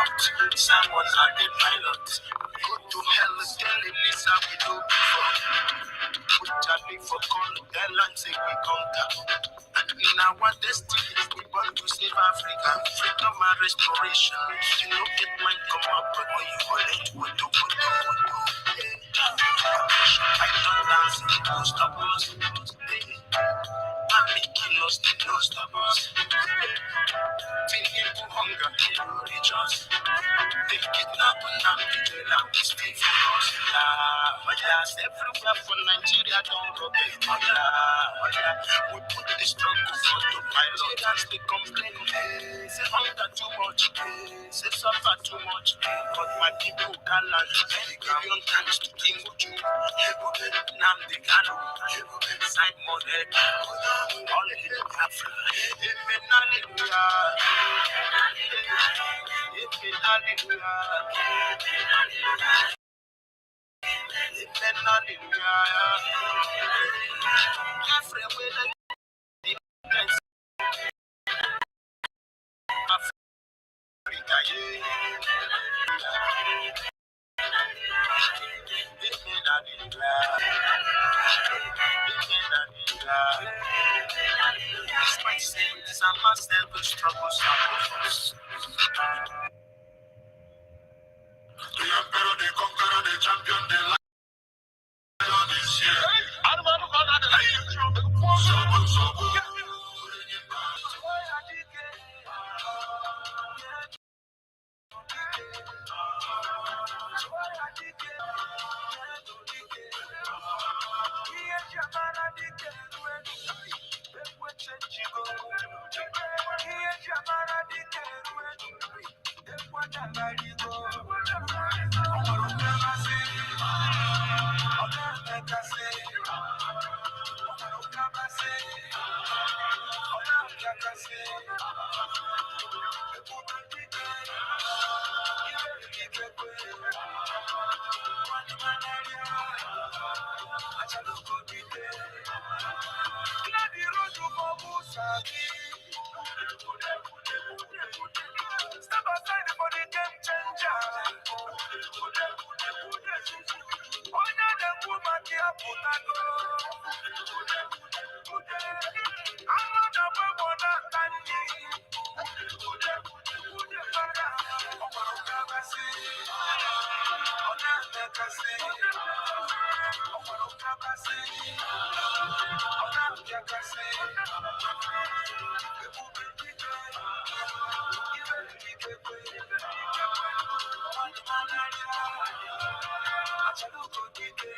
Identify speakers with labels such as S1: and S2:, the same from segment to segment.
S1: out. Simon and the pilot. Go to hell again, Lisa, we do before. We journey for call, then land say we conquer. And in our destiny, we want to save Africa. Freedom and restoration. You know it might come up, but when you collect, we do. I don't dance, it won't stop us. I'm making us, they don't stop us. Feeling for hunger, they don't reach us. They kidnap and they now we speak for us. But yes, everywhere for Nigeria don't go big. We put the struggle for the pilots. They complain, say hunger too much, say suffer too much. But my people can learn 10 billion times to think what you now they can sign more than all in the Biafra. Despite sins and myself, the struggles are us. The emperor, the conqueror, the champion, the lion is here. I'm not going to let you through the war. Step aside for the game changer. Onye na-ekwu maka ya pụtago. Anụ na-agba egbo na-ata nri. Ọ gwara ụka basị. Ọ na-emekasị. Ọ gwara ụka basị. Ọ na-abịakasị. Ebube dike. Iwe dike kwe. Nwanne malaria. Achaluko dike.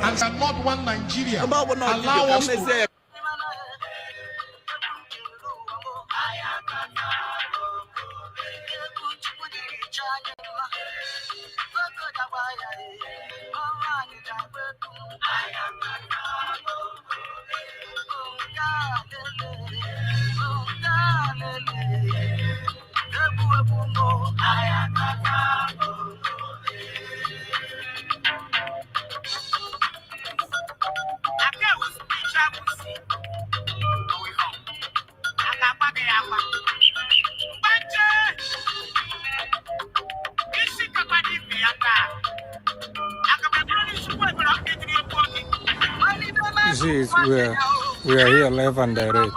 S1: And cannot one Nigeria allow us to.
S2: This is we are here live and direct.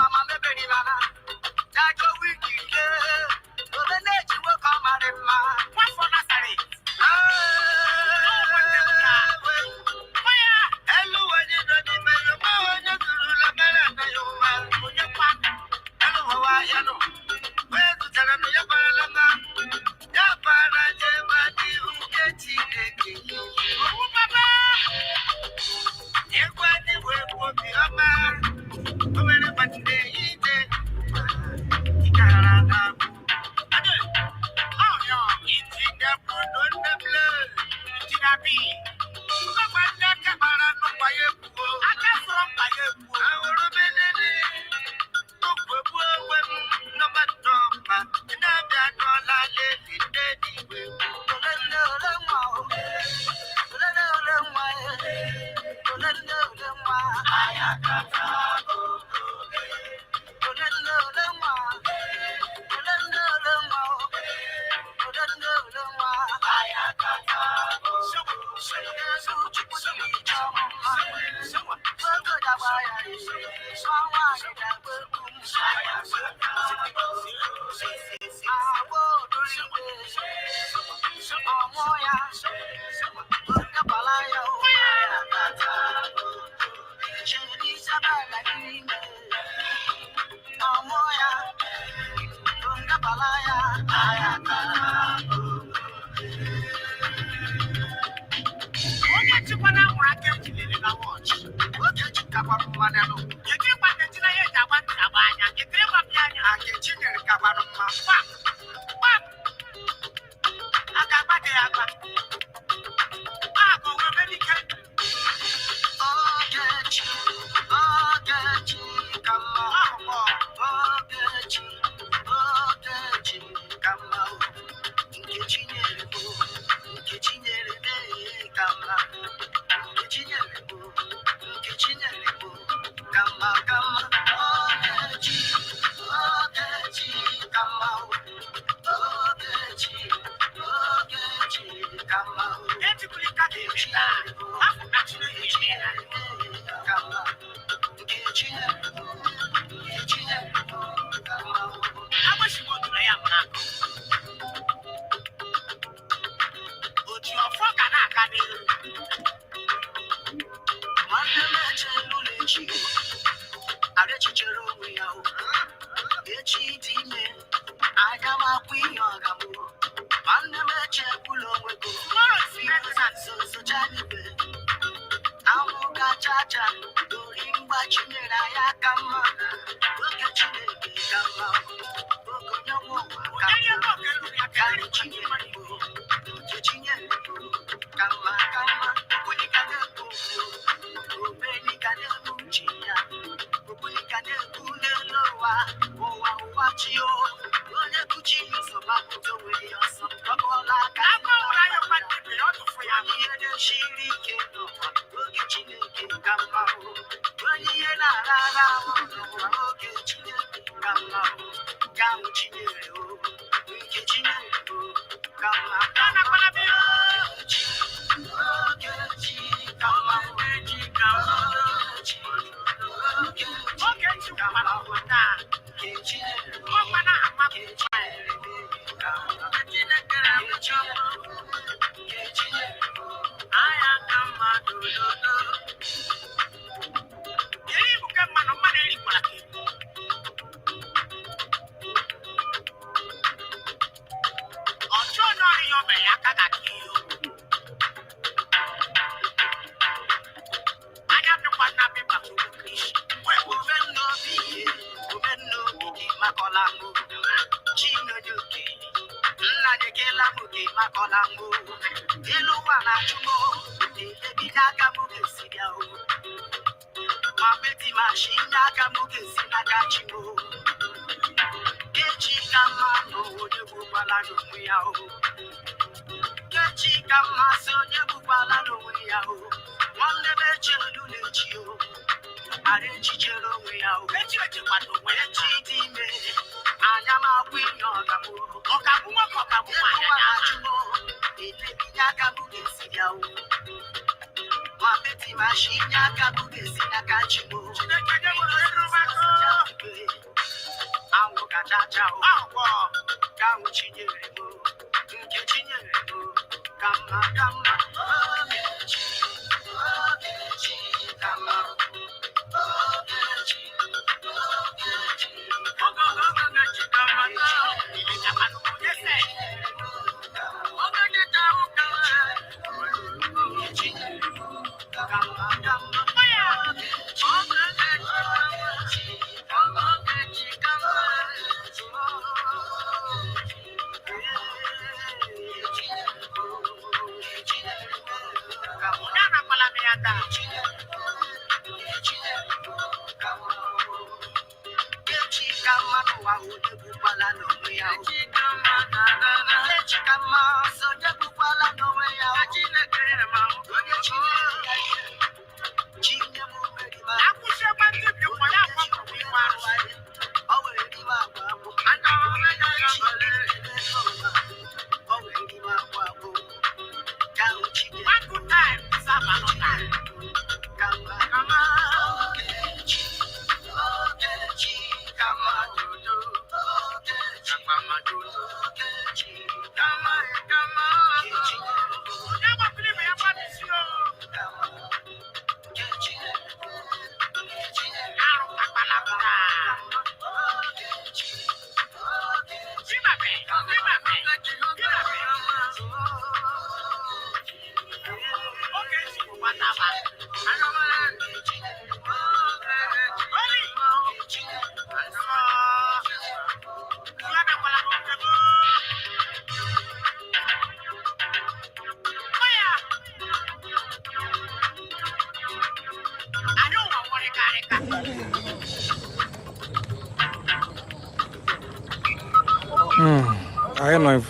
S2: I am in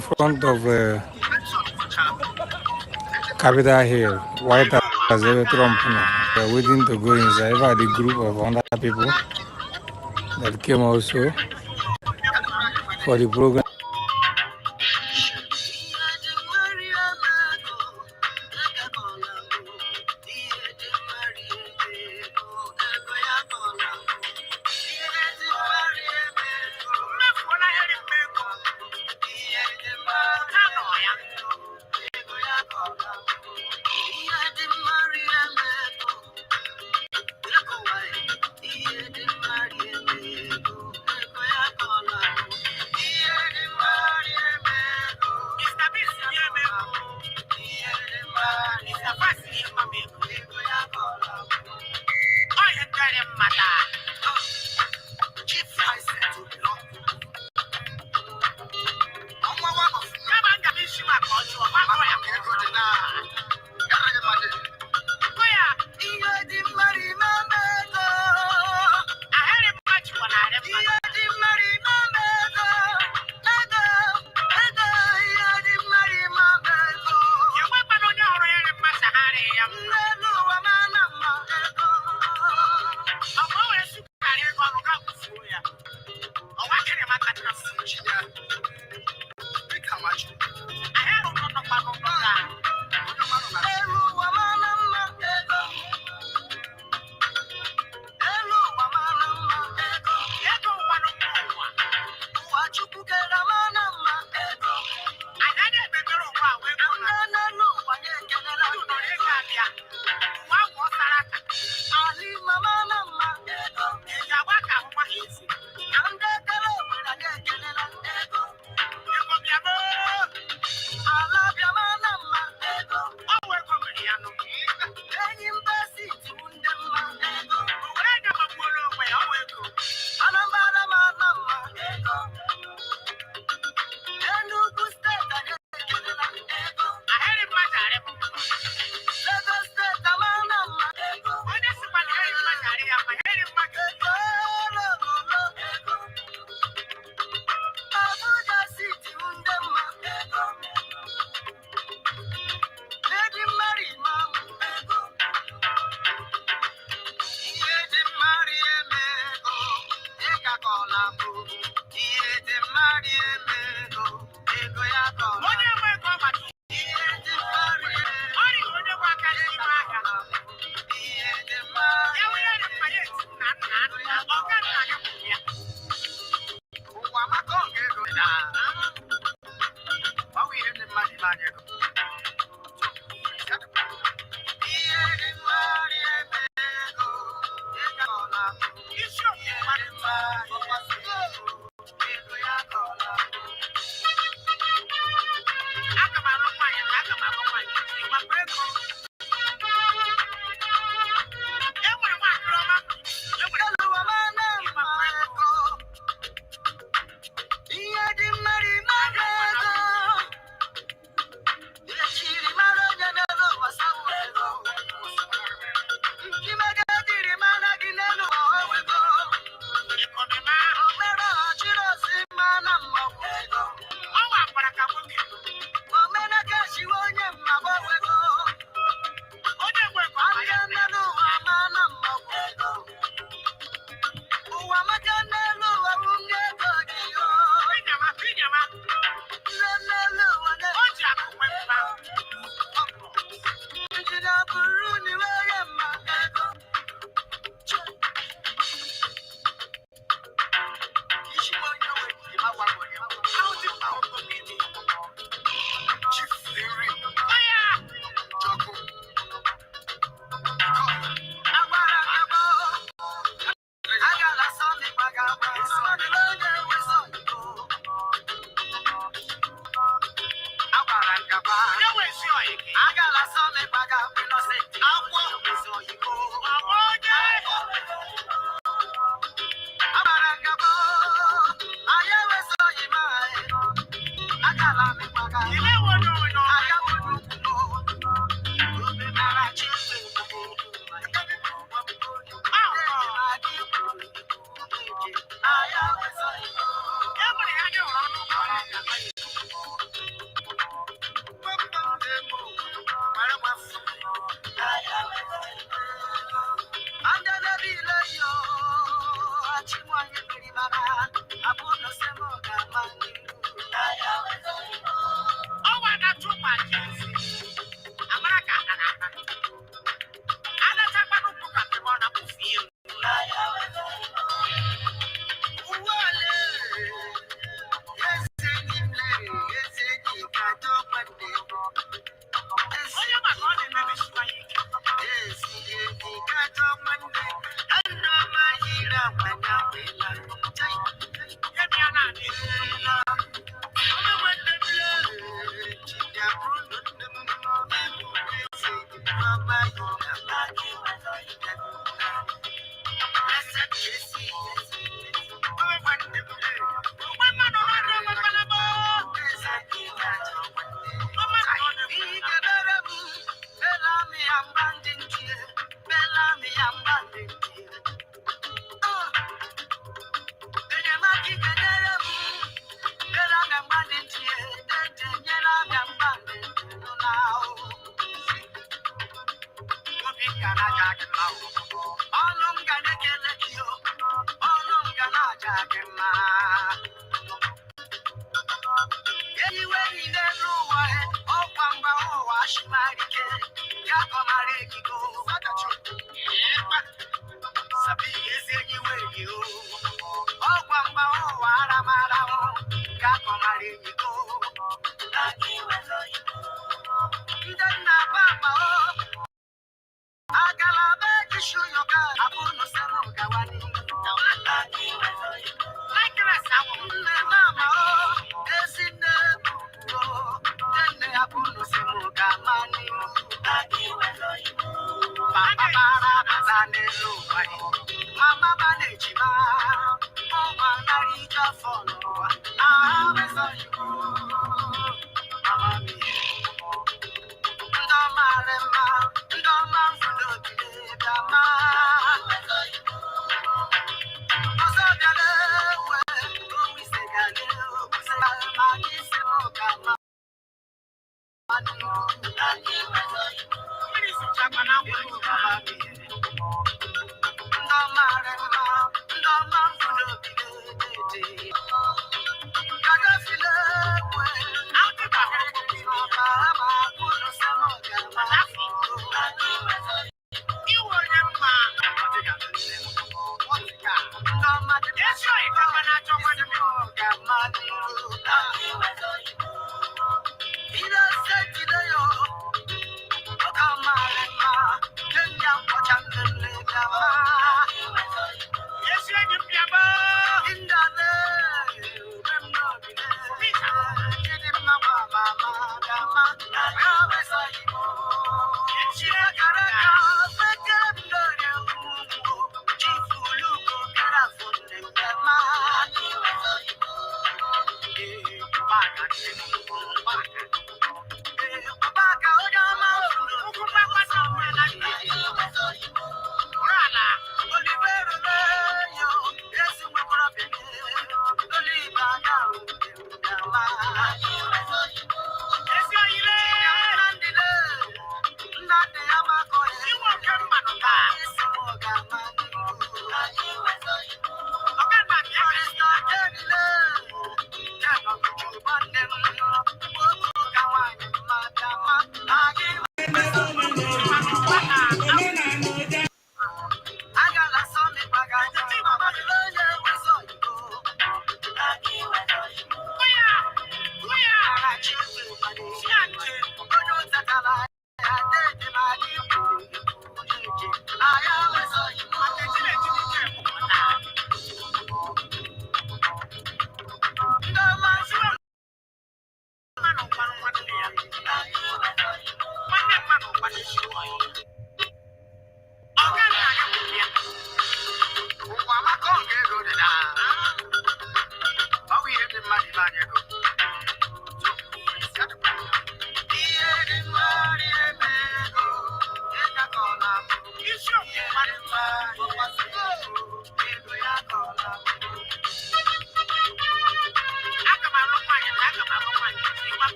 S2: front of Capitol Hill, White House, Trump. We are waiting to go inside. I had a group of other people that came also for the program.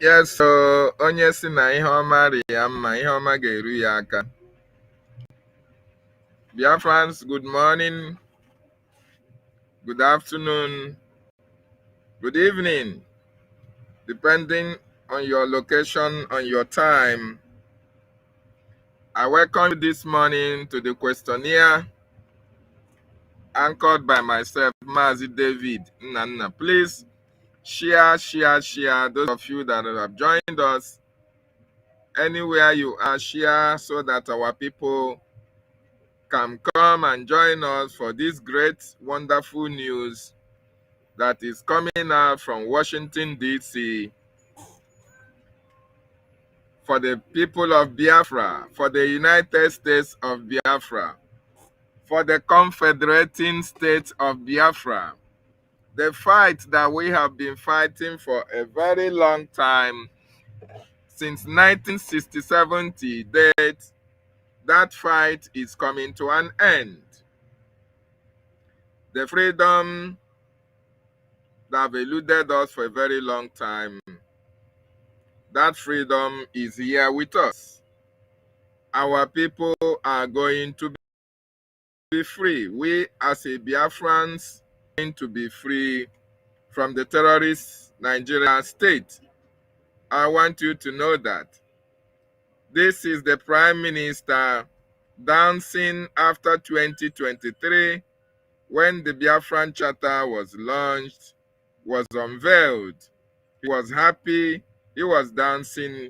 S1: Yes, so onye si na ihe ọma ri ya mma, ihe ọma ga-eru ya aka. Biafrans, good morning, good afternoon, good evening, depending on your location, on your time. I welcome you this morning to the questionnaire anchored by myself, Mazi David Nana. Please share. Those of you that have joined us, anywhere you are, share so that our people can come and join us for this great, wonderful news that is coming out from Washington, D.C. for the people of Biafra, for the United States of Biafra, for the Confederating States of Biafra. The fight that we have been fighting for a very long time, since 1967 to date, that fight is coming to an end. The freedom that have eluded us for a very long time, that freedom is here with us. Our people are going to be free. We as a Biafrans are going to be free from the terrorist Nigerian state. I want you to know that this is the Prime Minister dancing after 2023 when the Biafran Charter was launched, was unveiled. He was happy, he was dancing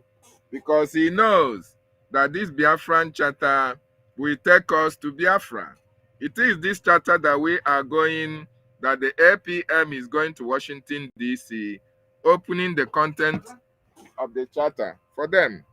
S1: because he knows that this Biafran Charter will take us to Biafra. It is this charter that we are going, that the APM is going to Washington, D.C., opening the content of the charter for them.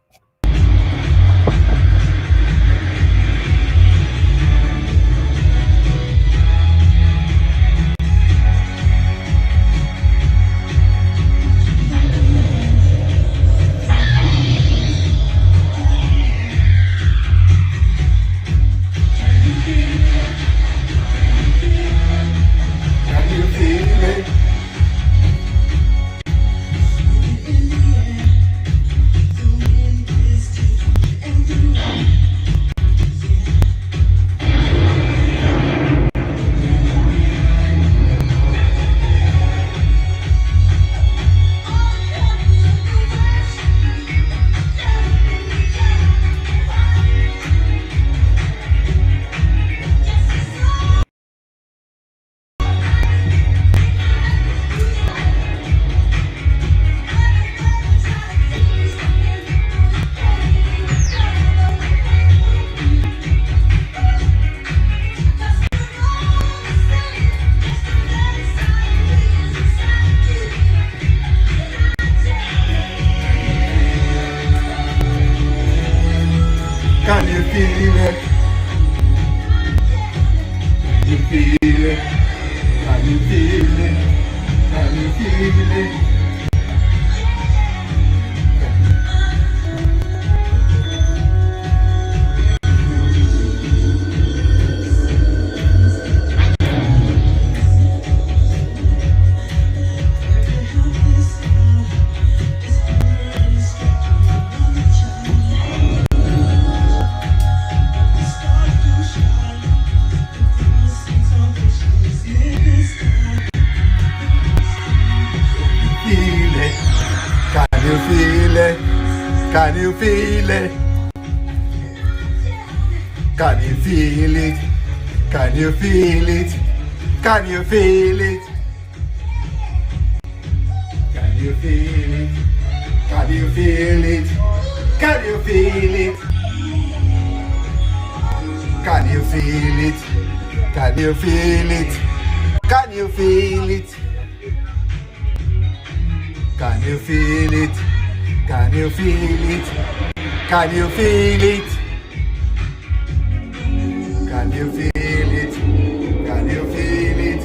S3: Can you feel it? You feel it? Can you feel it? Can you feel it? Can you feel it? Can you feel it? Can you feel it? Can you feel it? Can you feel it? Can you feel it? Can you feel it? Can you feel it? Can you feel it? Can you feel it? Can you feel it? Can you feel it? Can you feel it? Can you feel it? Can you feel it? Can you feel it?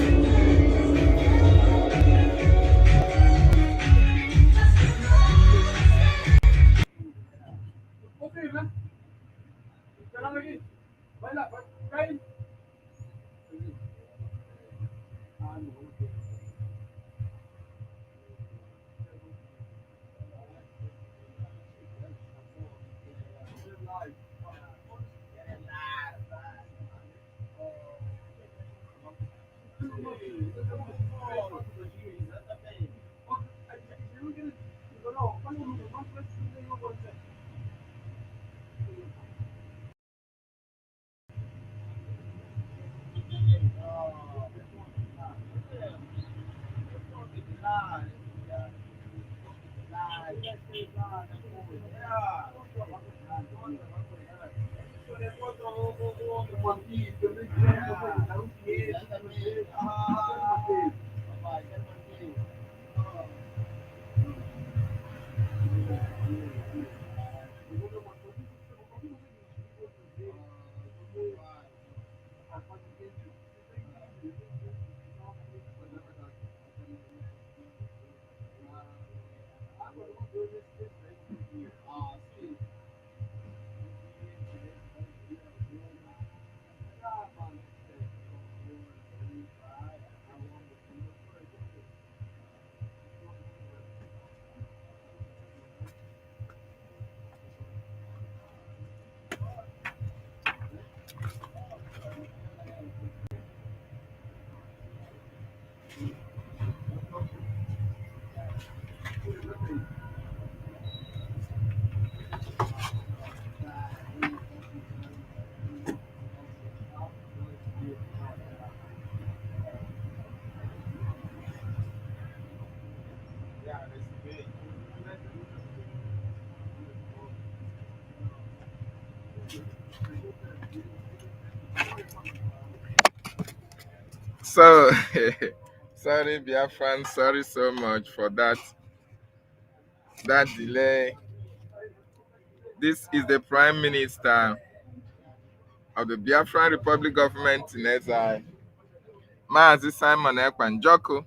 S1: So, sorry, Biafran, sorry so much for that delay. This is the Prime Minister of the Biafran Republic government in exile, Mazi Simon Ekwanjoko,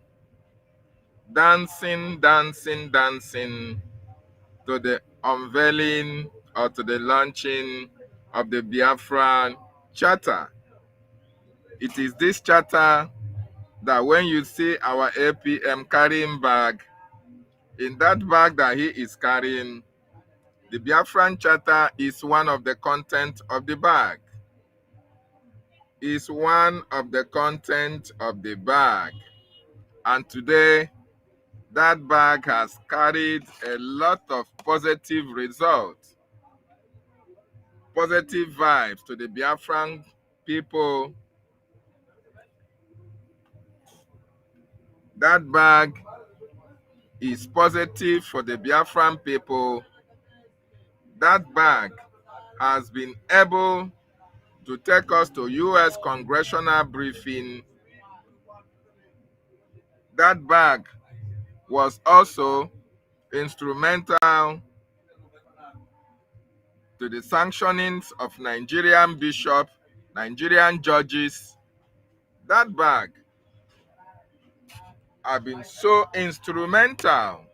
S1: dancing to the unveiling or to the launching of the Biafran Charter. It is this charter that when you see our APM carrying bag, in that bag that he is carrying, the Biafran Charter is one of the content of the bag. Is one of the content of the bag. And today, that bag has carried a lot of positive results, positive vibes to the Biafran people. That bag is positive for the Biafran people. That bag has been able to take us to U.S. Congressional briefing. That bag was also instrumental to the sanctionings of Nigerian bishops, Nigerian judges. That bag have been so instrumental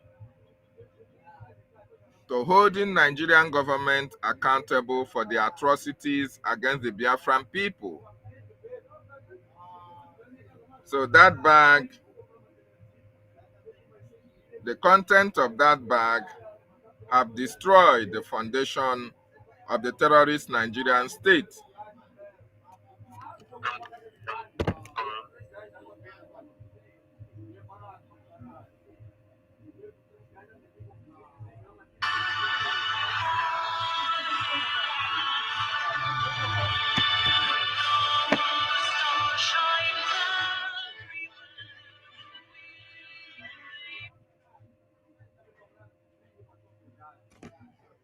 S1: to holding Nigerian government accountable for the atrocities against the Biafran people. So that bag, the content of that bag have destroyed the foundation of the terrorist Nigerian state.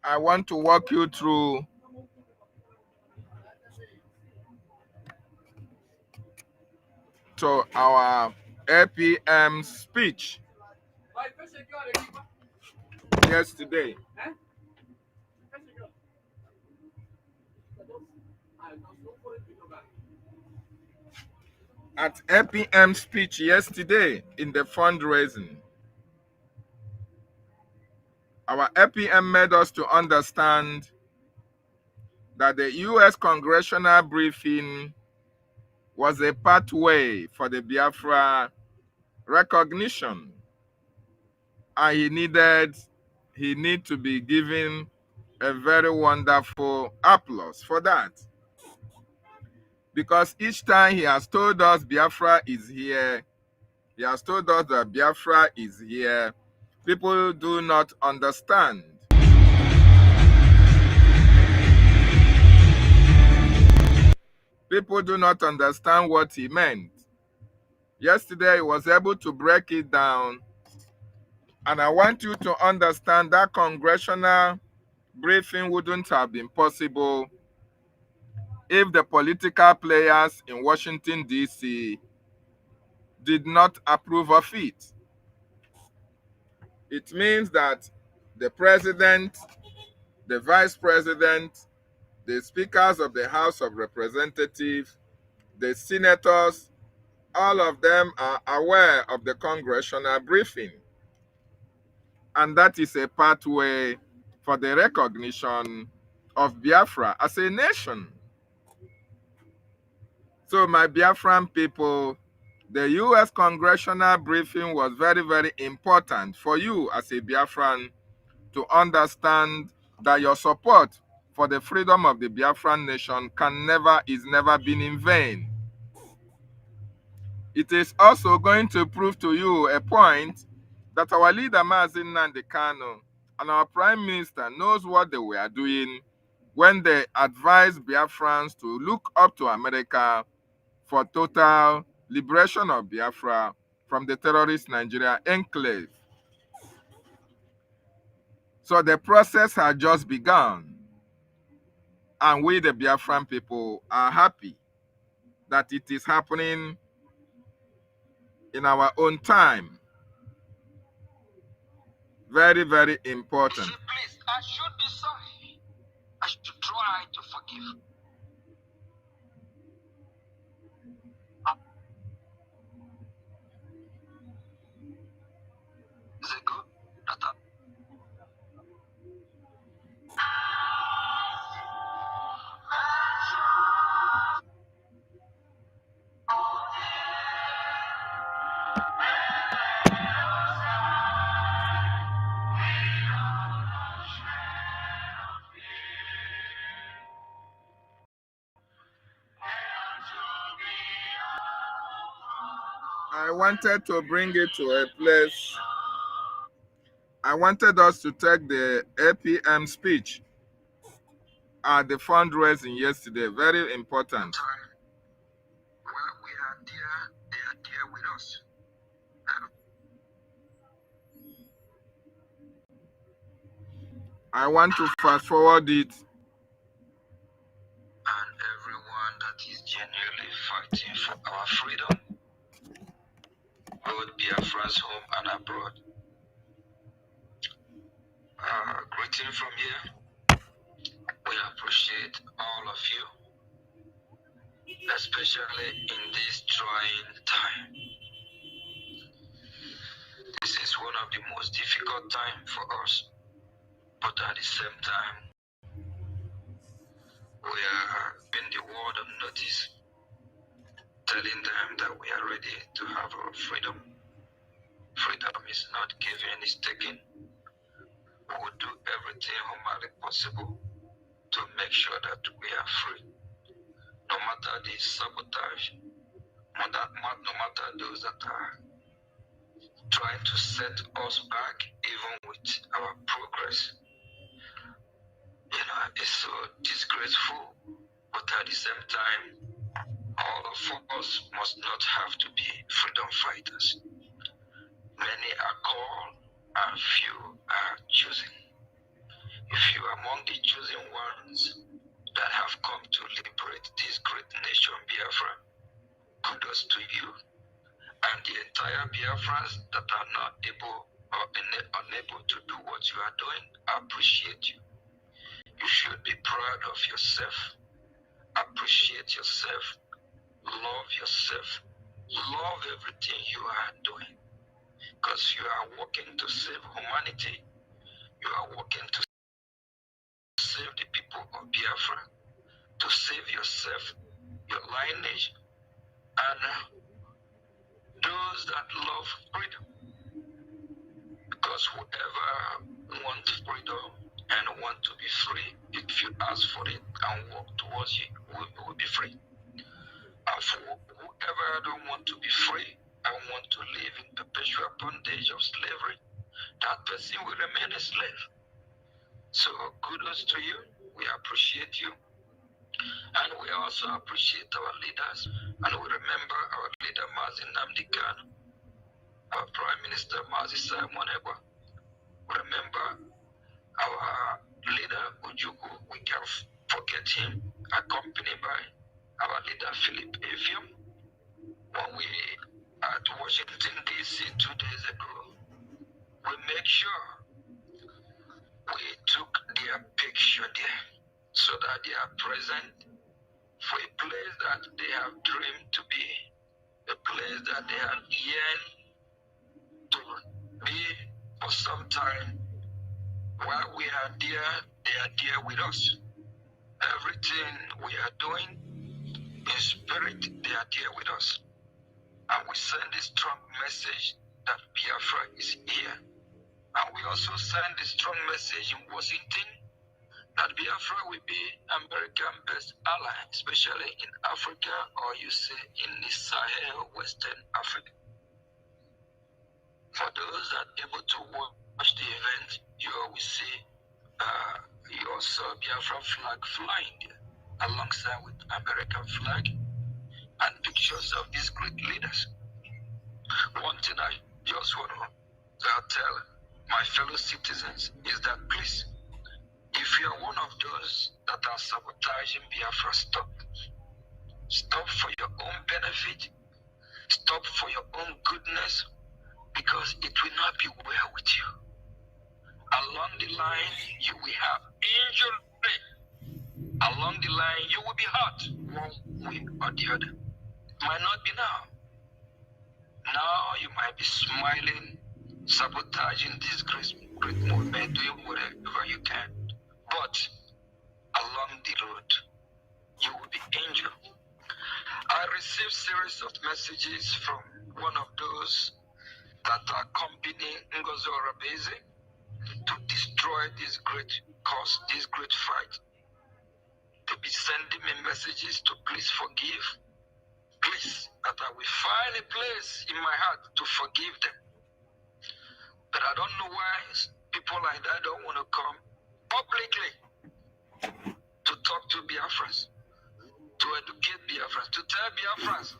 S1: I want to walk you through to our APM speech yesterday. At APM speech yesterday in the fundraising, our APM made us to understand that the U.S. Congressional briefing was a pathway for the Biafra recognition, and he need to be given a very wonderful applause for that. Because each time he has told us Biafra is here, he has told us that Biafra is here, people do not understand. People do not understand what he meant. Yesterday, he was able to break it down And I want you to understand that congressional briefing wouldn't have been possible if the political players in Washington, D.C. did not approve of it. It means that the president, the vice president, the speakers of the House of Representatives, the senators, all of them are aware of the congressional briefing. And that is a pathway for the recognition of Biafra as a nation. So my Biafran people, the U.S. congressional briefing was very, very important for you as a Biafran to understand that your support for the freedom of the Biafran nation is never been in vain. It is also going to prove to you a point that our leader Mazi Nnamdi Kanu and our prime minister knows what they were doing when they advised Biafrans to look up to America for total liberation of Biafra from the terrorist Nigeria enclave. So the process has just begun, and we, the Biafran people, are happy that it is happening in our own time. Very, very important.
S4: Please, I should be sorry. I should try to forgive. Is it good?
S1: I wanted to bring it to a place. I wanted us to take the APM speech at the fundraising yesterday. Very important.
S4: Well, we are there, they are there with us.
S1: I want to fast forward it.
S4: And everyone that is genuinely fighting for our freedom, both Biafra's home and abroad. Greeting from here. We appreciate all of you, especially in this trying time. This is one of the most difficult times for us, but at the same time, we are in the word of notice, telling them that we are ready to have our freedom. Freedom is not given, it's taken. We will do everything humanly possible to make sure that we are free. No matter the sabotage, no matter those that are trying to set us back, even with our progress. You know, it's so disgraceful, but at the same time, all of us must not have to be freedom fighters. Many are called and few are chosen. If you are among the chosen ones that have come to liberate this great nation, Biafra, kudos to you and the entire Biafrans that are not able or unable to do what you are doing. I appreciate you. You should be proud of yourself. Appreciate yourself. Love yourself. Love everything you are doing. Because you are working to save humanity. You are working to save the people of Biafra. To save yourself, your lineage, and those that love freedom. Because whoever wants freedom and want to be free, if you ask for it and work towards it, will be free. And for whoever don't want to be free and want to live in perpetual bondage of slavery, that person will remain a slave. So kudos to you. We appreciate you. And we also appreciate our leaders. And we remember our leader Mazi Nnamdi Kanu, our Prime Minister Mazi Simon Ekpa, him, accompanied by our leader Philip Evium. When we at Washington, D.C. 2 days ago, we make sure we took their picture there so that they are present for a place that they have dreamed to be, a place that they have yearned to be for some time. While we are there, they are there with us. Everything we are doing in spirit, they are there with us. And we send a strong message that Biafra is here. And we also send a strong message in Washington that Biafra will be America's best ally, especially in Africa, or you say in the Sahel, Western Africa. For those that are able to watch the event, you will see you also Biafra flag flying there, alongside with American flag and pictures of these great leaders. One thing I just want to tell my fellow citizens is that please, if you are one of those that are sabotaging Biafra, stop. Stop for your own benefit. Stop for your own goodness, because it will not be well with you. Along the line, you will have injury. Along the line, you will be hurt one way or the other. Might not be now. Now you might be smiling, sabotaging this great movement, doing whatever you can. But along the road, you will be injured. I received series of messages from one of those that are accompanying Ngozi Orabeze to destroy this great cause, this great fight. To be sending me messages to please forgive. Please, that I will find a place in my heart to forgive them. But I don't know why people like that don't want to come publicly to talk to Biafrans, to educate Biafrans, to tell Biafrans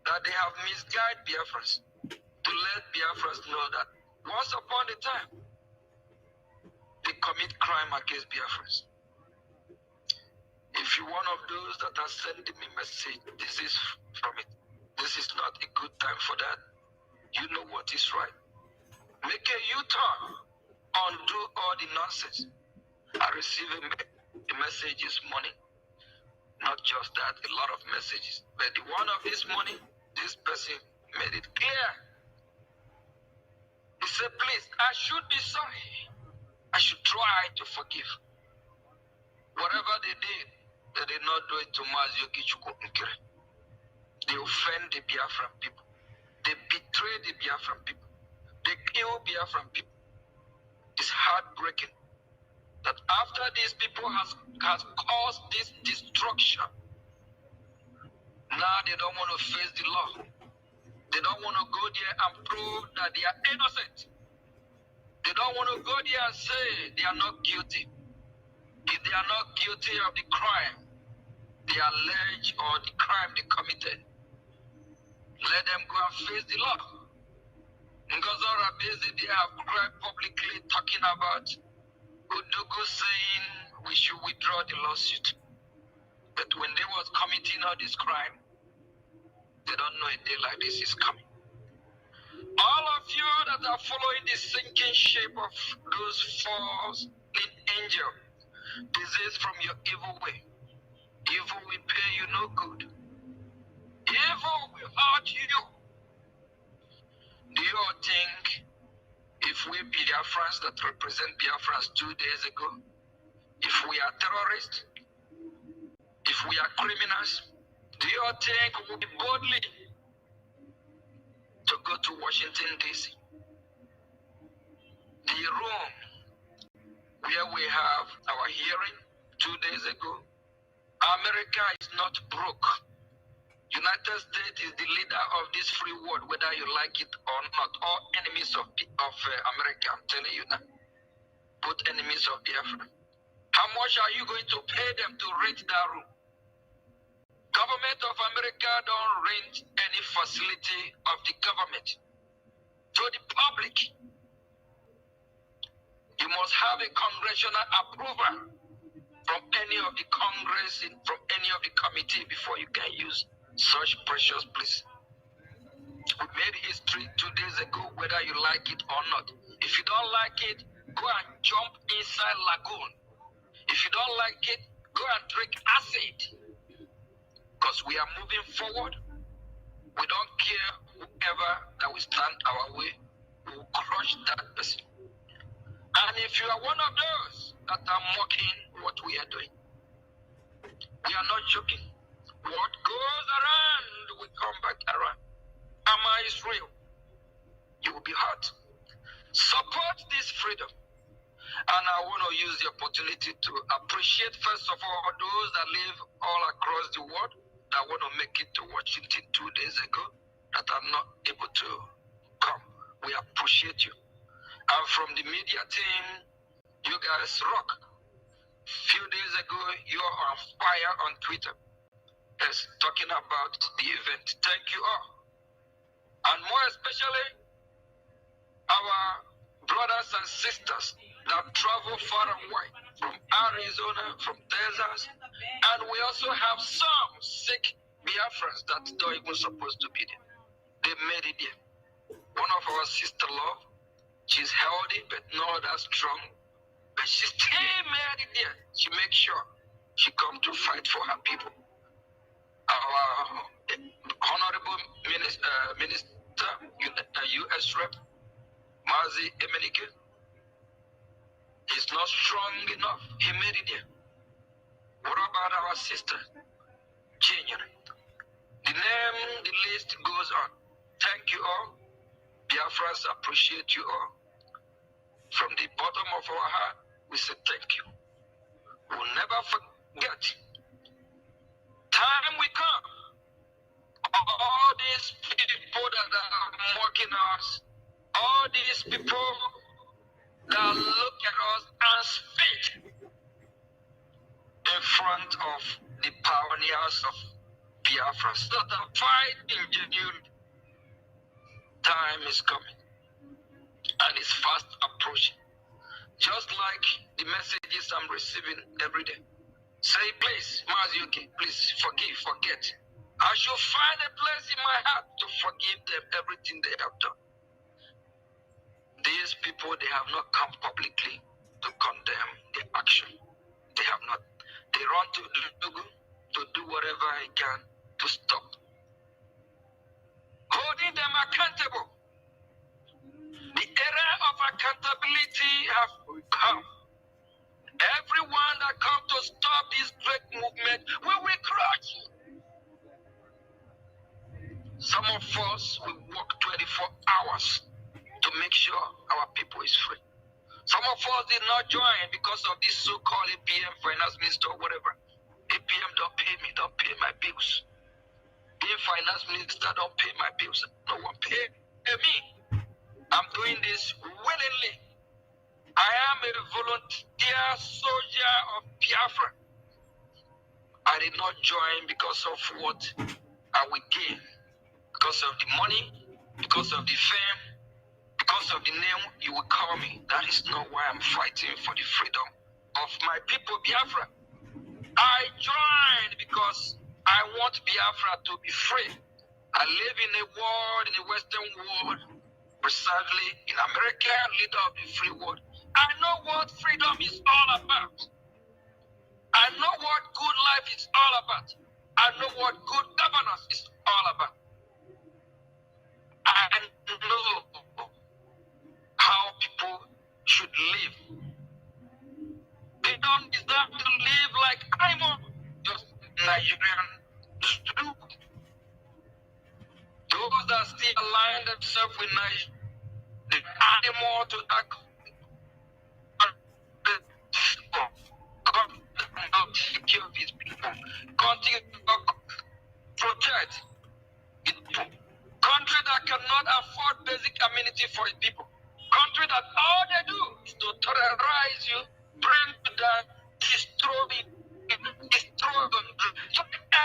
S4: that they have misguided Biafrans, to let Biafrans know that once upon a time, they commit crime against Biafrans. If you're one of those that are sending me message, this is from it. This is not a good time for that. You know what is right. Make a U-turn, undo all the nonsense. I received a message this morning. Not just that, a lot of messages. But the one of this morning, this person made it clear. He said, please, I should be sorry. I should try to forgive. Whatever they did, they did not do it to Mazi Ogichukwu Nkere. They offend the Biafran people. They betray the Biafran people. They kill Biafran people. It's heartbreaking that after these people has caused this destruction, now they don't want to face the law. They don't want to go there and prove that they are innocent. They don't want to go there and say they are not guilty. If they are not guilty of the crime they allege or the crime they committed, let them go and face the law. Ngozi Orabeze, they have cried publicly talking about Udugu saying we should withdraw the lawsuit. But when they was committing all this crime, they don't know a day like this is coming. All of you that are following the sinking shape of those false angel, disease from your evil way. Evil will pay you no good. Evil will hurt you. Do you all think if we Biafrans that represent Biafrans 2 days ago, if we are terrorists, if we are criminals, do you all think we will be boldly to go to Washington, D.C.? The room where we have our hearing 2 days ago, America is not broke. United States is the leader of this free world, whether you like it or not. All enemies of America, I'm telling you now. Both enemies of Biafra. How much are you going to pay them to rent that room? Government of America don't rent any facility of the government to the public. You must have a congressional approval from any of the Congress, from any of the committee before you can use such precious place. We made history 2 days ago, whether you like it or not. If you don't like it, go and jump inside lagoon. If you don't like it, go and drink acid. Because we are moving forward. We don't care whoever that will stand our way. We will crush that person. And if you are one of those that are mocking what we are doing, we are not joking. What goes around will come back around. Amma is real. You will be hurt. Support this freedom. And I want to use the opportunity to appreciate, first of all, those that live all across the world that want to make it to Washington 2 days ago that are not able to come. We appreciate you. And from the media team, you guys rock. Few days ago, you are on fire on Twitter. Yes, talking about the event. Thank you all. And more especially, our brothers and sisters that travel far and wide from Arizona, from Texas, and we also have some sick Biafrans that don't even supposed to be there. They made it there. One of our sister-love, she's healthy but not that strong, but she still made it there. She makes sure she come to fight for her people. Our honorable minister, U.S. Rep, Mazi Emenike, is not strong enough. He made it there. What about our sister, Junior? The list goes on. Thank you all. Biafrans appreciate you all. From the bottom of our heart, we say thank you. We'll never forget. Time will come. All these people that are mocking us, all these people that look at us and spit in front of the pioneers of Biafra, so that fighting genuine. Time is coming and it's fast approaching. Just like the messages I'm receiving every day. Say, please, Maziuki, please forget. I should find a place in my heart to forgive them everything they have done. These people, they have not come publicly to condemn their action. They have not. They run to do whatever they can to stop. Holding them accountable. The era of accountability have come. Everyone that comes to stop this great movement, we will crush you. Some of us will work 24 hours to make sure our people is free. Some of us did not join because of this so-called APM finance minister or whatever. APM don't pay me, don't pay my bills. Being finance minister don't pay my bills. No one pay me. I'm doing this willingly. I am a volunteer soldier of Biafra. I did not join because of what I would gain. Because of the money, because of the fame, because of the name you will call me. That is not why I'm fighting for the freedom of my people, Biafra. I joined because I want Biafra to be free. I live in a world, in a Western world, precisely in America, leader of the free world. I know what freedom is all about. I know what good life is all about. I know what good governance is all about. I know how people should live. They don't deserve to live like I'm just Nigerian do. Those that still align themselves with Nigeria, they add more to that. God secure these people. Continue to protect its people. Country that cannot afford basic amenity for its people. Country that all they do is to terrorize you, bring you down, destroy them,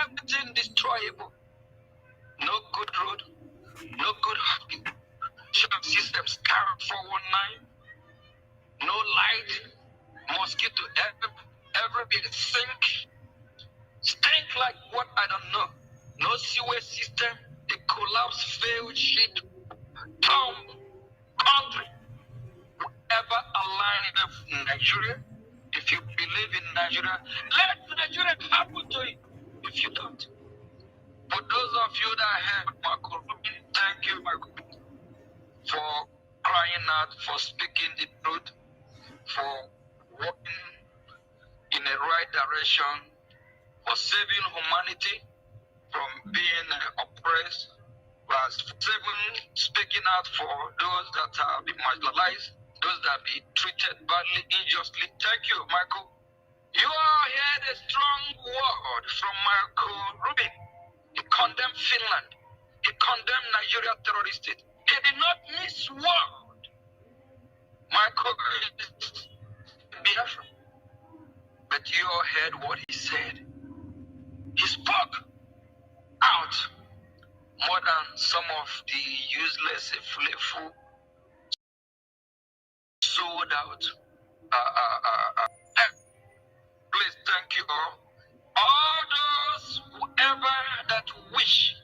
S4: everything destroyable. No good road, no good hospital. Shop systems carry 419, no light, mosquito everywhere. Every bit stink like what I don't know. No sewage system, the collapse failed shit, town, country. Ever align with Nigeria? If you believe in Nigeria, let Nigeria happen to you. If you don't. For those of you that have Michael Rubin, thank you, Michael, for crying out, for speaking the truth, for walking in the right direction, for saving humanity from being oppressed, for speaking out for those that have been marginalized, those that be treated badly, unjustly. Thank you, Michael. You all heard a strong word from Michael Rubin. He condemned Finland. He condemned Nigeria terrorist state. He did not miss word. Michael is Biafra. But you all heard what he said. He spoke out more than some of the useless, flavorful, sold out. Please, thank you all. All those, whoever that wish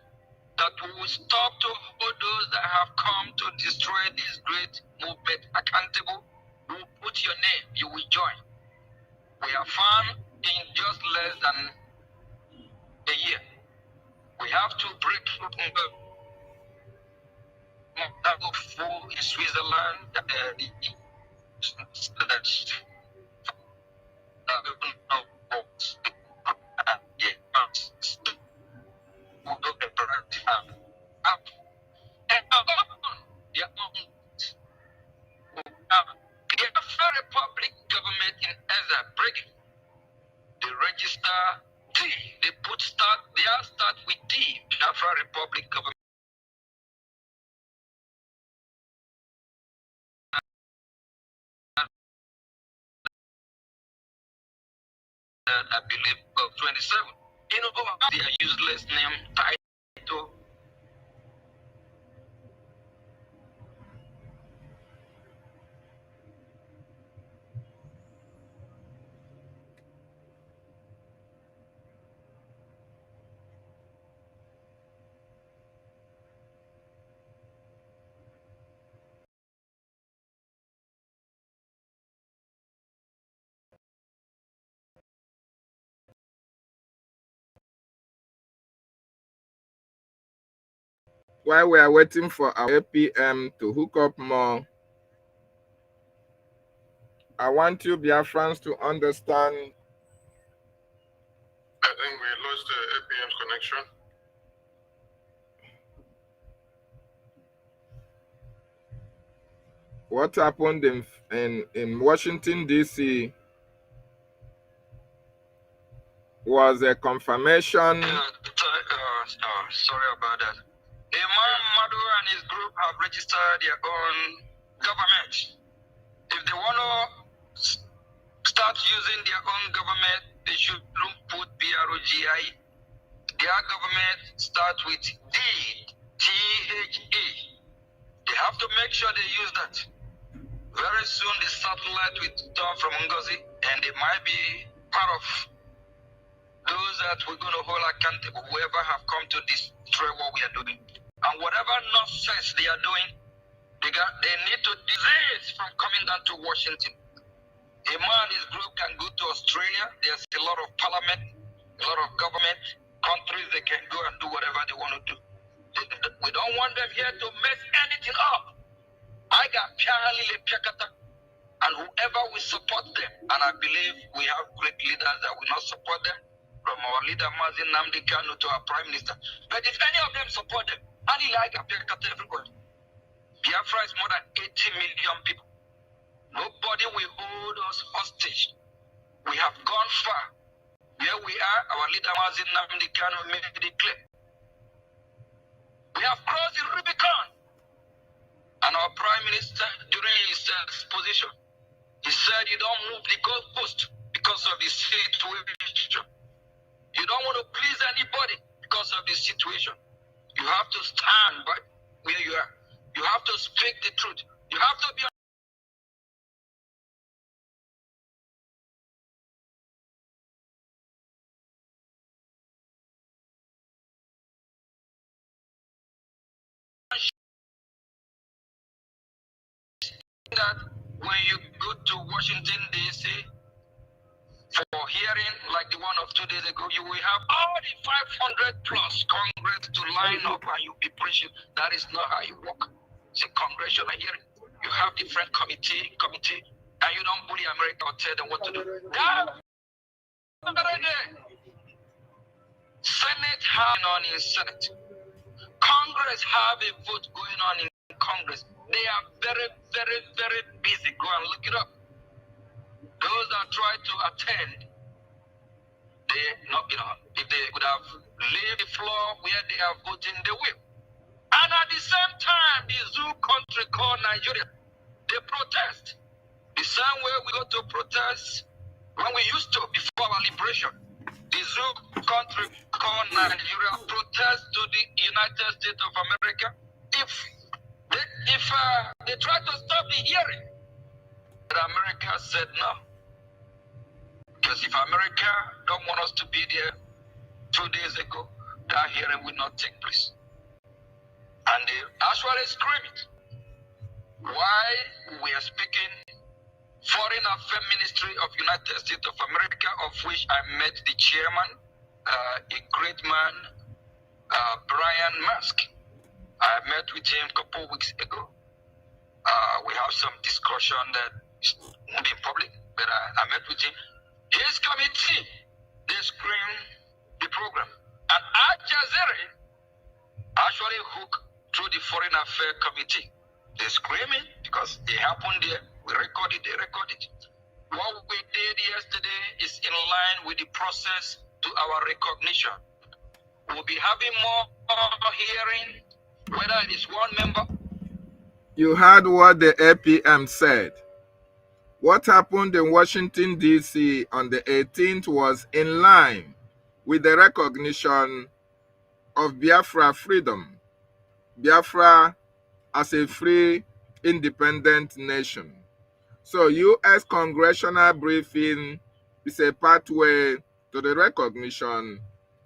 S4: that we will stop to hold those that have come to destroy this great movement accountable, we will put your name, you will join. We are found in just less than a year. We have to break through in Switzerland, Biafra Republic government in Ezra breaking the register D. They put start. They are start with D. Biafra Republic government. I believe of 27. You know, their useless name title.
S1: While we are waiting for our APM to hook up more, I want you Biafrans to understand.
S5: I think we lost the APM's connection.
S1: What happened in Washington, D.C. was a confirmation.
S4: Sorry about that. Imam Madu and his group have registered their own government. If they want to start using their own government, they should put BROGI. Their government starts with D, T-H-A. They have to make sure they use that. Very soon the satellite will turn from Ngozi, and they might be part of those that we're going to hold accountable, whoever have come to destroy what we are doing. And whatever nonsense they are doing, they need to desist from coming down to Washington. A man, his group can go to Australia. There's a lot of parliament, a lot of government, countries they can go and do whatever they want to do. We don't want them here to mess anything up. I got Pialile Piakata, and whoever will support them, and I believe we have great leaders that will not support them, from our leader Mazin Namdi Kanu to our prime minister. But if any of them support them, Ali like Piakata everybody. Biafra is more than 80 million people. Nobody will hold us hostage. We have gone far. Here we are, our leader Mazin Namdi Kanu made it clear. We have crossed the Rubicon. And our prime minister, during his exposition, he said you don't move the goalpost because of the situation. You don't want to please anybody because of the situation. You have to stand by where you are. You have to speak the truth. You have to be that when you go to Washington, D.C., for hearing like the one of 2 days ago, you will have all the 500 plus Congress to line up and you'll be preaching. That is not how you work. It's a congressional hearing. You have different committee, and you don't bully America or tell them what to do. Senate having on in Senate. Congress have a vote going on in Congress. They are very, very, very busy. Go and look it up. Those that try to attend, they not, if they would have left the floor where they are voting, they will. And at the same time, the zoo country called Nigeria, they protest. The same way we go to protest when we used to before our liberation. The zoo country called Nigeria protest to the United States of America if they try to stop the hearing. But America said no. Because if America don't want us to be there 2 days ago, that hearing will not take place. And they actually scream it. Why we are speaking Foreign Affairs Ministry of United States of America, of which I met the chairman, a great man, Brian Musk. I met with him a couple of weeks ago. We have some discussion that is not in public, but I met with him. His committee, they screen the program. And Al Jazeera actually hooked through the Foreign Affairs Committee. They scream it because it happened there. We recorded, they recorded. What we did yesterday is in line with the process to our recognition. We'll be having more hearing, whether it is one member.
S3: You heard what the APM said. What happened in Washington, D.C. on the 18th was in line with the recognition of Biafra freedom. Biafra as a free, independent nation. So U.S. congressional briefing is a pathway to the recognition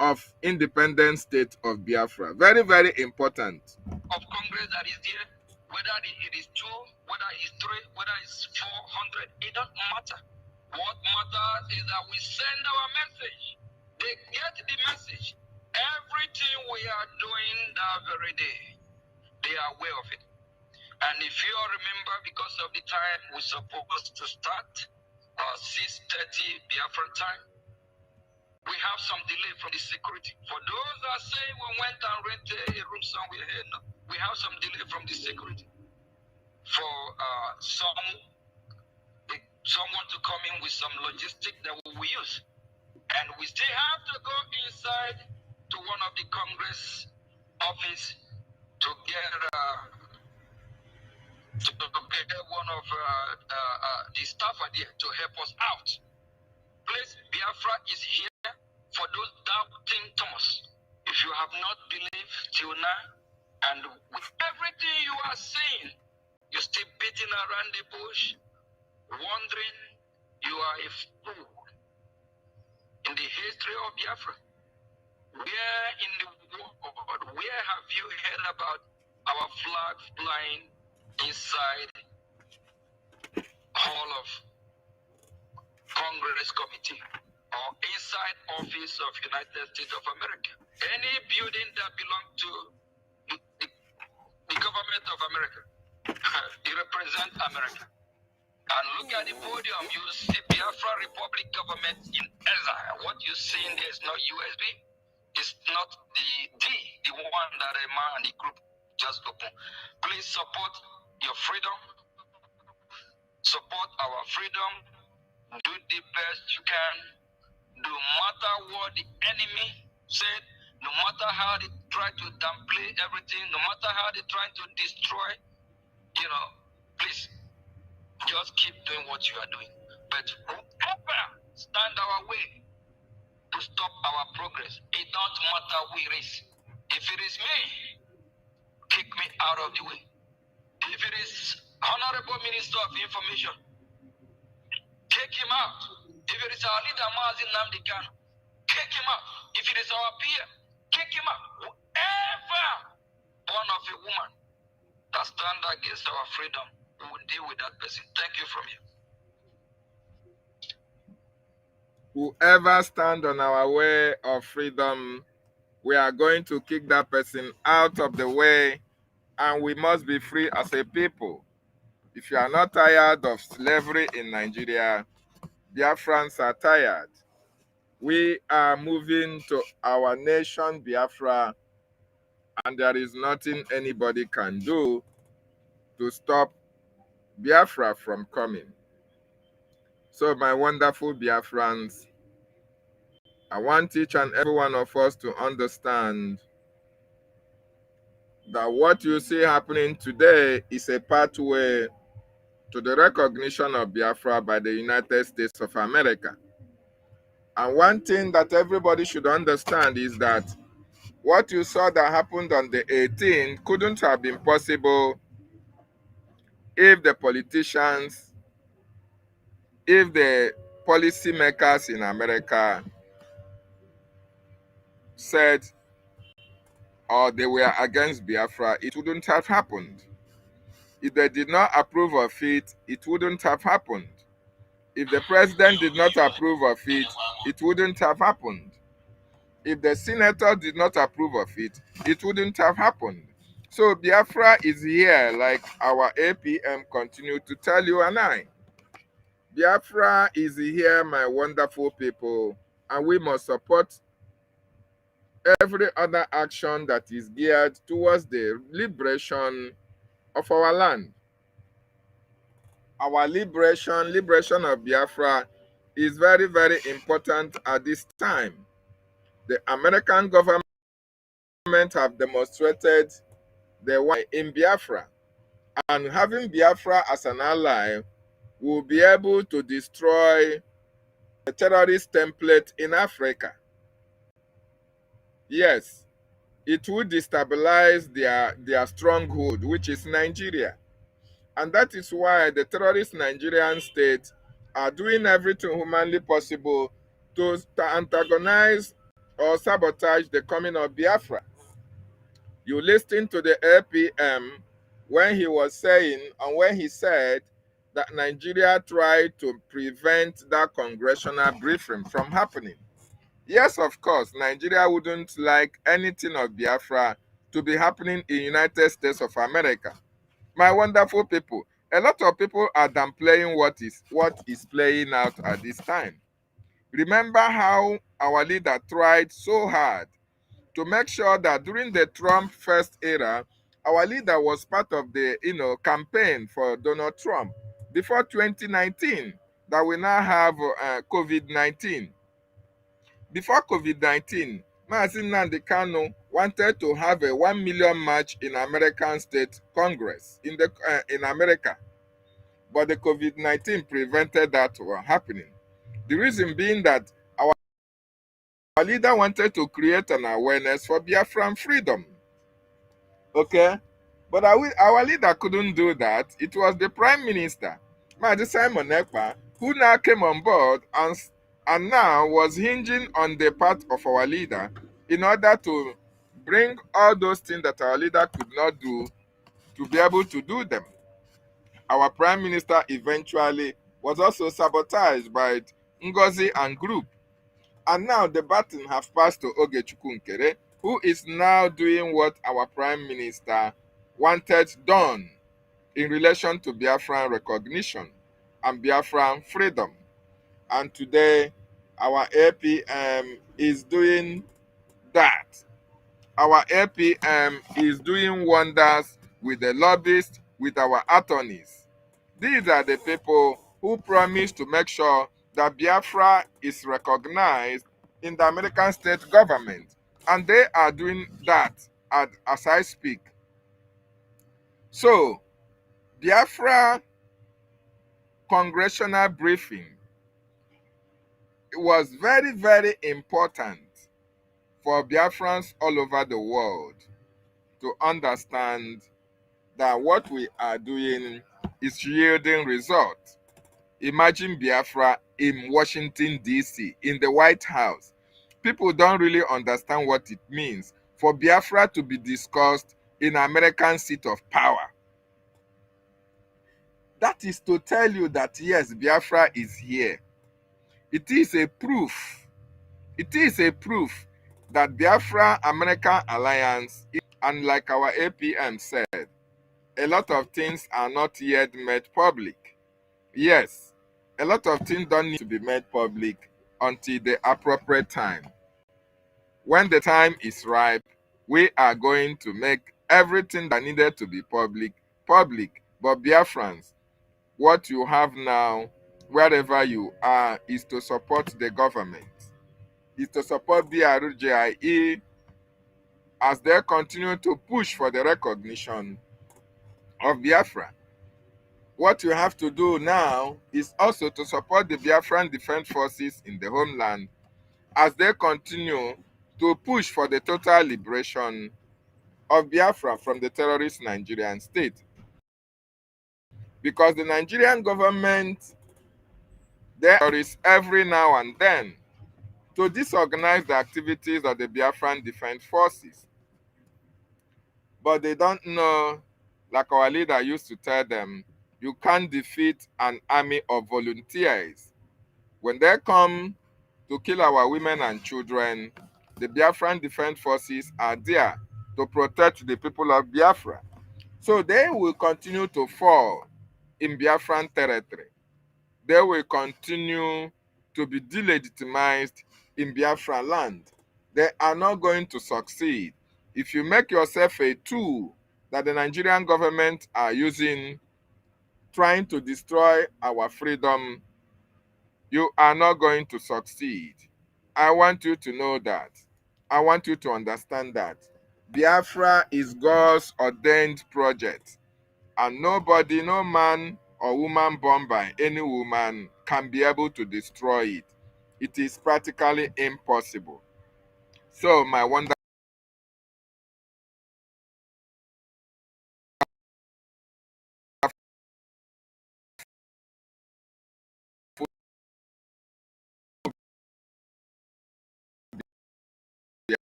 S3: of independent state of Biafra. Very, very important.
S4: Of Congress that is there, whether it is 2, whether it's 3, whether it's 400, it doesn't matter. What matters is that we send our message. They get the message. Everything we are doing that very day, they are aware of it. And if you all remember, because of the time we're supposed to start, 6:30 Biafran time, we have some delay from the security. For those that say we went and rented a room somewhere here, no, we have some delay from the security. For someone to come in with some logistic that we will use. And we still have to go inside to one of the Congress office to get one of the staff there to help us out. Please, Biafra is here for those doubting Thomas. If you have not believed till now, and with everything you are seeing, you're still beating around the bush, wondering you are a fool. In the history of Biafra, where in the world, where have you heard about our flag flying inside Hall of Congress Committee or inside Office of United States of America? Any building that belongs to the government of America, it represents America. And look at the podium, you see Biafra Republic government in exile. What you see in there is not USB. It's not the one that a man and the group just opened. Please support your freedom. Support our freedom. Do the best you can. No matter what the enemy said, no matter how they try to downplay everything, no matter how they try to destroy, please just keep doing what you are doing. But whoever stand our way to stop our progress, it don't matter who it is. If it is me, kick me out of the way. If it is Honorable Minister of Information, kick him out. If it is our leader, Mazin Namdekan, kick him out. If it is our peer, kick him out. Whoever born of a woman that stand against our freedom, We will deal with that person. Thank you from you.
S3: Whoever stand on our way of freedom, we are going to kick that person out of the way, and we must be free as a people. If you are not tired of slavery in Nigeria, Biafrans are tired. We are moving to our nation, Biafra, and there is nothing anybody can do to stop Biafra from coming. So, my wonderful Biafrans, I want each and every one of us to understand that what you see happening today is a pathway to the recognition of Biafra by the United States of America. And one thing that everybody should understand is that what you saw that happened on the 18th couldn't have been possible if the politicians, if the policymakers in America said or they were against Biafra, it wouldn't have happened. If they did not approve of it, it wouldn't have happened. If the president did not approve of it, it wouldn't have happened. If the senator did not approve of it, it wouldn't have happened. So Biafra is here, like our APM continue to tell you and I. Biafra is here, my wonderful people, and we must support every other action that is geared towards the liberation of our land. Our liberation of Biafra is very, very important at this time. The American government have demonstrated they want in Biafra, and having Biafra as an ally will be able to destroy the terrorist template in Africa. Yes, it will destabilize their stronghold, which is Nigeria. And that is why the terrorist Nigerian state are doing everything humanly possible to antagonize or sabotage the coming of Biafra. You listen to the APM when he was saying, and when he said that Nigeria tried to prevent that congressional briefing from happening. Yes, of course, Nigeria wouldn't like anything of Biafra to be happening in United States of America. My wonderful people, a lot of people are downplaying what is playing out at this time. Remember how our leader tried so hard to make sure that during the Trump first era, our leader was part of the campaign for Donald Trump before 2019, that we now have COVID-19. Before COVID-19, Mazi Nnamdi Kanu wanted to have a 1 million march in American State Congress in America, but the COVID-19 prevented that from happening. The reason being that our leader wanted to create an awareness for Biafran freedom. Okay? But our leader couldn't do that. It was the Prime Minister, Mazi Simon Ekpa, who now came on board and now was hinging on the part of our leader in order to bring all those things that our leader could not do to be able to do them. Our Prime Minister eventually was also sabotaged by Ngozi and group. And now the baton has passed to Ogechukwu Nkere, who is now doing what our Prime Minister wanted done in relation to Biafran recognition and Biafran freedom. And today, our APM is doing that. Our APM is doing wonders with the lobbyists, with our attorneys. These are the people who promise to make sure that Biafra is recognized in the American state government. And they are doing that as I speak. So, Biafra congressional briefing was very, very important for Biafrans all over the world to understand that what we are doing is yielding results. Imagine Biafra in Washington, D.C., in the White House. People don't really understand what it means for Biafra to be discussed in American seat of power. That is to tell you that yes, Biafra is here. It is a proof. It is a proof that Biafra American Alliance, and like our APM said, a lot of things are not yet made public. Yes, a lot of things don't need to be made public until the appropriate time. When the time is ripe, we are going to make everything that needed to be public. But Biafrans, what you have now, wherever you are, is to support the government, is to support the RJIE as they continue to push for the recognition of Biafra. What you have to do now is also to support the Biafran Defense Forces in the homeland as they continue to push for the total liberation of Biafra from the terrorist Nigerian state. Because the Nigerian government, there is every now and then to disorganize the activities of the Biafran Defense Forces. But they don't know, like our leader used to tell them, you can't defeat an army of volunteers. When they come to kill our women and children, the Biafran Defense Forces are there to protect the people of Biafra. So they will continue to fall in Biafran territory. They will continue to be delegitimized in Biafra land. They are not going to succeed. If you make yourself a tool that the Nigerian government are using, trying to destroy our freedom, you are not going to succeed. I want you to know that. I want you to understand that. Biafra is God's ordained project, and nobody, no man or woman born by any woman can be able to destroy it. It is practically impossible. So, my wonderful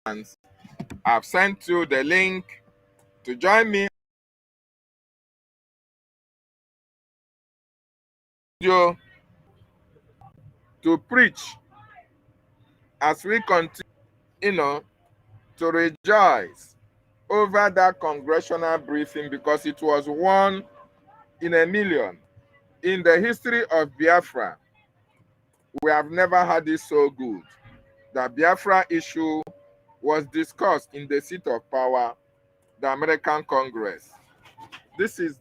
S3: friends, I've sent you the link to join me to preach as we continue, to rejoice over that congressional briefing, because it was one in a million. In the history of Biafra, we have never had it so good. The Biafra issue was discussed in the seat of power, the American Congress. This is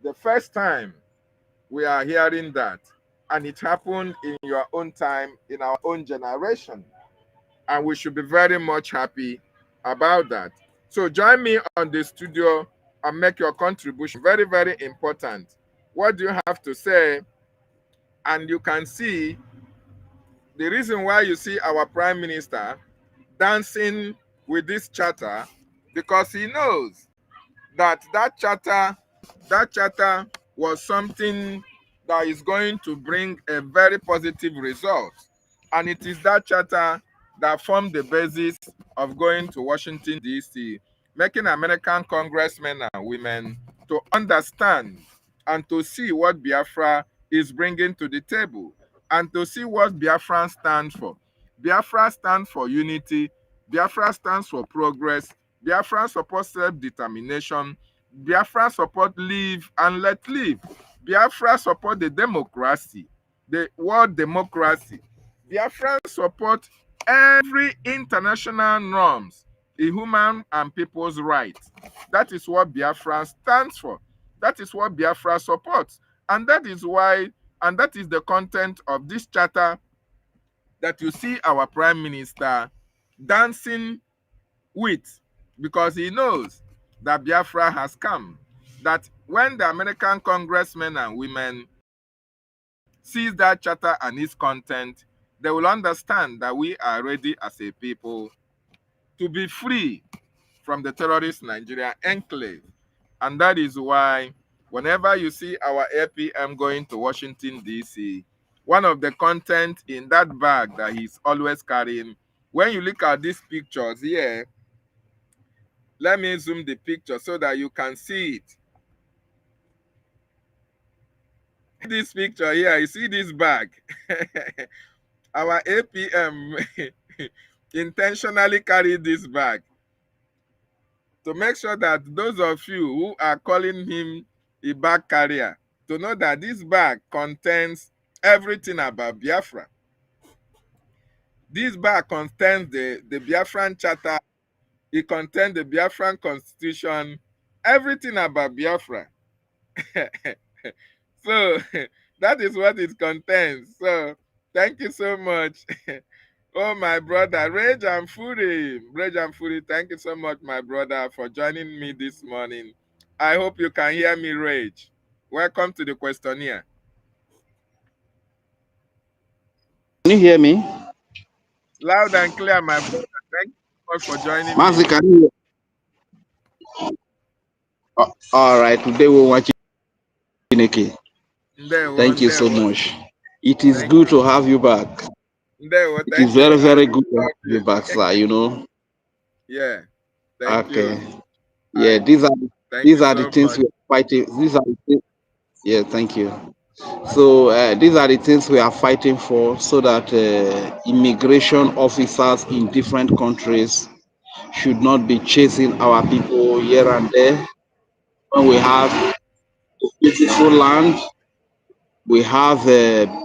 S3: the first time we are hearing that, and it happened in your own time, in our own generation, and we should be very much happy about that. So join me on the studio and make your contribution. Very, very important. What do you have to say? And you can see the reason why you see our Prime Minister dancing with this charter, because he knows that that charter was something that is going to bring a very positive result. And it is that charter that formed the basis of going to Washington, D.C., making American congressmen and women to understand and to see what Biafra is bringing to the table, and to see what Biafra stands for. Biafra stands for unity. Biafra stands for progress. Biafra supports self-determination. Biafra support live and let live. Biafra support the democracy, the world democracy. Biafra support every international norms in human and people's rights. That is what Biafra stands for. That is what Biafra supports. And that is why, and that is the content of this charter that you see our Prime Minister dancing with, because he knows that Biafra has come. That when the American congressmen and women sees that charter and its content, they will understand that we are ready as a people to be free from the terrorist Nigeria enclave. And that is why whenever you see our APM going to Washington, D.C., one of the content in that bag that he's always carrying when you look at these pictures here, let me zoom the picture so that you can see it. This picture here, you see this bag. Our APM intentionally carried this bag to make sure that those of you who are calling him a bag carrier, to know that this bag contains everything about Biafra. This bag contains the Biafran Charter, it contains the Biafran Constitution, everything about Biafra. So that is what it contains. So thank you so much. Oh, my brother, Rage and Fury. Rage and Fury, thank you so much, my brother, for joining me this morning. I hope you can hear me, Rage. Welcome to the questionnaire.
S6: Can you hear me?
S3: Loud and clear, my brother. Thank you so much for joining me.
S6: Mazi, can you? All right, today we're watching Chineke.
S3: Ndewo,
S6: Thank you so
S3: Ndewo.
S6: much. It is
S3: Thank
S6: good
S3: you.
S6: to have you back.
S3: Ndewo,
S6: It is
S3: thank you.
S6: very,
S3: I
S6: very
S3: really
S6: good to have
S3: love
S6: you
S3: you.
S6: back, sir. You know.
S3: Yeah, thank
S6: Okay.
S3: you.
S6: Yeah,
S3: Thank
S6: these
S3: you
S6: are the
S3: so
S6: things
S3: much.
S6: we are fighting. Yeah, thank you. So these are the things we are fighting for, so that immigration officers in different countries should not be chasing our people here and there. When we have a beautiful land, we have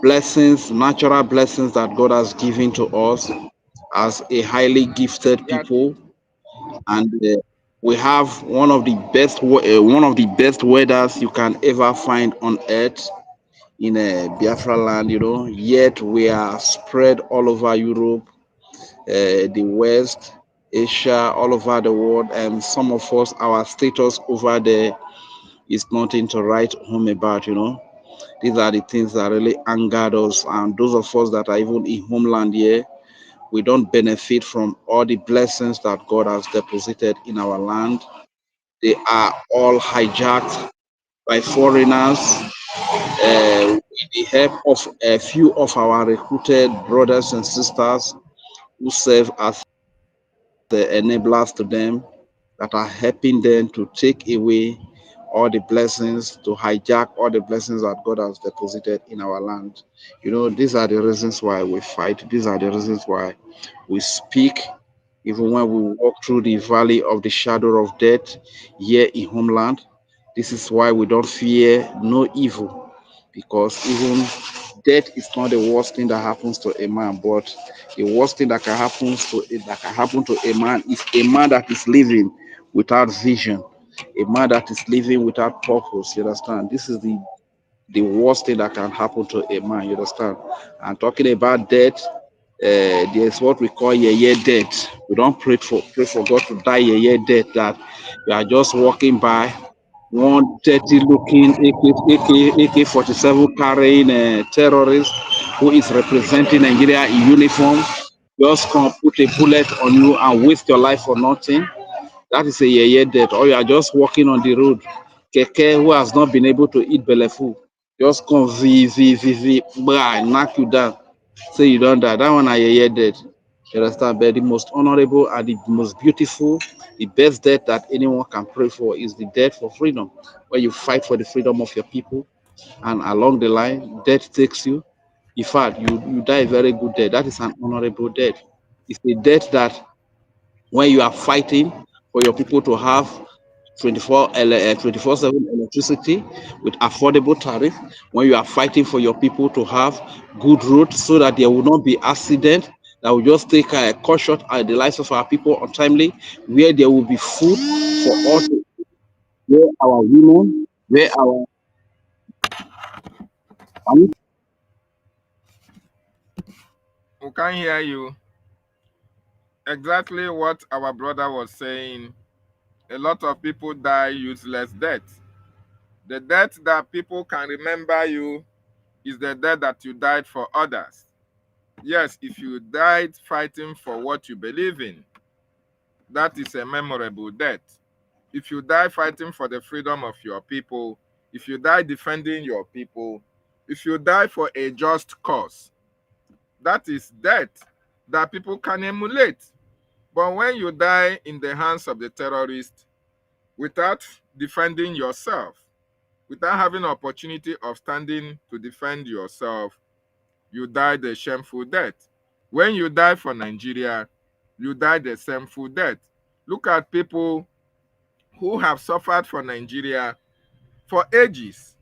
S6: blessings, natural blessings that God has given to us as a highly gifted
S3: Exactly.
S6: people, and we have one of the best weathers you can ever find on earth in Biafra land. You know, yet we are spread all over Europe, the West, Asia, all over the world, and some of us, our status over there is nothing to write home about. You know. These are the things that really angered us. And those of us that are even in homeland here, we don't benefit from all the blessings that God has deposited in our land. They are all hijacked by foreigners with the help of a few of our recruited brothers and sisters who serve as the enablers to them, that are helping them to take away all the blessings, to hijack all the blessings that God has deposited in our land. You know, these are the reasons why we fight. These are the reasons why we speak, even when we walk through the valley of the shadow of death here in homeland. This is why we don't fear no evil, because even death is not the worst thing that happens to a man, but the worst thing that can happen to a man is a man that is living without vision, a man that is living without purpose. You understand? This is the worst thing that can happen to a man. You understand? And talking about death, there's what we call year death. We don't pray for God to die year death, that you are just walking by, 130 looking AK-47 carrying a terrorist who is representing Nigeria in uniform, just come put a bullet on you and waste your life for nothing. That is a year death. Or you are just walking on the road, keke who has not been able to eat belleful, just come knock you down, say you don't die. That one are year death. You understand? But the most honorable and the most beautiful, the best death that anyone can pray for is the death for freedom, where you fight for the freedom of your people, and along the line, death takes you. In fact, you die a very good death. That is an honorable death. It's a death that when you are fighting for your people to have 24/7 electricity with affordable tariff, when you are fighting for your people to have good roads so that there will not be accident that will just take a cut short at the lives of our people untimely, where there will be food for all, where our women, where our
S3: We can't hear you. Exactly what our brother was saying. A lot of people die useless death. The death that people can remember you is the death that you died for others. Yes, if you died fighting for what you believe in, that is a memorable death. If you die fighting for the freedom of your people, if you die defending your people, if you die for a just cause, that is death that people can emulate. But when you die in the hands of the terrorist without defending yourself, without having an opportunity of standing to defend yourself, you die the shameful death. When you die for Nigeria, you die the shameful death. Look at people who have suffered for Nigeria for ages,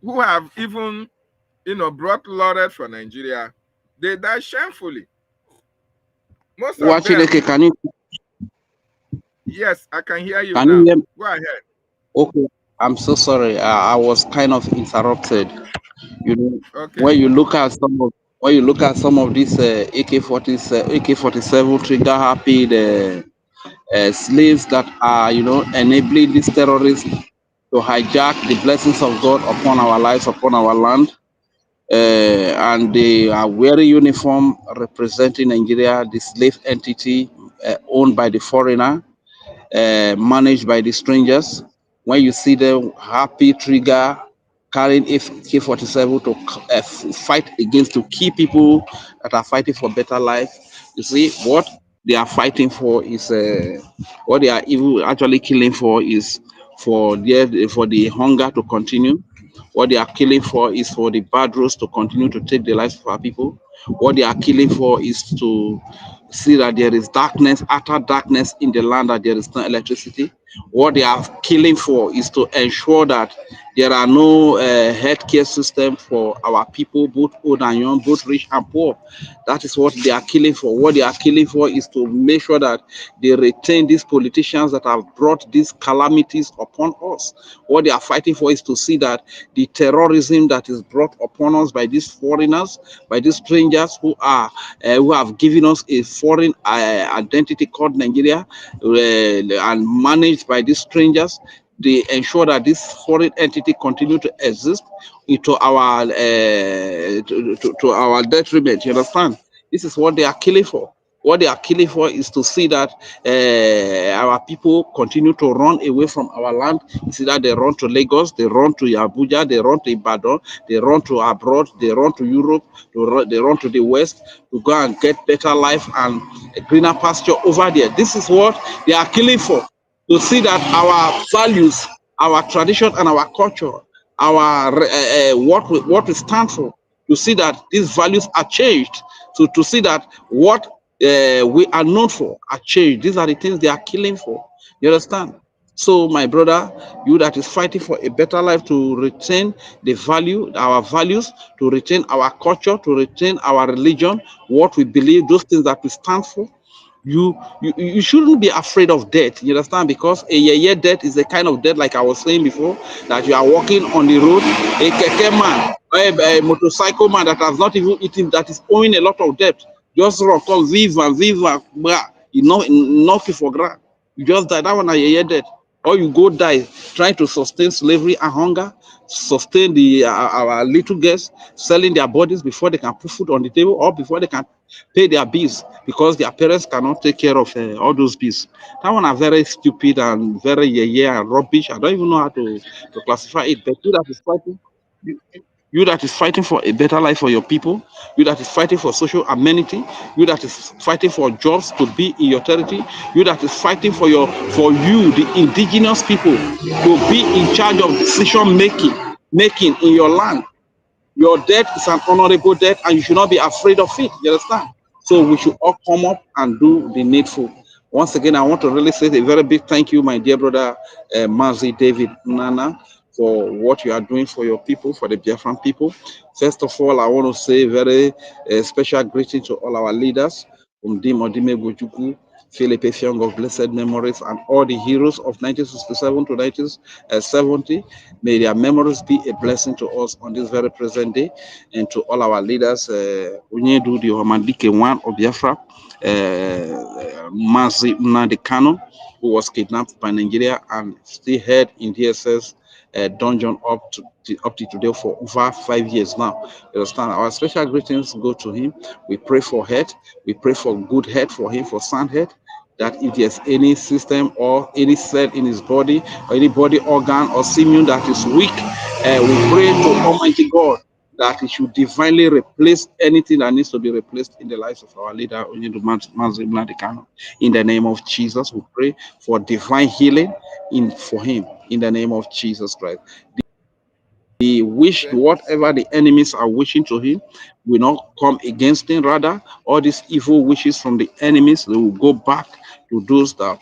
S3: who have even, brought laurel for Nigeria. They die shamefully. Most of them.
S6: Wachideke, can you
S3: Yes, I can hear you
S6: can you
S3: now.
S6: hear me?
S3: Go ahead.
S6: Okay, I'm so sorry. I was kind of interrupted. You know,
S3: Okay.
S6: when you look at some of these AK-47 trigger happy the slaves that are enabling these terrorists to hijack the blessings of God upon our lives, upon our land, and they are wearing uniform representing Nigeria, the slave entity owned by the foreigner, managed by the strangers. When you see them happy trigger carrying AK-47 to fight against, to kill people that are fighting for better life, you see what they are fighting for is what they are even actually killing for is for the hunger to continue. What they are killing for is for the bad roads to continue to take the lives of our people. What they are killing for is to see that there is darkness, utter darkness in the land, that there is no electricity. What they are killing for is to ensure that there are no healthcare system for our people, both old and young, both rich and poor. That is what they are killing for. What they are killing for is to make sure that they retain these politicians that have brought these calamities upon us. What they are fighting for is to see that the terrorism that is brought upon us by these foreigners, by these strangers who have given us a foreign identity called Nigeria, and managed by these strangers, they ensure that this foreign entity continue to exist into our to our detriment. You understand? This is what they are killing for. What they are killing for is to see that our people continue to run away from our land. You see that they run to Lagos, they run to Abuja, they run to Ibadan, they run to abroad, they run to Europe, they run to the West to go and get better life and a greener pasture over there. This is what they are killing for. To see that our values, our tradition, and our culture, our what we stand for, to see that these values are changed, to see that what we are known for are changed. These are the things they are killing for. You understand? So, my brother, you that is fighting for a better life, to retain the value, our values, to retain our culture, to retain our religion, what we believe, those things that we stand for, you shouldn't be afraid of death. You understand? Because a year death is a kind of death, like I was saying before, that you are walking on the road, a keke man, a motorcycle man that has not even eaten, that is owing a lot of debt, just run, come, viva, viva, you know, knock you for ground. You just die. That one a year death. Or you go die trying to sustain slavery and hunger, sustain our little girls selling their bodies before they can put food on the table, or before they can pay their bills because their parents cannot take care of all those bills. That one are very stupid and very and rubbish. I don't even know how to classify it. But you that is fighting, you, you that is fighting for a better life for your people, you that is fighting for social amenity, you that is fighting for jobs to be in your territory, you that is fighting for you, the indigenous people, to be in charge of decision making in your land. Your death is an honorable death, and you should not be afraid of it. You understand? So we should all come up and do the needful. Once again, I want to really say a very big thank you, my dear brother Mazi David Nana, for what you are doing for your people, for the Biafran people. First of all, I want to say very special greeting to all our leaders, Umdim Odime Bojuku, Philip Effiong of blessed memories, and all the heroes of 1967 to 1970. May their memories be a blessing to us on this very present day, and to all our leaders, Unyedu, the Omandike one of Biafra, Mazi Nnamdi Kanu, who was kidnapped by Nigeria and still held in DSS dungeon up to today for over 5 years now. You understand? Our special greetings go to him. We pray for health. We pray for good health for him, for sound health. That if there's any system or any cell in his body, or any body organ or sinew that is weak, we pray to Almighty God that he should divinely replace anything that needs to be replaced in the lives of our leader, Onyedumazim. In the name of Jesus, we pray for divine healing for him. In the name of Jesus Christ. The wish,
S3: Okay.
S6: whatever the enemies are wishing to him, will not come against him. Rather, all these evil wishes from the enemies, they will go back to those that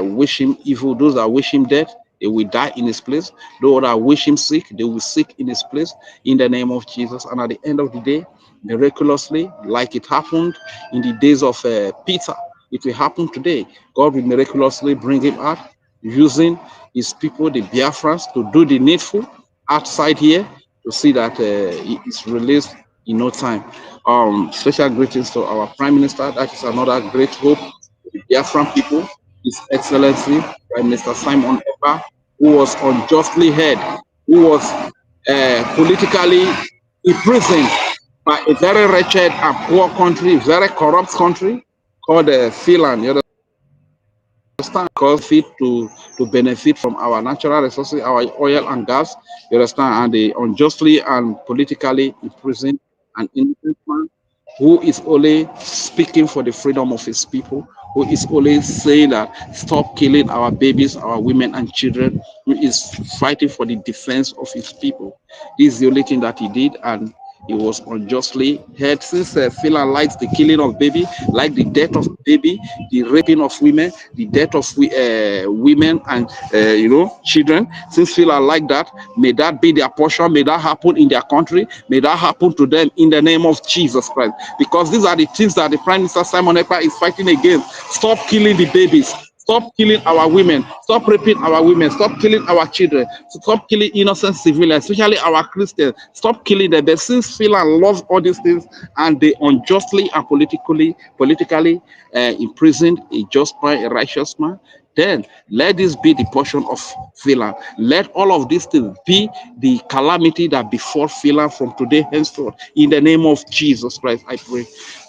S6: wish him evil, those that wish him death. They will die in his place. Those that wish him sick, they will sick in his place in the name of Jesus. And at the end of the day, miraculously, like it happened in the days of Peter, it will happen today. God will miraculously bring him out using his people, the Biafrans, to do the needful outside here to see that it is released in no time. Special greetings to our Prime Minister. That is another great hope for the Biafran people. His Excellency Prime Minister Simon Ekpa, who was unjustly held, who was politically imprisoned by a very wretched and poor country, very corrupt country called Finland. You understand? Because fit to benefit from our natural resources, our oil and gas, you understand, and they unjustly and politically imprisoned an innocent man who is only speaking for the freedom of his people, who is only saying that stop killing our babies, our women and children, who is fighting for the defense of his people. This is the only thing that he did, and he was unjustly held. Since Finland likes the killing of baby, like the death of baby, the raping of women, the death of women and children. Since Finland like that, may that be their portion. May that happen in their country. May that happen to them in the name of Jesus Christ. Because these are the things that the Prime Minister Simon Ekpa is fighting against. Stop killing the babies. Stop killing our women. Stop raping our women. Stop killing our children. Stop killing innocent civilians, especially our Christians. Stop killing them. But since Finland loves all these things and they unjustly and politically imprisoned a just man, a righteous man, then let this be the portion of Finland. Let all of these things be the calamity that befall Finland from today henceforth. In the name of Jesus Christ, I pray.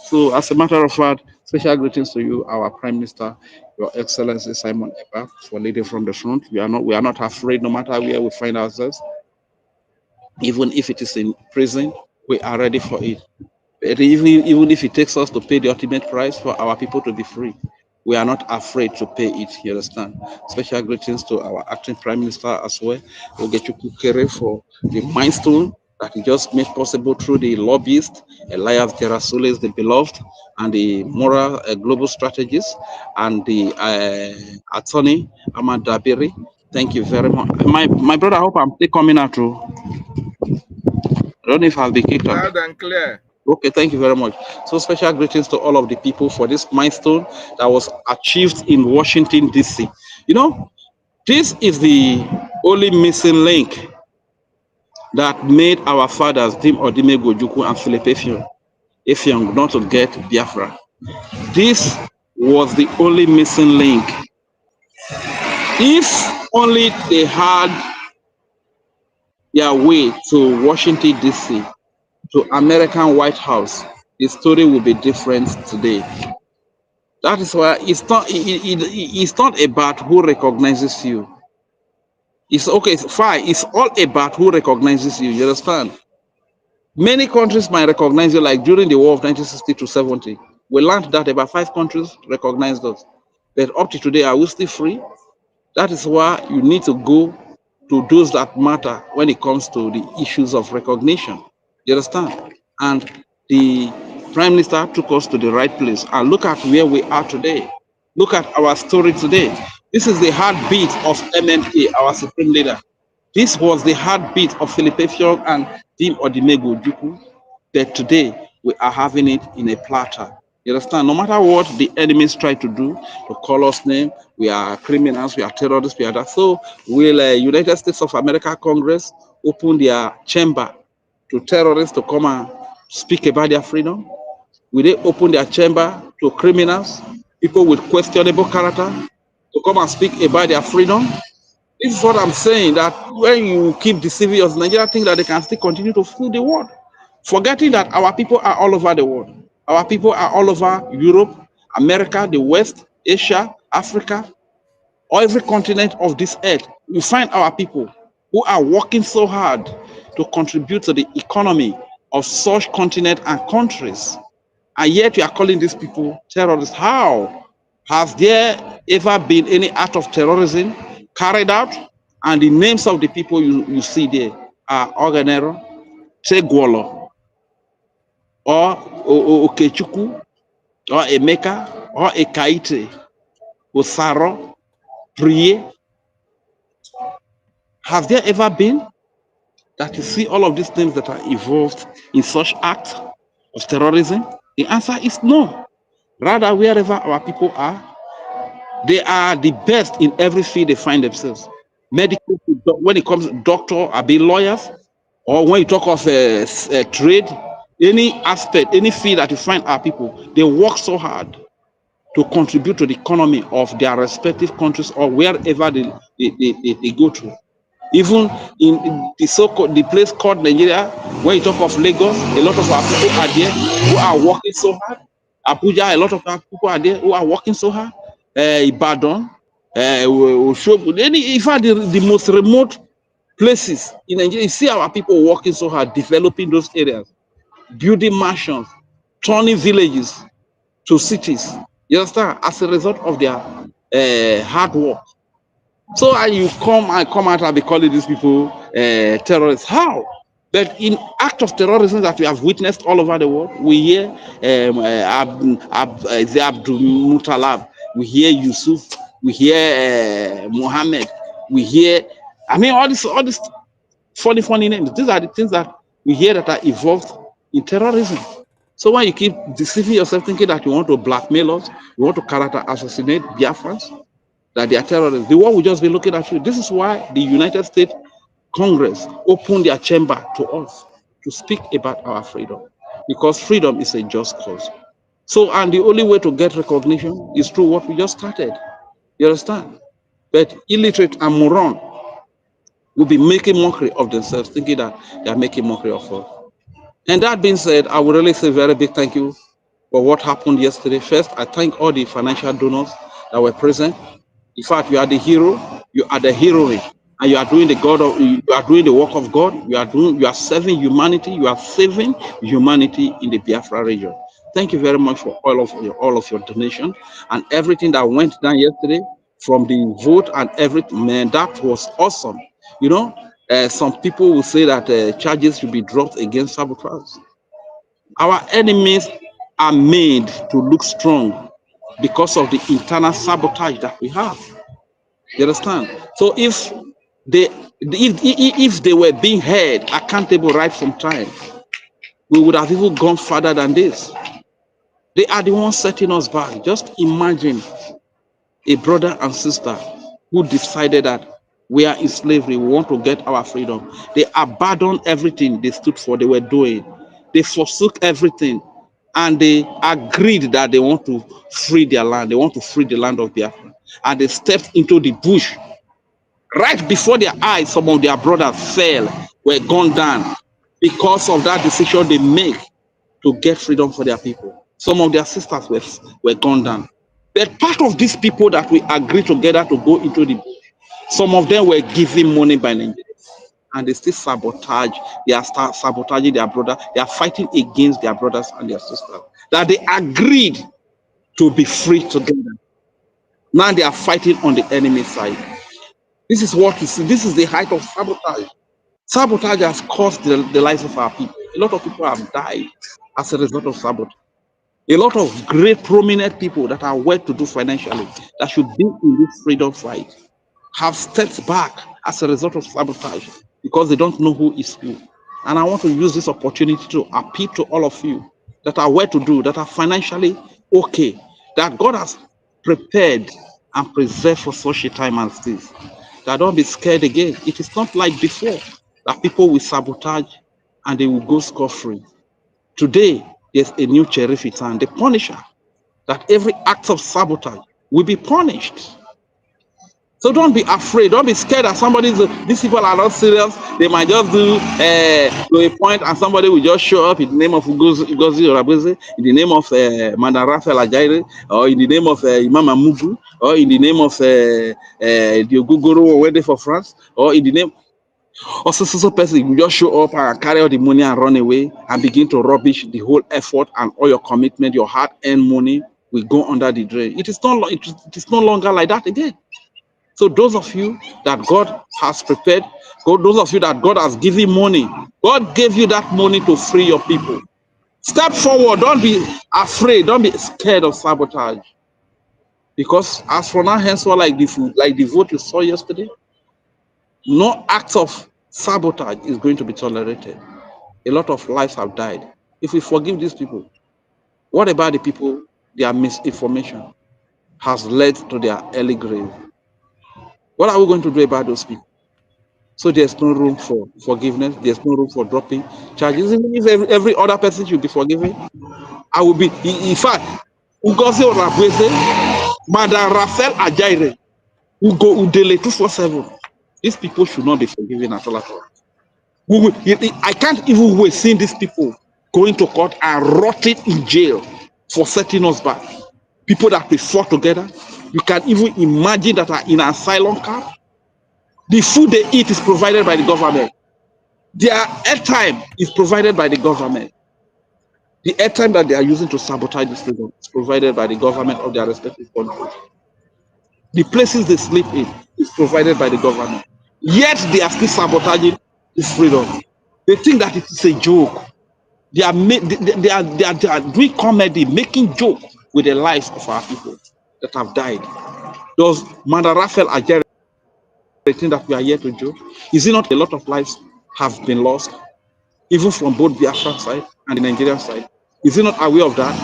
S6: So, as a matter of fact, special greetings to you, our Prime Minister, Your Excellency Simon Ekpa, for leading from the front. We are not afraid, no matter where we find ourselves. Even if it is in prison, we are ready for it. But even if it takes us to pay the ultimate price for our people to be free, we are not afraid to pay it. You understand? Special greetings to our acting Prime Minister as well, Ogechukwu Kere, for the milestone that he just made possible through the lobbyist, Elias Terasules, the beloved, and the moral global strategist, and the attorney, Ahmad Dabiri. Thank you very much. My brother, I hope I'm still coming out through. I don't know if I'll be kicked out.
S3: Loud and clear.
S6: Okay, thank you very much. So special greetings to all of the people for this milestone that was achieved in Washington, D.C. You know, this is the only missing link that made our fathers, Dim Odimegwu and Philip Effiong, not to get Biafra. This was the only missing link. If only they had their way to Washington, D.C., to American White House, the story will be different today. That is why it's not about who recognizes you. It's okay, it's fine. It's all about who recognizes you. You understand? Many countries might recognize you, like during the war of 1960 to 70. We learned that about 5 countries recognized us. But up to today, are we still free? That is why you need to go to those that matter when it comes to the issues of recognition. You understand? And the Prime Minister took us to the right place. And look at where we are today. Look at our story today. This is the heartbeat of MMK, our supreme leader. This was the heartbeat of Philip Effiong and Dim Odimegwu. But today, we are having it in a platter. You understand? No matter what the enemies try to do, to call us name, we are criminals, we are terrorists, we are that. So will United States of America Congress open their chamber to terrorists to come and speak about their freedom? Will they open their chamber to criminals, people with questionable character, to come and speak about their freedom? This is what I'm saying, that when you keep deceiving us, Nigeria think that they can still continue to fool the world, forgetting that our people are all over the world. Our people are all over Europe, America, the West, Asia, Africa, or every continent of this earth. We find our people who are working so hard to contribute to the economy of such continent and countries. And yet you are calling these people terrorists. How? Has there ever been any act of terrorism carried out? And the names of the people you see there are Oganero, Segwolo, or Okechukwu, or Emeka, or Ekaite, Osaro, Priye. Has there ever been that you see all of these things that are involved in such acts of terrorism? The answer is no. Rather, wherever our people are, they are the best in every field they find themselves. Medical, when it comes to doctor, or be lawyers, or when you talk of trade, any aspect, any field that you find our people, they work so hard to contribute to the economy of their respective countries or wherever they go to. Even in the so-called the place called Nigeria, when you talk of Lagos, a lot of our people are there who are working so hard. Abuja, a lot of our people are there who are working so hard. Ibadan, Oshobo, in fact, the most remote places in Nigeria, you see our people working so hard, developing those areas, building mansions, turning villages to cities. You understand? As a result of their hard work. So you come out and be calling these people terrorists. How? But in act of terrorism that we have witnessed all over the world, we hear Abdul Mutalab, we hear Yusuf, we hear Mohammed, we hear, I mean, all these funny names. These are the things that we hear that are involved in terrorism. So when you keep deceiving yourself thinking that you want to blackmail us, you want to character assassinate Biafrans, that they are terrorists, the world will just be looking at you. This is why the United States Congress opened their chamber to us to speak about our freedom, because freedom is a just cause. So, and the only way to get recognition is through what we just started. You understand? But illiterate and moron will be making mockery of themselves, thinking that they are making mockery of us. And that being said, I would really say a very big thank you for what happened yesterday. First, I thank all the financial donors that were present. In fact, you are the hero, you are the heroine, and you are doing you are doing the work of God. You are serving humanity, you are saving humanity in the Biafra region. Thank you very much for all of your donation and everything that went down yesterday, from the vote and everything. Man, that was awesome. You know, some people will say that charges should be dropped against sabotage. Our enemies are made to look strong because of the internal sabotage that we have. You understand? So if they were being held accountable right from time, we would have even gone further than this. They are the ones setting us back. Just imagine a brother and sister who decided that we are in slavery, we want to get our freedom. They abandoned everything they stood for, they were doing. They forsook everything and they agreed that they want to free their land. They want to free the land of Biafra. And they stepped into the bush. Right before their eyes, some of their brothers fell, were gone down because of that decision they make to get freedom for their people. Some of their sisters were gone down. But part of these people that we agreed together to go into the bush, some of them were giving money by Nigeria, and they still sabotage. They are sabotaging their brother. They are fighting against their brothers and their sisters that they agreed to be free together. Now they are fighting on the enemy side. This is what you see. This is the height of sabotage. Sabotage has cost the lives of our people. A lot of people have died as a result of sabotage. A lot of great prominent people that are well to do financially, that should be in this freedom fight, have stepped back as a result of sabotage because they don't know who is who. And I want to use this opportunity to appeal to all of you that are well to do, that are financially okay, that God has prepared and preserved for such a time as this. That don't be scared again. It is not like before that people will sabotage and they will go scot-free. Today, there's a new sheriff in town, the Punisher, that every act of sabotage will be punished. So don't be afraid. Don't be scared that these people are not serious. They might just do to a point and somebody will just show up in the name of Ugozi Orabueze, in the name of Madam Raphael Ajaire, or in the name of Imam Amugu, or in the name of the Ogugoro Owede for France, or in the name. Or so person will just show up and carry all the money and run away and begin to rubbish the whole effort and all your commitment, your hard-earned money will go under the drain. It is no longer like that again. So those of you that God has prepared, those of you that God has given money, God gave you that money to free your people. Step forward. Don't be afraid. Don't be scared of sabotage. Because as for now, henceforth, like the vote you saw yesterday, no act of sabotage is going to be tolerated. A lot of lives have died. If we forgive these people, what about the people their misinformation has led to their early grave? What are we going to do about those people? So there's no room for forgiveness. There's no room for dropping charges. Even if every other person should be forgiven, I will be. In fact, Ugozi Orabweze, Madam Raphael Ajaire, Ugo Udele 247. These people should not be forgiven at all. At all. I can't even wait seeing these people going to court and rotting in jail for setting us back. People that we fought together. You can even imagine that are in an asylum camp. The food they eat is provided by the government. Their airtime is provided by the government. The airtime that they are using to sabotage this freedom is provided by the government of their respective countries. The places they sleep in is provided by the government. Yet they are still sabotaging this freedom. They think that it is a joke. They are doing comedy, making joke with the lives of our people that have died. Does Mother Raphael Ajere think that we are here to joke? Is it not a lot of lives have been lost, even from both Biafra side and the Nigerian side? Is he not aware of that?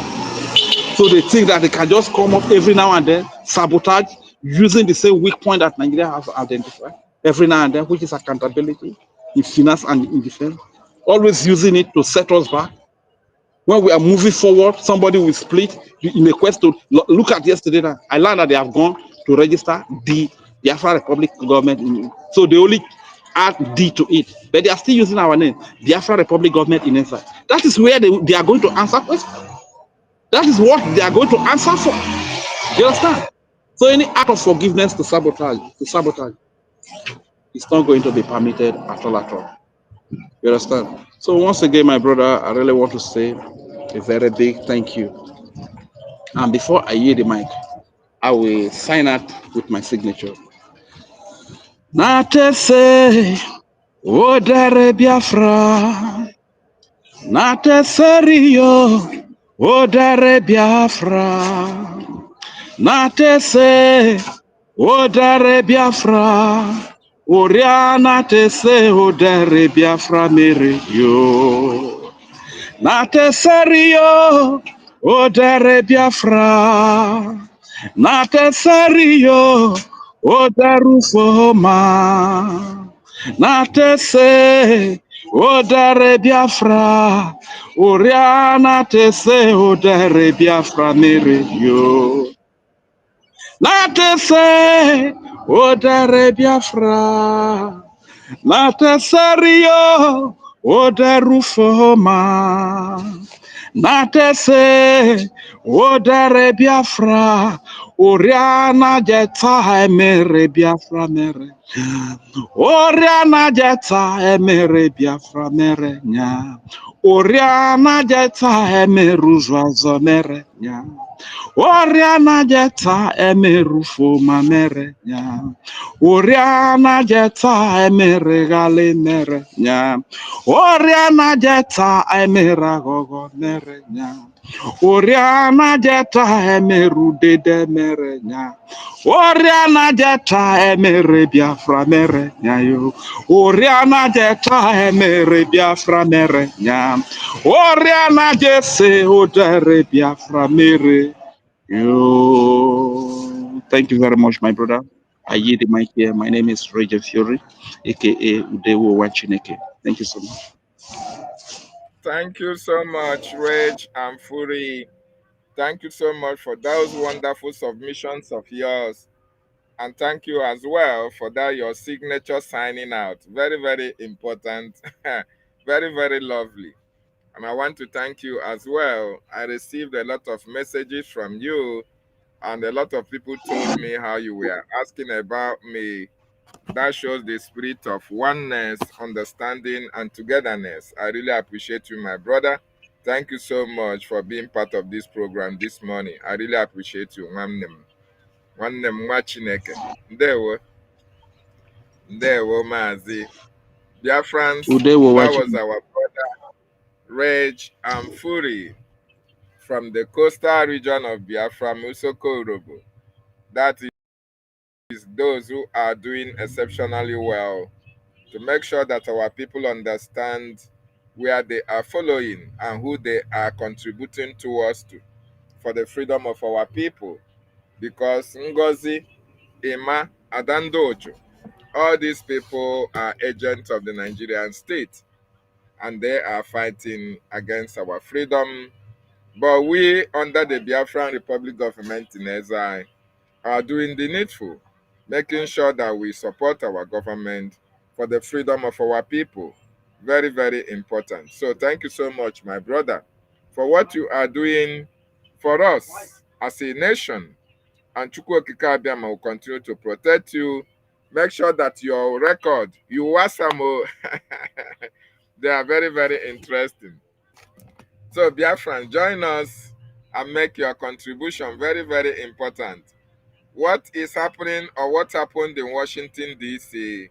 S6: So they think that they can just come up every now and then, sabotage, using the same weak point that Nigeria has identified every now and then, which is accountability in finance and in defense. Always using it to set us back. When we are moving forward, somebody will split in a quest to look at yesterday. Now, I learned that they have gone to register the Biafra Republic government. So they only add D to it, but they are still using our name, Biafra Republic government in inside. That is where they are going to answer questions. That is what they are going to answer for. You understand? So any act of forgiveness to sabotage, is not going to be permitted at all at all. You understand? So once again, my brother, I really want to say a very big thank you. And before I yield the mic, I will sign out with my signature. Nate se odere Biafra. Nate serio odere Biafra. Natese odare Biafra, Oriana tese odare Biafra mere yo. Natese Rio odare Biafra, Natese Rio odarufoma. Natese odare Biafra, Oriana tese odare Biafra mere yo. Natese odare Biafra, Natese Rio odarufoma. Natese odare Biafra, Oriana jeta emere Biafra mere. Oriana jeta emere Biafra mere nya. Oriana jeta emeruzwazo mere nya. Oriana jeta emerufo mamere nya. Oriana jeta emeregale mere nya. Oriana jeta emeragogo mere nya. Oriana jeta emerudede mere nya. Oriana jeta emere Biafra mere nya yo. Oriana jeta emere Biafra mere nya. Oriana jese odere Biafra mere yo. Thank you very much, my brother. I yield the mic here. My name is Regent Fury, aka Udewo Wachineke. Thank you so much.
S3: Thank you so much, Reg and Fury. Thank you so much for those wonderful submissions of yours. And thank you as well for that, your signature signing out. Very, very important. Very, very lovely. And I want to thank you as well. I received a lot of messages from you, and a lot of people told me how you were asking about me That shows the spirit of oneness, understanding, and togetherness. I really appreciate you, my brother. Thank you so much for being part of this program this morning. I really appreciate you. Nwanne m nwa Chineke. Ndewo. Ndewo Mazi. Biafrans,
S6: Today we're
S3: that
S6: watching.
S3: was our brother Rage and Fury from the coastal region of Biafra, Musoko Urobo. That is those who are doing exceptionally well to make sure that our people understand where they are following and who they are contributing towards to for the freedom of our people. Because Ngozi, Ima, Adandojo, all these people are agents of the Nigerian state and they are fighting against our freedom. But we, under the Biafran Republic government in exile, are doing the needful, making sure that we support our government for the freedom of our people. Very, very important. So thank you so much, my brother, for what you are doing for us as a nation. And Chukwu Okike Abiama will continue to protect you. Make sure that your record, you wasamo, they are very, very interesting. So Biafran, join us and make your contribution very, very important. What is happening or what happened in Washington, D.C.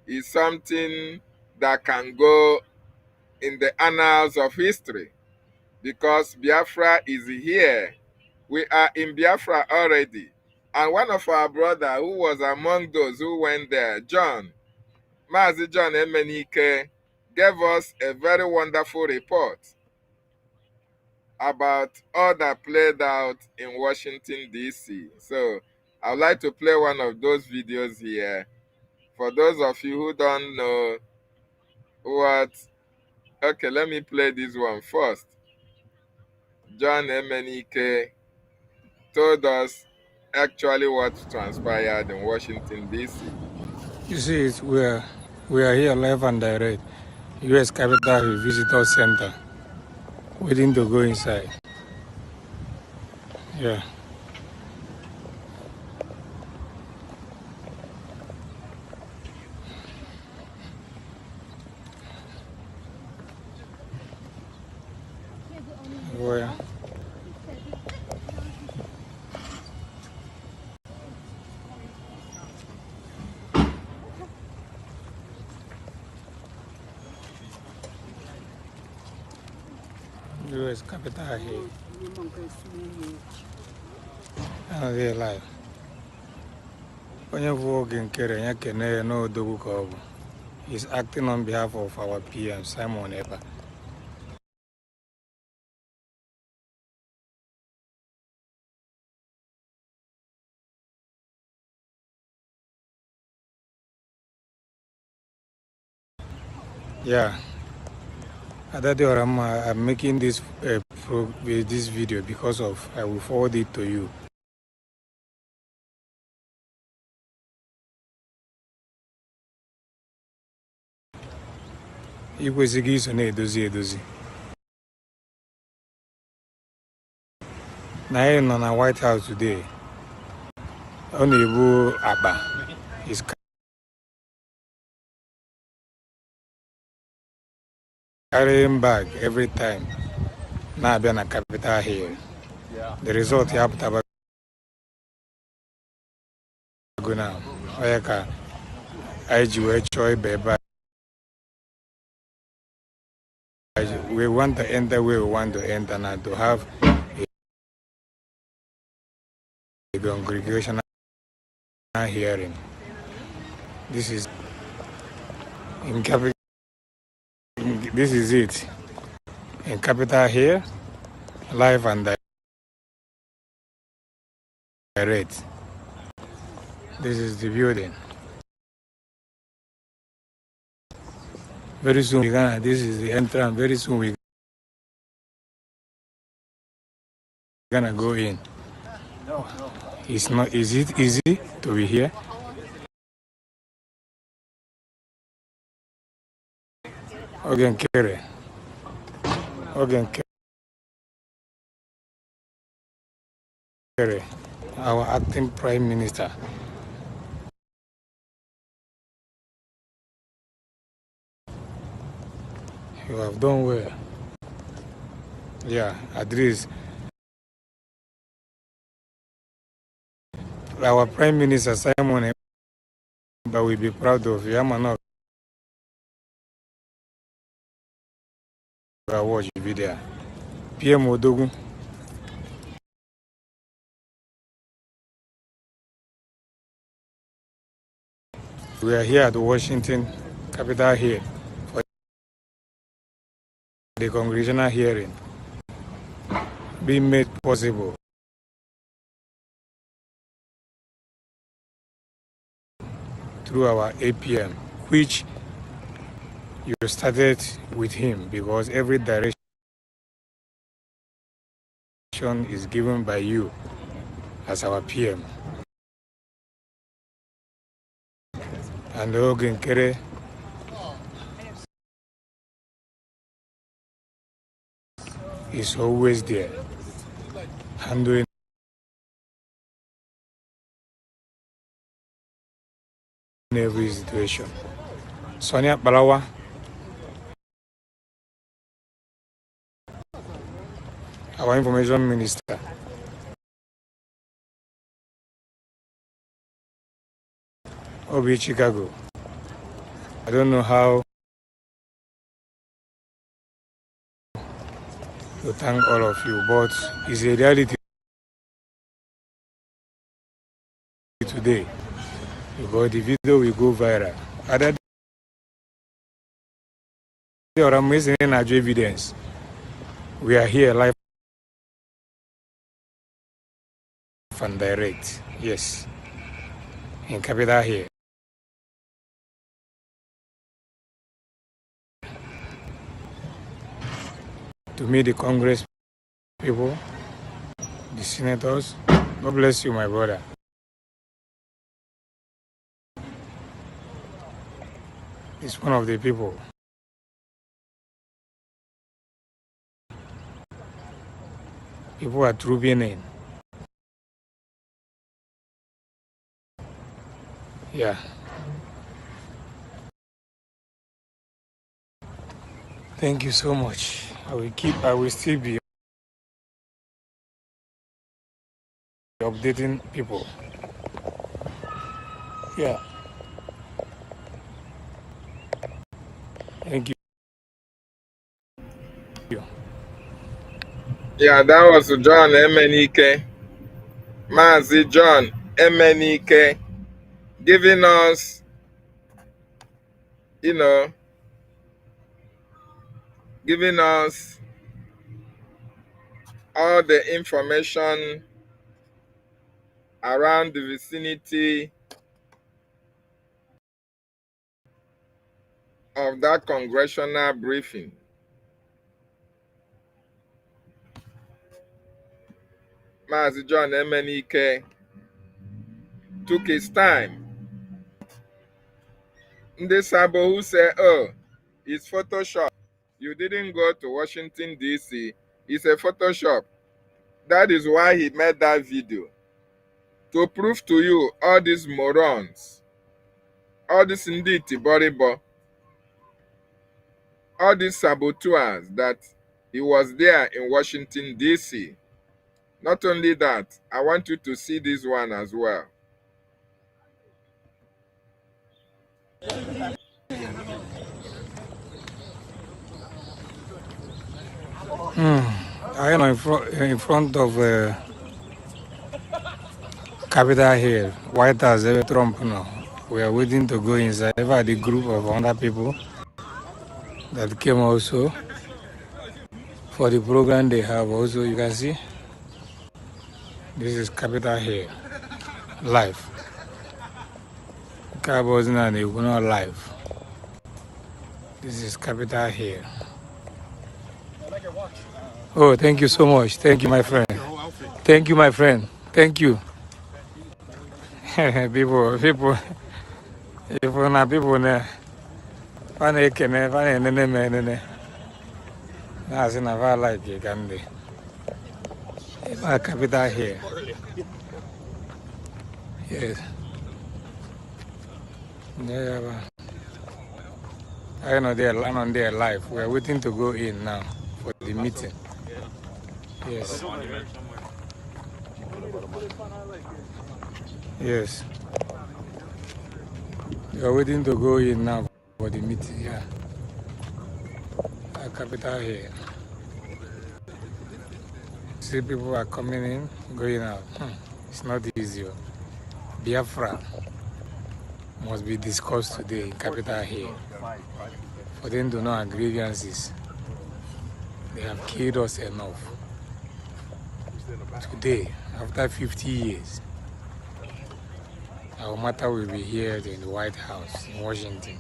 S3: is something that can go in the annals of history because Biafra is here. We are in Biafra already. And one of our brother who was among those who went there, Mazi John Emenike, gave us a very wonderful report about all that played out in Washington, D.C. So I would like to play one of those videos here. For those of you who don't know what... Okay, let me play this one first. John Emenike told us actually what transpired in Washington, D.C.
S2: You see, we are here live and direct. U.S. Capitol Hill Visitor Center. Waiting to go inside. Yeah. Where? U.S. Capitol Hill. And they're live. Onye bụ oge nkere ya kene ya n'odogwu ka ọ bụ. He's acting on behalf of our PM, Simon Epa. Yeah. Adadiorama, I'm making this this video because of I will forward it to you. I kwesịghị iso na-edozi edozi. Na anyị nọ na White House today. Ọ na-ebu akpa. He's carrying bag every time. Na-abịa na Capitol Hill. The result ya pụtaba go now. Ọ ya ka anyị ji wee chọọ ibe ebe a. We want to enter where we want to enter and to have a congregational hearing. This is in Capitol. This is it. In Capitol here, live and direct. This is the building. Very soon this is the entrance. Very soon we're gonna go in. It's not. Is it easy to be here? Again, Kerry. Again, Kerry. Our acting prime minister. You have done well. Yeah, at least our Prime Minister Simon but we be proud of you. I'm not gonna watch the video. PM Odogun. We are here at Washington, Capitol Hill, for the Congressional hearing being made possible through our APM, which you started with him because every direction is given by you as our PM. And Ogun Kere is always there, handling every situation. Sonia Balawa, our information minister, Obi Chicago. I don't know how to thank all of you, but it's a reality today because the video will go viral. Other or amazing evidence. We are here live and direct. Yes, in Capitol here. To meet the Congress people, the senators. God bless you, my brother. It's one of the people. People are trooping in. Yeah. Thank you so much. I will still be updating people. Yeah. Thank you.
S3: Yeah, that was John MNEK. Mazi John MNEK giving us, giving us all the information around the vicinity of that congressional briefing. Mazi John MNEK took his time. Ndị Sabo who said, oh, it's Photoshop. You didn't go to Washington, D.C. It's a Photoshop. That is why he made that video. To prove to you all these morons, all these Nditi Boribo, all these saboteurs that he was there in Washington, D.C. Not only that, I want you to see this one as well.
S2: I am in front of Capitol Hill, White House, Trump. No. We are waiting to go inside. I've had a group of other people that came also for the program they have also. You can see this is Capitol Hill live. Cowboys and they not live. This is Capitol Hill. Oh, thank you so much. Thank you, my friend. Thank you, my friend. Thank you. people na people na fan ekene fan enene menene na say na va like e can be Capitol here. Yes. Yeah, I know they are on their live. We are waiting to go in now for the meeting. Yes. Yes. We are waiting to go in now for the meeting. Yeah. Our capital here. See, people are coming in, going out. It's not easy. Biafra must be discussed today in capital here. For them to know our grievances. They have killed us enough. Today, after 50 years, our matter will be heard in the White House in Washington.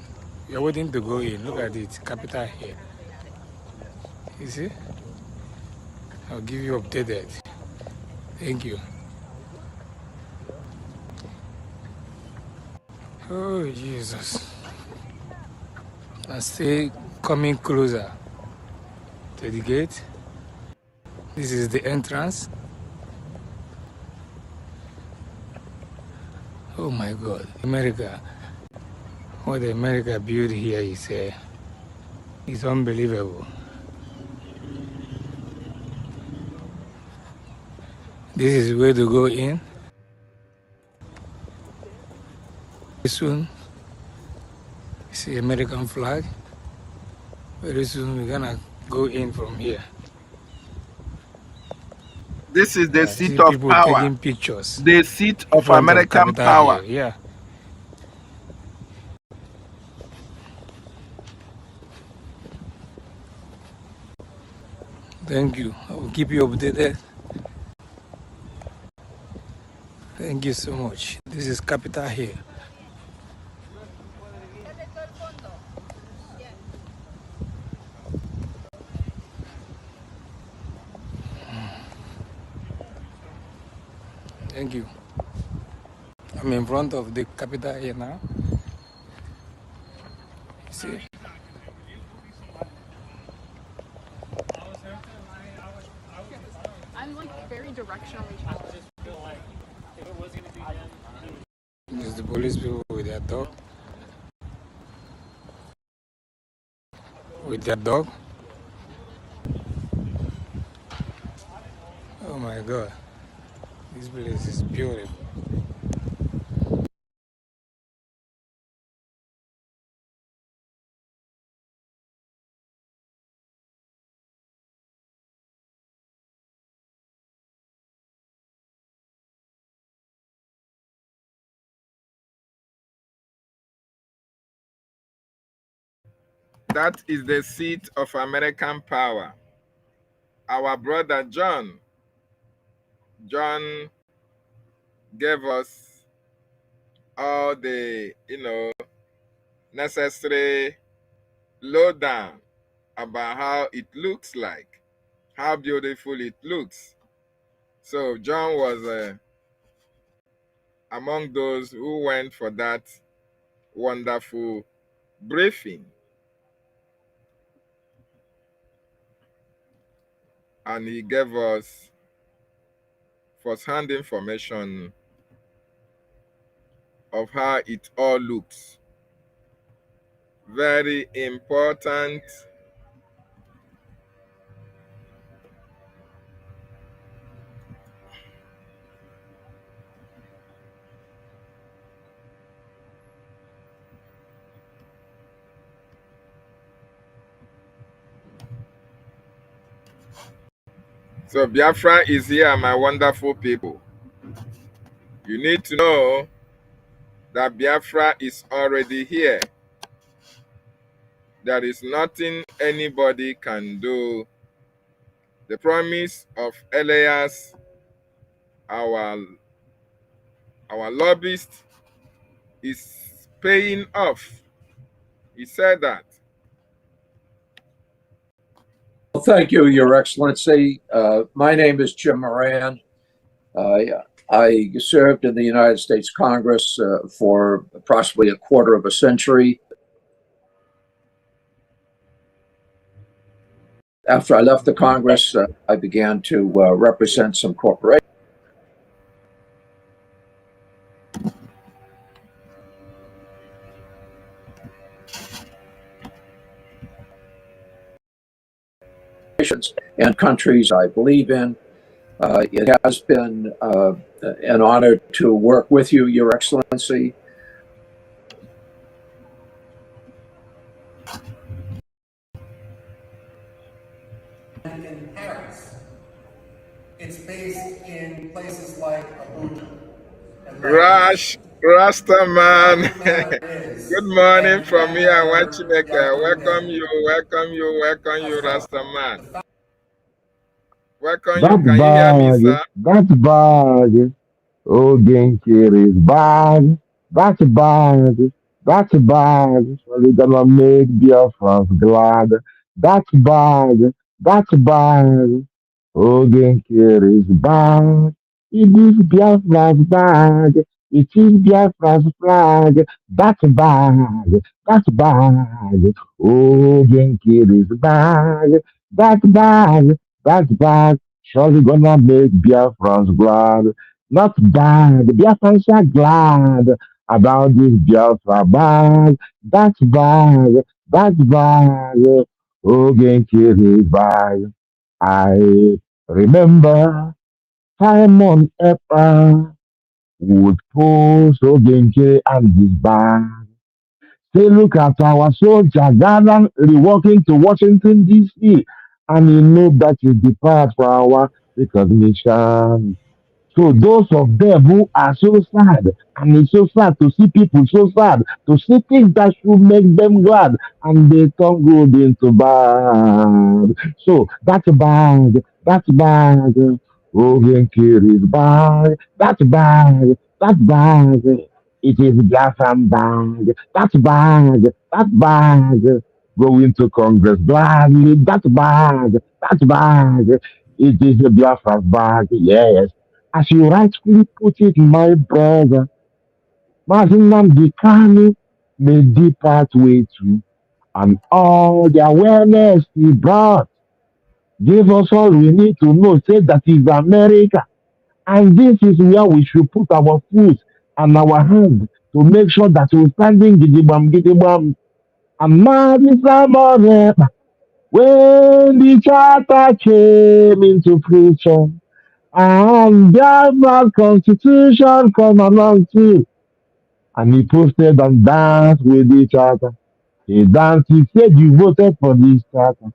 S2: We are waiting to go in. Look at it, capital here. You see? I'll give you updated. Thank you. Oh, Jesus. I stay coming closer to the gate. This is the entrance. Oh my God, America. What America built here is unbelievable. This is where to go in. Soon, see American flag. Very soon we're gonna go in from here.
S3: This is the seat
S2: See
S3: of
S2: people
S3: power,
S2: taking pictures
S3: the seat
S2: in
S3: of
S2: front of
S3: American
S2: Capitol
S3: power.
S2: here. Yeah. Thank you. I will keep you updated. Thank you so much. This is Capitol here. Thank you. I'm in front of the Capitol here now. See?
S7: I'm like very directionally challenged.
S2: This is the police people with their dog. With their dog. Oh my God. This place is beautiful.
S3: That is the seat of American power. Our brother John gave us all the, necessary lowdown about how it looks like, how beautiful it looks. So John was among those who went for that wonderful briefing. And he gave us first-hand information of how it all looks. Very important. So Biafra is here, my wonderful people. You need to know that Biafra is already here. There is nothing anybody can do. The promise of Elias, our lobbyist, is paying off. He said that.
S8: Well, thank you, Your Excellency. My name is Jim Moran. I served in the United States Congress for approximately a quarter of a century. After I left the Congress, I began to represent some corporations. nations and countries I believe in. It has been an honor to work with you, Your Excellency.
S9: In Paris. It's based in places like Abuja.
S3: Rash Rastaman. Good morning from me and Wachineke. Welcome you, Rastaman. Welcome you.
S10: That's
S3: Can you hear me,
S10: bad.
S3: sir?
S10: That's bad. Oh, Genki is bad. That's bad. That's bad. So we're gonna make Biafrans glad. That's bad. That's bad. Oh, Genki is bad. It is Biafra's bad. It is Biafra's flag. That's bad. That's bad. Oh, Genki is bad. That's bad. That's bad. Surely gonna make Biafrans glad. Not bad. Biafrans are glad about this Biafra bad. That's bad. That's bad. Oh, Genki is bad. I remember Simon Epper would post Ogenke and his band. Say, look at our soldier gallantly walking to Washington, D.C. And you know that is the part for our recognition. So those of them who are so sad, and it's so sad to see people so sad, to see things that should make them glad, and they turn good into bad. So that's bad. That's bad. Ogen kill is bad. That's bad. That's bad. It is Biafran bad. That's bad. That's bad. Going to Congress gladly. That's bad. That's bad. It is a Biafran bad. Yes. As you rightfully put it, my brother, Mazinam Kanu made the pathway to, and all the awareness he brought gave us all we need to know, say that is America. And this is where we should put our foot and our hands to make sure that we're standing gidibam. And Mazinam when the charter came into fruition, and Biafra constitution come along too. And he posted and danced with each other. He danced, he said you voted for this charter.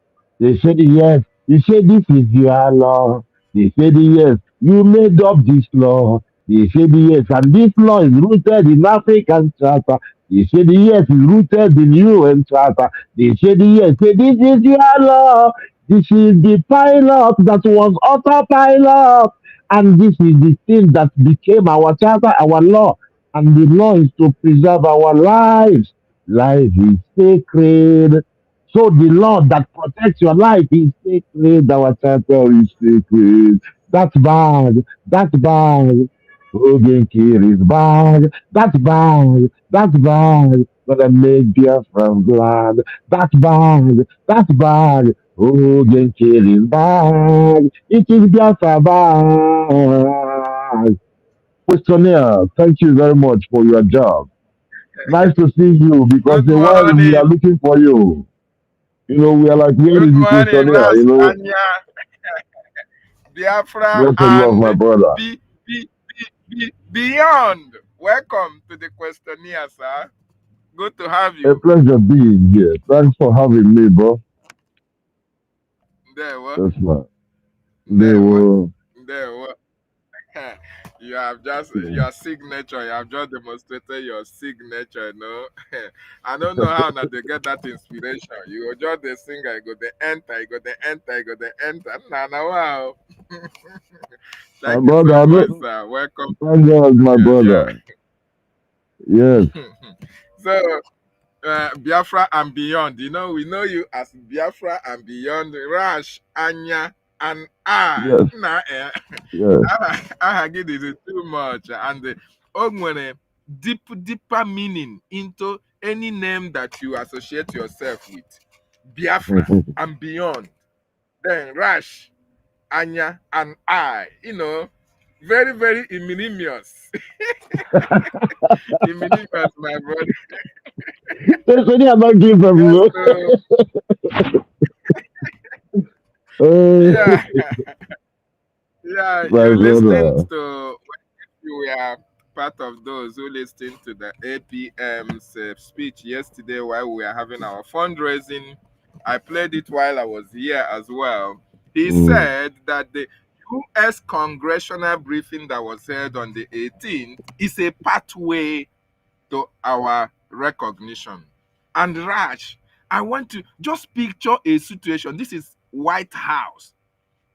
S10: They said yes. He said this is your law. They said yes. You made up this law. They said yes. And this law is rooted in African charter. They said yes, it's rooted in UN charter. They said yes. Say this is your law. This is the pilot that was autopilot. And this is the thing that became our charter, our law. And the law is to preserve our lives. Life is sacred. So the law that protects your life is sacred. Our charter is sacred. That's bad. That's bad. Hogan kill is bad. That's bad. That's bad. Gonna make Biafra glad. That's bad. That's bad. Hogan kill is bad. It is Biafra bad. Questionnaire, thank you very much for your job. Nice to see you because
S3: Good
S10: a while we are
S3: morning.
S10: looking for you. You know, we are like, where
S3: Good
S10: is the
S3: morning,
S10: questionnaire?
S3: Ras
S10: You know,
S3: Anya, Biafra,
S10: bless the Lord, my
S3: and
S10: brother.
S3: beyond. Welcome to the questionnaire, sir. Good to have
S10: A
S3: you.
S10: pleasure being here. Thanks for having me, bro.
S3: There, what?
S10: That's right. They
S3: There, what?
S10: were.
S3: There, what? You have just your signature. You have just demonstrated your signature. No, I don't know how now they get that inspiration. You go just the singer, you go the enter, you go the enter, you go the enter. Nah, nah, wow.
S10: My
S3: Thank you
S10: brother,
S3: so
S10: I
S3: much,
S10: know.
S3: sir. Welcome.
S10: Thank God, my
S3: Yeah.
S10: brother. Yes.
S3: So Biafra and beyond. You know, we know you as Biafra and beyond. Rash, Anya, and I.
S10: Yes.
S3: Nah,
S10: Yes.
S3: I get it too much, and the deeper meaning into any name that you associate yourself with. Biafra and beyond. Then Rash, Anya, and I. You know, very, very imminimious. Imminimious, my brother.
S10: There's any other give them, you
S3: Just
S10: know.
S3: to Yeah, yeah,
S10: my
S3: you listened
S10: brother.
S3: to, you were part of those who listened to the APM's speech yesterday while we were having our fundraising. I played it while I was here as well. He
S10: Mm.
S3: said that the US congressional briefing that was held on the 18th is a pathway to our recognition. And Raj, I want to just picture a situation. This is White House,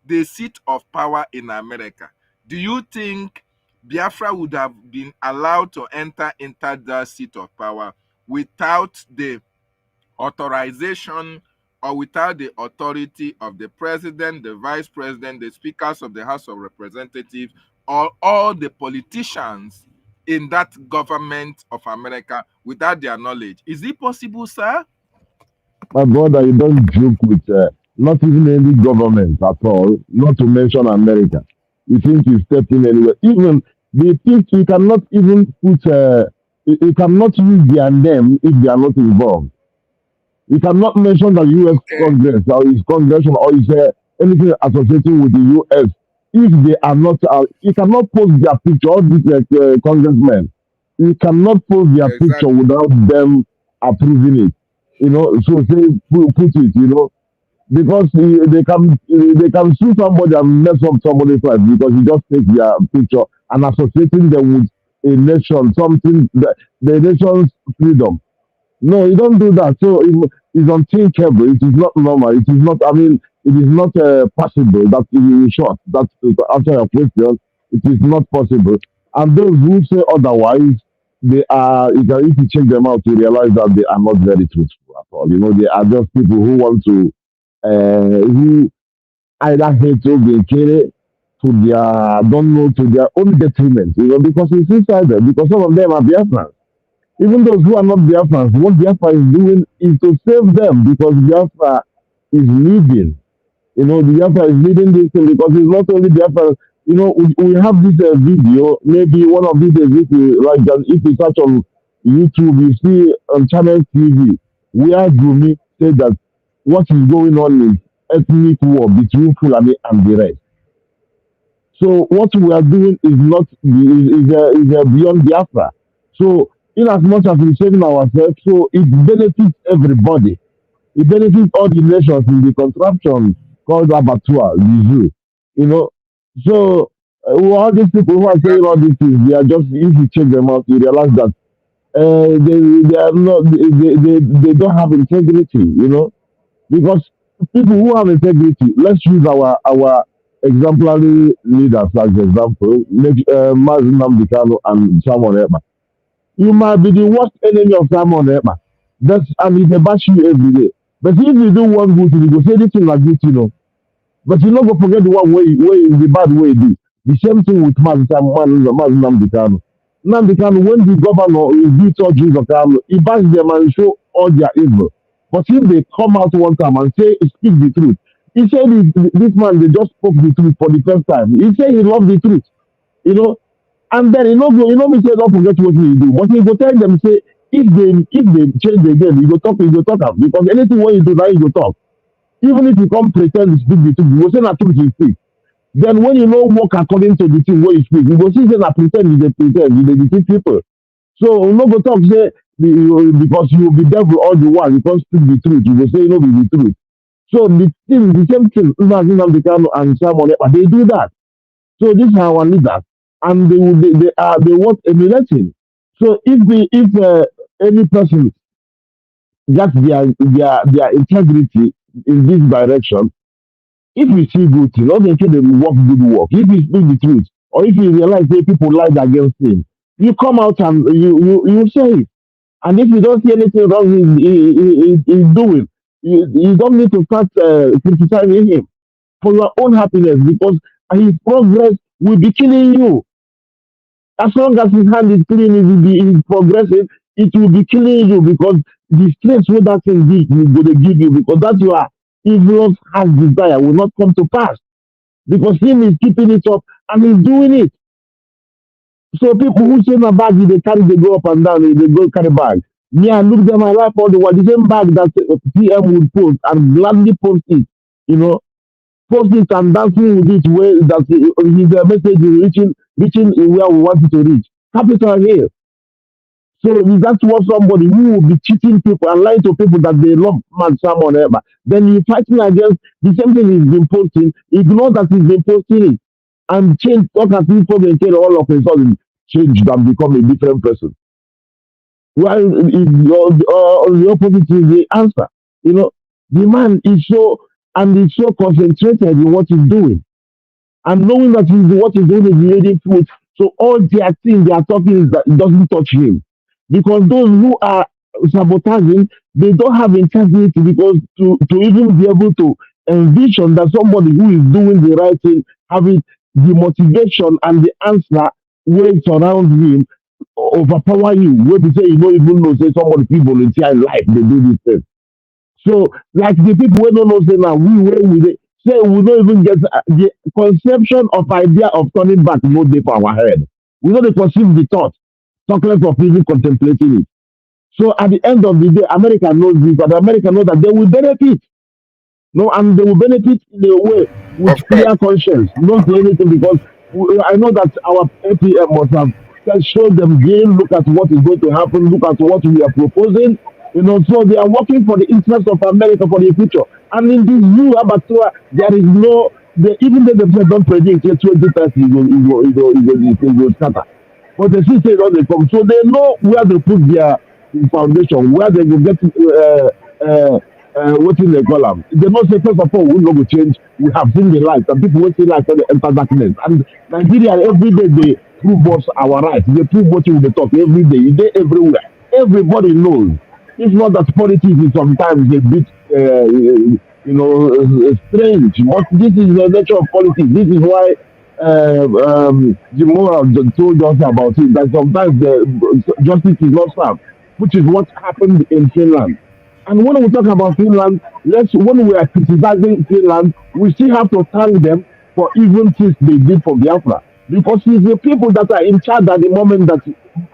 S3: the seat of power in America. Do you think Biafra would have been allowed to enter into the seat of power without the authorization or without the authority of the president, the vice president, the speakers of the House of Representatives, or all the politicians in that government of America without their knowledge? Is it possible, sir?
S10: My brother, you don't joke with not even any government at all, not to mention America. You think you step in anywhere. Even they think you cannot even put, you cannot use their name if they are not involved. You cannot mention the U.S.
S3: Okay,
S10: Congress or his congressional or his anything associated with the U.S. if they are not. You cannot post their picture. All these congressmen, you cannot post their picture
S3: exactly.
S10: without them approving it. So say put it. Because they can sue somebody and mess up somebody's life because you just take their picture and associating them with a nation, something the nation's freedom. No, you don't do that. So it's unthinkable. It is not normal. It is not. I mean, it is not possible. That in short, that to answer your question, it is not possible. And those who say otherwise, they are. If you check them out, you realize that they are not very truthful at all. They are just people who want to, who either hate or they care to their, don't know, to their own detriment. Because it's inside them. Because some of them are Biafrans. Even those who are not Biafrans, what Biafra is doing is to save them because Biafra is leading. The Biafra is leading this thing because it's not only Biafra. We have this video, maybe one of these days, if you search on YouTube, you see on Channel TV, where Gumi said that what is going on is ethnic war between Fulani and the rest. So what we are doing is not is beyond Biafra. So in as much as we're saving ourselves, so it benefits everybody. It benefits all the nations in the contraption called abattoir, the zoo. You know. So all these people who are saying all
S3: Exactly.
S10: these things, they are just, if you check them out, you realize that they are not they don't have integrity. Because people who have integrity, let's use our exemplary leaders as example, Mazin Namdekano and Simon Ekpa. You might be the worst enemy of Simon Ekpa. And he may bash you every day. But if you do one good thing, you go say this thing like this. But you not go forget the one way in the bad way do. The same thing with Mazin Namdekano. Namdekano, when the governor beat all Jews of Kano, he bashed them and show all their evil. But if they come out one time and say, speak the truth, he said this man, they just spoke the truth for the first time. He said he loved the truth, you know. And then, me say, don't forget what we do. But he go tell them, say, if they change again, you go talk am. Because anything what you do, now you go talk. Even if you come pretend to speak the truth, you go say na truth you speak. Then when you no work according to the thing wey you speak, you go see say na pretend you dey pretend, you dey deceive people. So no go talk say because you be devil all the while, you can't speak the truth, you go say no be the truth. So the same thing, Nnamdi Nnamdi Kanu and Simon Ekpa, they do that. So these are our leaders, and they want emulating. So if any person gets their integrity in this direction, if you see good thing, not make them work good work. If you speak the truth, or if you realize that people lied against him, you come out and you say it. And if you don't see anything wrong he's doing, you don't need to start criticizing him for your own happiness because his progress will be killing you. As long as his hand is clean, is progressing, it will be killing you because the stress what that thing is going to give you because that your evil has desire will not come to pass because him is keeping it up and he's doing it. So people who say my bag, they carry, they go up and down, they go carry bag. Me, I look at my life all the while, the same bag that PM would post and gladly post it, you know. post it and dancing with it where that his message is reaching where we want it to reach. Capital Hill. So if that's what somebody who will be cheating people and lying to people that they love man someone ever, then you fighting against the same thing he's been posting, ignore that he's been posting it and change talk as if maintain all of a sudden changed and become a different person. While if the opposite is the answer. You know, the man is so and is so concentrated in what he's doing. And knowing that what he's doing is leading fruit. So all their things they are talking is that it doesn't touch him. Because those who are sabotaging, they don't have integrity because to even be able to envision that somebody who is doing the right thing, having the motivation and the answer ways around him overpower you. Where to say you don't even know say somebody people volunteer in life, they do this thing. So, like the people who don't know say now, we where we dey say we don't even get the conception of idea of turning back no dey for our head. We don't conceive the thought, talk less of even contemplating it. So at the end of the day, America knows this, but America knows that they will benefit. No, and they will benefit in a way with
S3: Of course.
S10: clear conscience, not do anything because I know that our APM must have showed them game, look at what is going to happen, look at what we are proposing. You know, so they are working for the interest of America for the future. And in this new abattoir, there is no, even though themselves don't predict 2030 it will scatter. But the system don't they come. So they know where they put their foundation, where they will get what in they call them. They know say first of all we not go change. We have seen the light and people will see light when they enter darkness. And Nigeria every day they prove us our right. They prove what we talk every day. They everywhere. Everybody knows. It's not that politics is sometimes a bit strange, but this is the nature of politics. This is why the moral told us about it that sometimes the justice is not served, which is what happened in Finland. And when we talk about Finland, when we are criticizing Finland, we still have to thank them for even things they did for Biafra. Because it's the people that are in charge at the moment that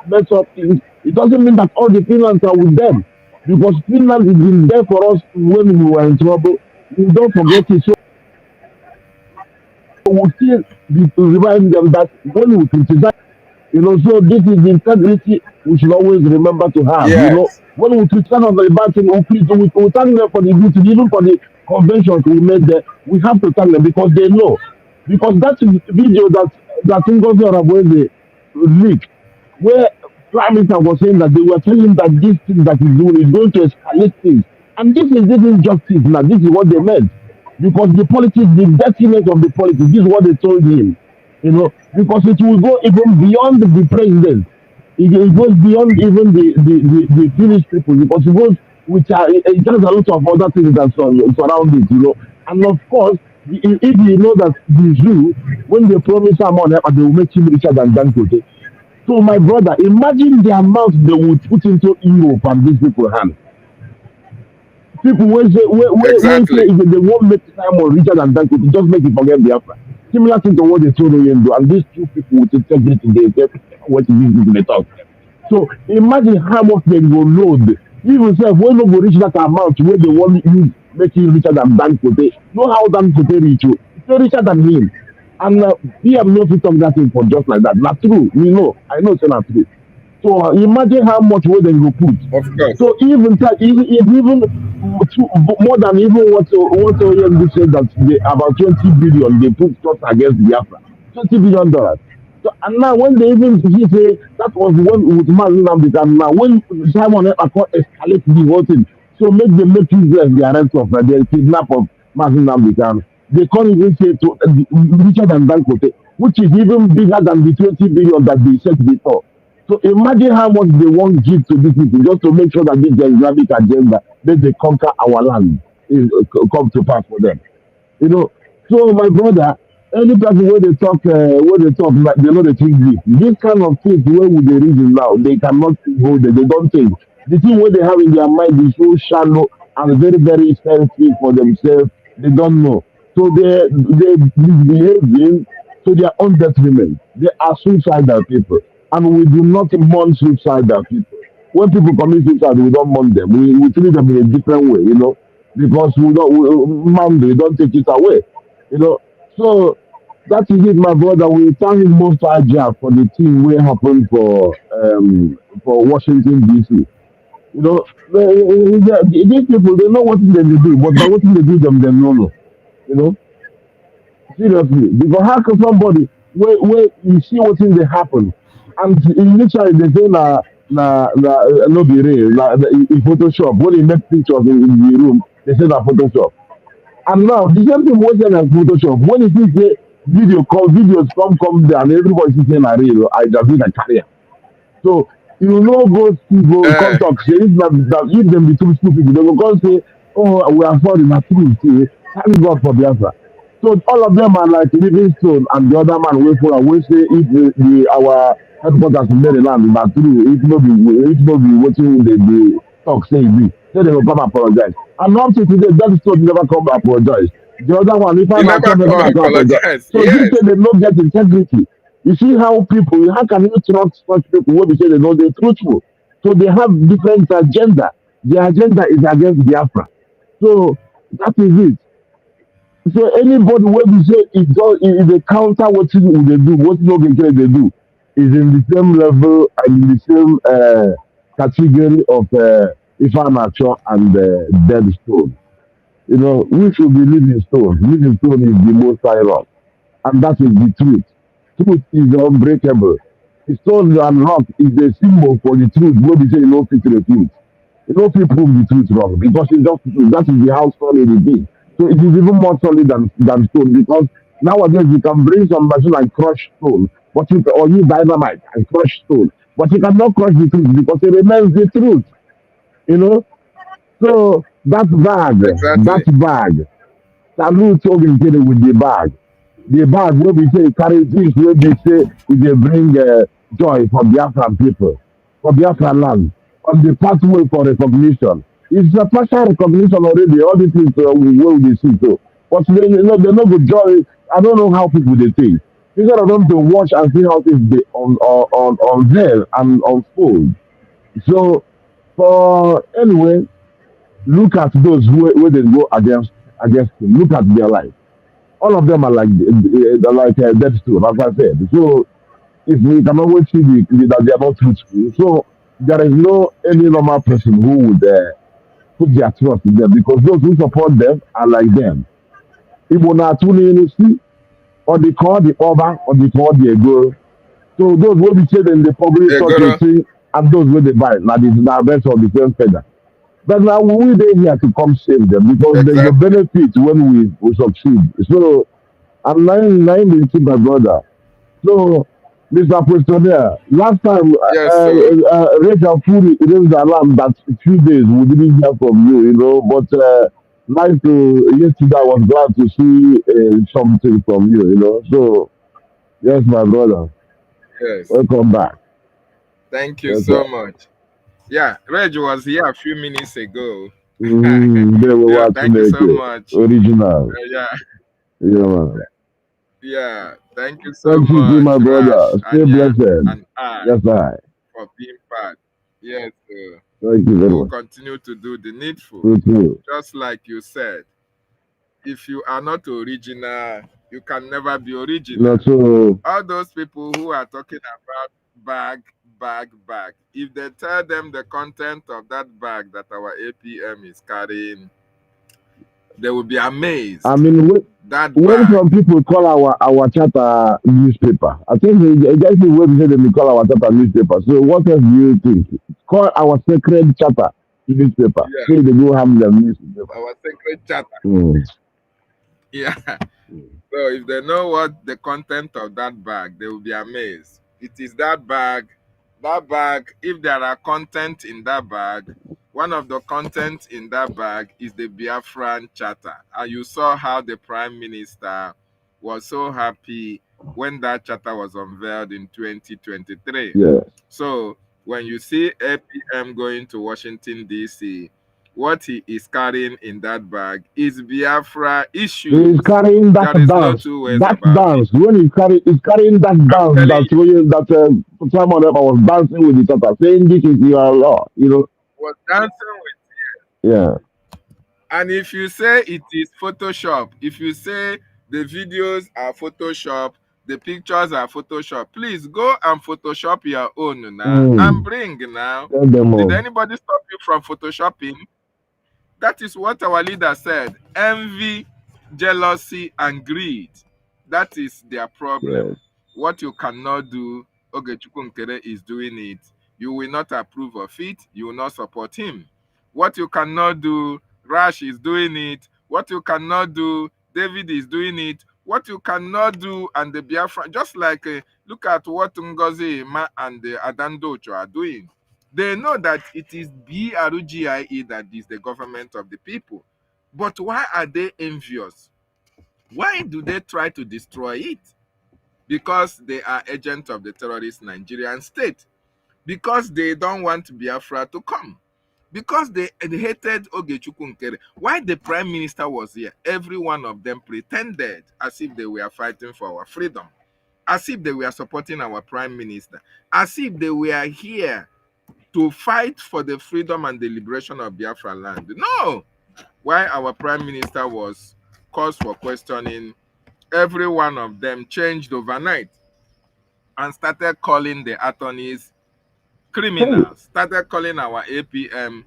S10: mess up things. It doesn't mean that all the Finlands are with them. Because Finland has been there for us when we were in trouble. We don't forget it. So we still be to remind them that when we criticize, so this is the integrity we should always remember to have.
S3: Yes.
S10: When we criticize on the bad thing, we thank them for the good thing, even for the conventions we made there. We have to thank them because they know. Because that video that Ngozi Oravweze leaked, where Prime Minister was saying that they were telling him that this thing that he's doing is going to escalate things. And this is justice now. This is what they meant. Because the politics, the dirtiness of the politics, this is what they told him. Because it will go even beyond the president. It goes beyond even the Finnish people because it goes it has a lot of other things that surround it, And of course, if you know that the zoo, when they promise someone help, they will make him richer than Dangote. So my brother, imagine the amount they would put into Europe and these people hand. People will say,
S3: Exactly.
S10: if they won't make Simon richer than Dangote, just make it forget Biafra. Similar thing to what they told Oyendo, and these two people with integrity, they get what it is in the talk. So imagine how much they will load. Even say when they go reach that amount where they want you make you richer than Dangote, know how Dangote reach you. It's not richer than him. And we have no fit of that thing for just like that. That's true. We know. I know it's not true. So imagine how much weight they will put.
S3: Of course.
S10: So even more than even what OEM said that about 20 billion they put just against Biafra. $20 billion. So and now when they even say that was one with Mazin Namdekan now when Simon escalate the whole thing, so make them make Israel the arrest of the kidnap of Mazin Namdekan. They can't even say to richer than Dangote, which is even bigger than the 20 billion that they said before. So imagine how much they want to give to these people just to make sure that this Islamic agenda, that they conquer our land, come to pass for them. So my brother, any person where they talk, like they know they think this. This kind of things where would they reason now? They cannot hold it. They don't think. The thing where they have in their mind is so shallow and very, very sensitive for themselves. They don't know. So they behaving to their own detriment. They are suicidal people. And we do not mourn suicidal people. When people commit suicide, we don't mourn them. We treat them in a different way, because we don't take it away. You know, so that is it, my brother. We thank him most High for the thing we happened for Washington DC. You know, these people they know what they do, but now what they do them no know. You know, seriously, because how can somebody where you see what thing they happen, and literally they say no be real in Photoshop when they make pictures in the room they say na Photoshop. And now the same thing was done as Photoshop. When you see say videos come there and everybody see say na real, I just need a career. So you know go see go come
S3: Uh,
S10: talk say if them be too stupid, they go come say, oh we are sorry na true say thank God for Biafra. So all of them are like Livingstone and the other man wey follow wey say if our headquarters in Maryland na true if no be wetin dey talk say e be say they go come apologize. And up to today Livingstone never come apologize. The other one if
S3: he
S10: I'm
S3: never
S10: never
S3: come
S10: come apologize.
S3: apologize.
S10: So this
S3: Yes,
S10: say they no get integrity. You see how can you trust such people when they say they know they're truthful? So they have different agenda. The agenda is against Biafra. So that is it. So anybody when we say it is a counter what you they do, what you they do is in the same level and in the same category of Ifanacho and Dead Stone. You know, we should be living stone. Living stone is the most high, and that is the truth. Truth is unbreakable. The stone and rock is a symbol for the truth. What we say, no fit refute. You know, people prove the truth wrong because it's just the truth. That is the how solid it is. So it is even more solid than stone because nowadays you can bring some machine and crush stone, or use dynamite and crush stone, but you cannot crush the truth because it remains the truth. You know, so that
S3: exactly.
S10: bag, salute Ogenkere with the bag. The bag wey be say e carry things wey be say e dey bring joy for Biafran people, for Biafran land, on the pathway for recognition. It's a partial recognition already, all these things wey we dey see so. But they no go joy. I don't know how people dey think. Instead of them to watch and see how things dey unveil and unfold. So for anyway, look at those wey dey go against him. Look at their life, all of them are like dead stone, as I said. So if we can always see that they are not truthful, so there is no any normal person who would put their trust in them because those who support them are like them. Igbo na atụle see or they call the over or they call the ego. So those will be said in the public
S3: They
S10: talk a
S3: gonna
S10: thing and those where they buy now the best of the same feather. But now we dey here to come save them because they go
S3: exactly.
S10: benefit when we succeed. So I'm nine my brother. So, Mr. Questionnaire, last time
S3: Yes, so
S10: Rachel Fury raised the alarm that a few days we didn't hear from you, you know, but nice to, yesterday I was glad to see something from you, you know. So, yes, my brother,
S3: yes.
S10: welcome back.
S3: Thank you
S10: Yes, sir.
S3: so much. Yeah, Reg was here a few minutes ago.
S10: They were
S3: Yeah,
S10: watching
S3: thank you so
S10: it,
S3: much.
S10: original.
S3: Yeah,
S10: Yeah, man.
S3: yeah. Thank you so
S10: Thank you, to my
S3: much,
S10: brother.
S3: Rash,
S10: Stay
S3: Anya,
S10: blessed.
S3: and I
S10: Yes, I.
S3: for being part. Yes,
S10: Thank you
S3: we
S10: very
S3: will
S10: much.
S3: continue to do the needful.
S10: Thank you.
S3: Just like you said, if you are not original, you can never be original.
S10: Not so.
S3: All those people who are talking about bag, if they tell them the content of that bag that our APM is carrying, they will be
S10: I
S3: amazed.
S10: mean,
S3: That
S10: when
S3: bag,
S10: some people call our charter newspaper, I think that's the way they say they call our charter newspaper. So what else do you think? Call our sacred charter newspaper.
S3: yeah,
S10: Say they go have the newspaper.
S3: our sacred charter.
S10: Mm.
S3: Yeah. So if they know what the content of that bag, they will be amazed. It is that bag. That bag, if there are content in that bag, one of the content in that bag is the Biafran Charter. And you saw how the Prime Minister was so happy when that charter was unveiled in 2023.
S10: Yes.
S3: So when you see APM going to Washington, D.C., what he is carrying in that bag is Biafra
S10: He's
S3: issues.
S10: carrying that
S3: There is no
S10: dance.
S3: two ways
S10: That
S3: about it.
S10: dance. When he's carrying that
S3: I'm
S10: dance
S3: telling
S10: that's
S3: you,
S10: really, that someone else was dancing with the charter, saying this is your law, you know.
S3: was dancing with.
S10: Yeah.
S3: And if you say it is Photoshop, if you say The videos are Photoshop. The pictures are Photoshop. Please go and Photoshop your own now and bring now.
S10: Tell them
S3: Did
S10: all.
S3: anybody stop you from Photoshopping? That is what our leader said. Envy, jealousy, and greed. That is their problem.
S10: Yes.
S3: What you cannot do, Ogechukwu Nkere is doing it. You will not approve of it. You will not support him. What you cannot do, Rash is doing it. What you cannot do, David is doing it. What you cannot do, and the Biafra, just like look at what Ngozi Ma and Adandocho are doing. They know that it is BRGIE that is the government of the people. But why are they envious? Why do they try to destroy it? Because they are agents of the terrorist Nigerian state. Because they don't want Biafra to come. Because they hated Ogechukwu Nkere. Why the prime minister was here, every one of them pretended as if they were fighting for our freedom. As if they were supporting our prime minister. As if they were here to fight for the freedom and the liberation of Biafra land. No! Why our prime minister was cause for questioning, every one of them changed overnight and started calling the attorneys
S10: Hey,
S3: criminals, started calling our APM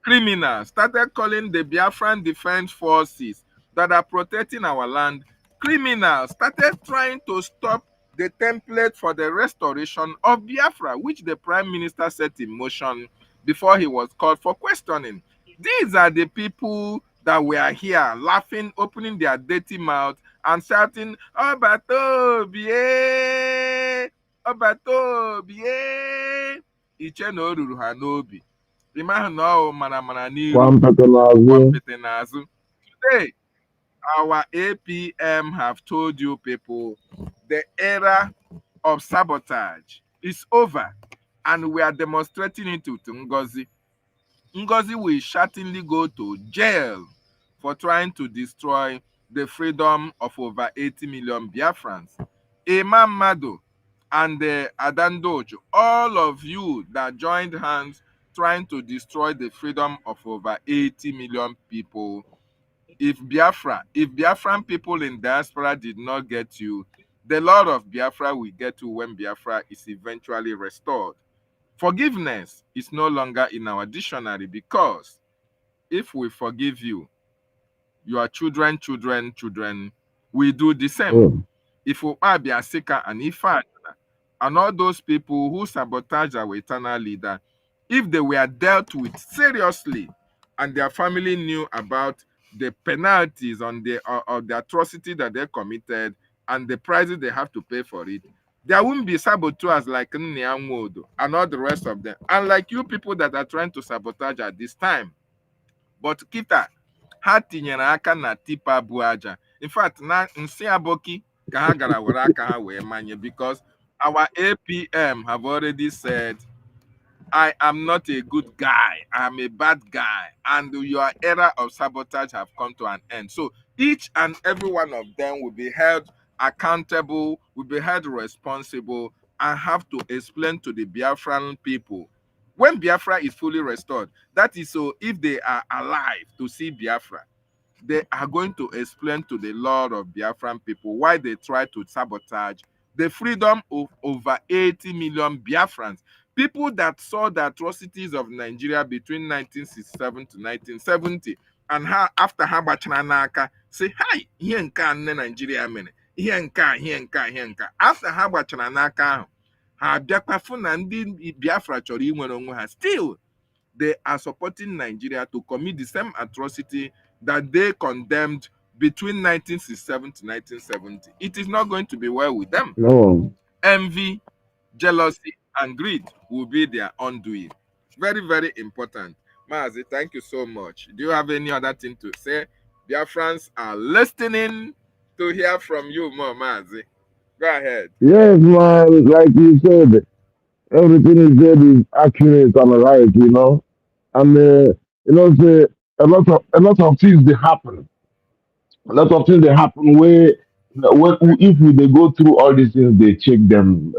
S3: criminals, started calling the Biafran Defense Forces that are protecting our land criminals, started trying to stop the template for the restoration of Biafra, which the Prime Minister set in motion before he was called for questioning. These are the people that were here laughing, opening their dirty mouth and shouting, Obato, Bie! Obato, Bie! Iche na o ruru ha n'obi. Ịma na ọ mara n'iru, kwọmpịtị n'azụ. Today, our APM have told you people the era of sabotage is over, and we are demonstrating it to Ngozi. Ngozi will certainly go to jail for trying to destroy the freedom of over 80 million Biafrans. Imam Mado and Adandojo, all of you that joined hands trying to destroy the freedom of over 80 million people. If Biafran people in diaspora did not get you, the Lord of Biafra will get you when Biafra is eventually restored. Forgiveness is no longer in our dictionary, because if we forgive you, your children will do the same. If we are Biasika and Ifa and all those people who sabotage our eternal leader, if they were dealt with seriously and their family knew about the penalties on the atrocity that they committed and the prices they have to pay for it, there won't be saboteurs like Nnianwodo and all the rest of them. And like you people that are trying to sabotage at this time. But kita, ha tinyere aka na tipa bu aja. In fact, na nsi aboki ka ha gara were aka ha wee manye, because our APM have already said, I am not a good guy. I am a bad guy. And your era of sabotage have come to an end. So each and every one of them will be held accountable, will be held responsible, and have to explain to the Biafran people when Biafra is fully restored. That is, so if they are alive to see Biafra, they are going to explain to the Lord of Biafran people why they try to sabotage the freedom of over 80 million Biafrans. People that saw the atrocities of Nigeria between 1967 to 1970, and after ha gbachara n'aka say, hi, ihe nke a nne Nigeria mere, ihe nke a, ihe nke a, ihe nke a. After ha gbachara n'aka ahụ, ha abịakwa fụ na ndị Biafra chọrọ inwere onwe ha. Still, they are supporting Nigeria to commit the same atrocity that they condemned between 1967 to 1970. It is not going to be well with them.
S10: No.
S3: Envy, jealousy, and greed will be their undoing. Very, very important. Mazi, thank you so much. Do you have any other thing to say? Biafrans are listening to hear from you more, Mazi. Go ahead.
S10: Yes, man. Like you said, everything he said is accurate and right. And say a lot of things they happen. A lot of things they happen where if they go through all these things, they check them,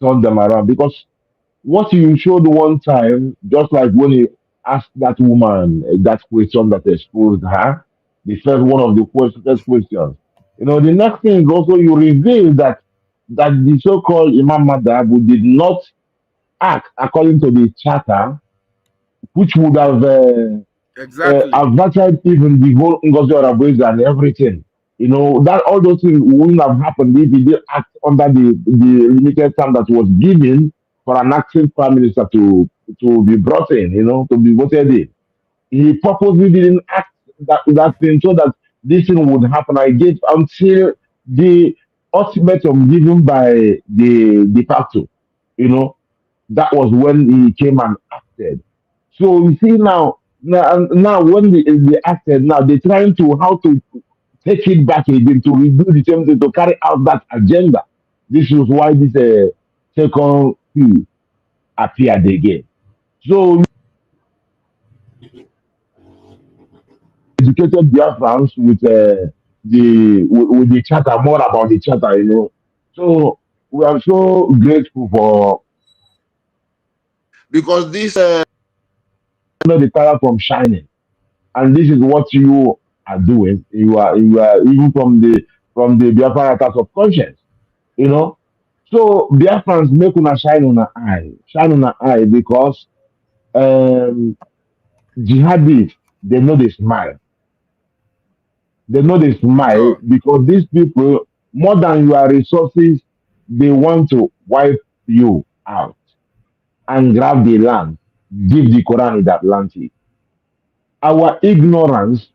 S10: turn them around. Because what you showed one time, just like when he asked that woman that question that exposed her, the first one of the first questions. The next thing is also you reveal that the so-called Imam Madabu did not act according to the charter, which would
S3: Exactly.
S10: have nurtured even the whole Ngozi Oraboys and everything. That all those things wouldn't have happened if he did act under the limited time that was given for an acting prime minister to be brought in, to be voted in. He purposely didn't act that thing so that this thing would happen again until the ultimatum given by the facto. You know, that was when he came and acted. So you see now when they acted, now they're trying to how to take it back again to redo the same thing to carry out that agenda. This is why this second coup appeared again. So educated Biafrans with the charter, more about the charter. So we are so grateful for because this the color from shining, and this is what you are doing. You are even from the Biafra attack of conscience. You know, so Biafrans make una shine on an eye because jihadists they know they smile
S3: Sure.
S10: because these people, more than your resources, they want to wipe you out and grab the land, give the Quran in the Atlantic. Our ignorance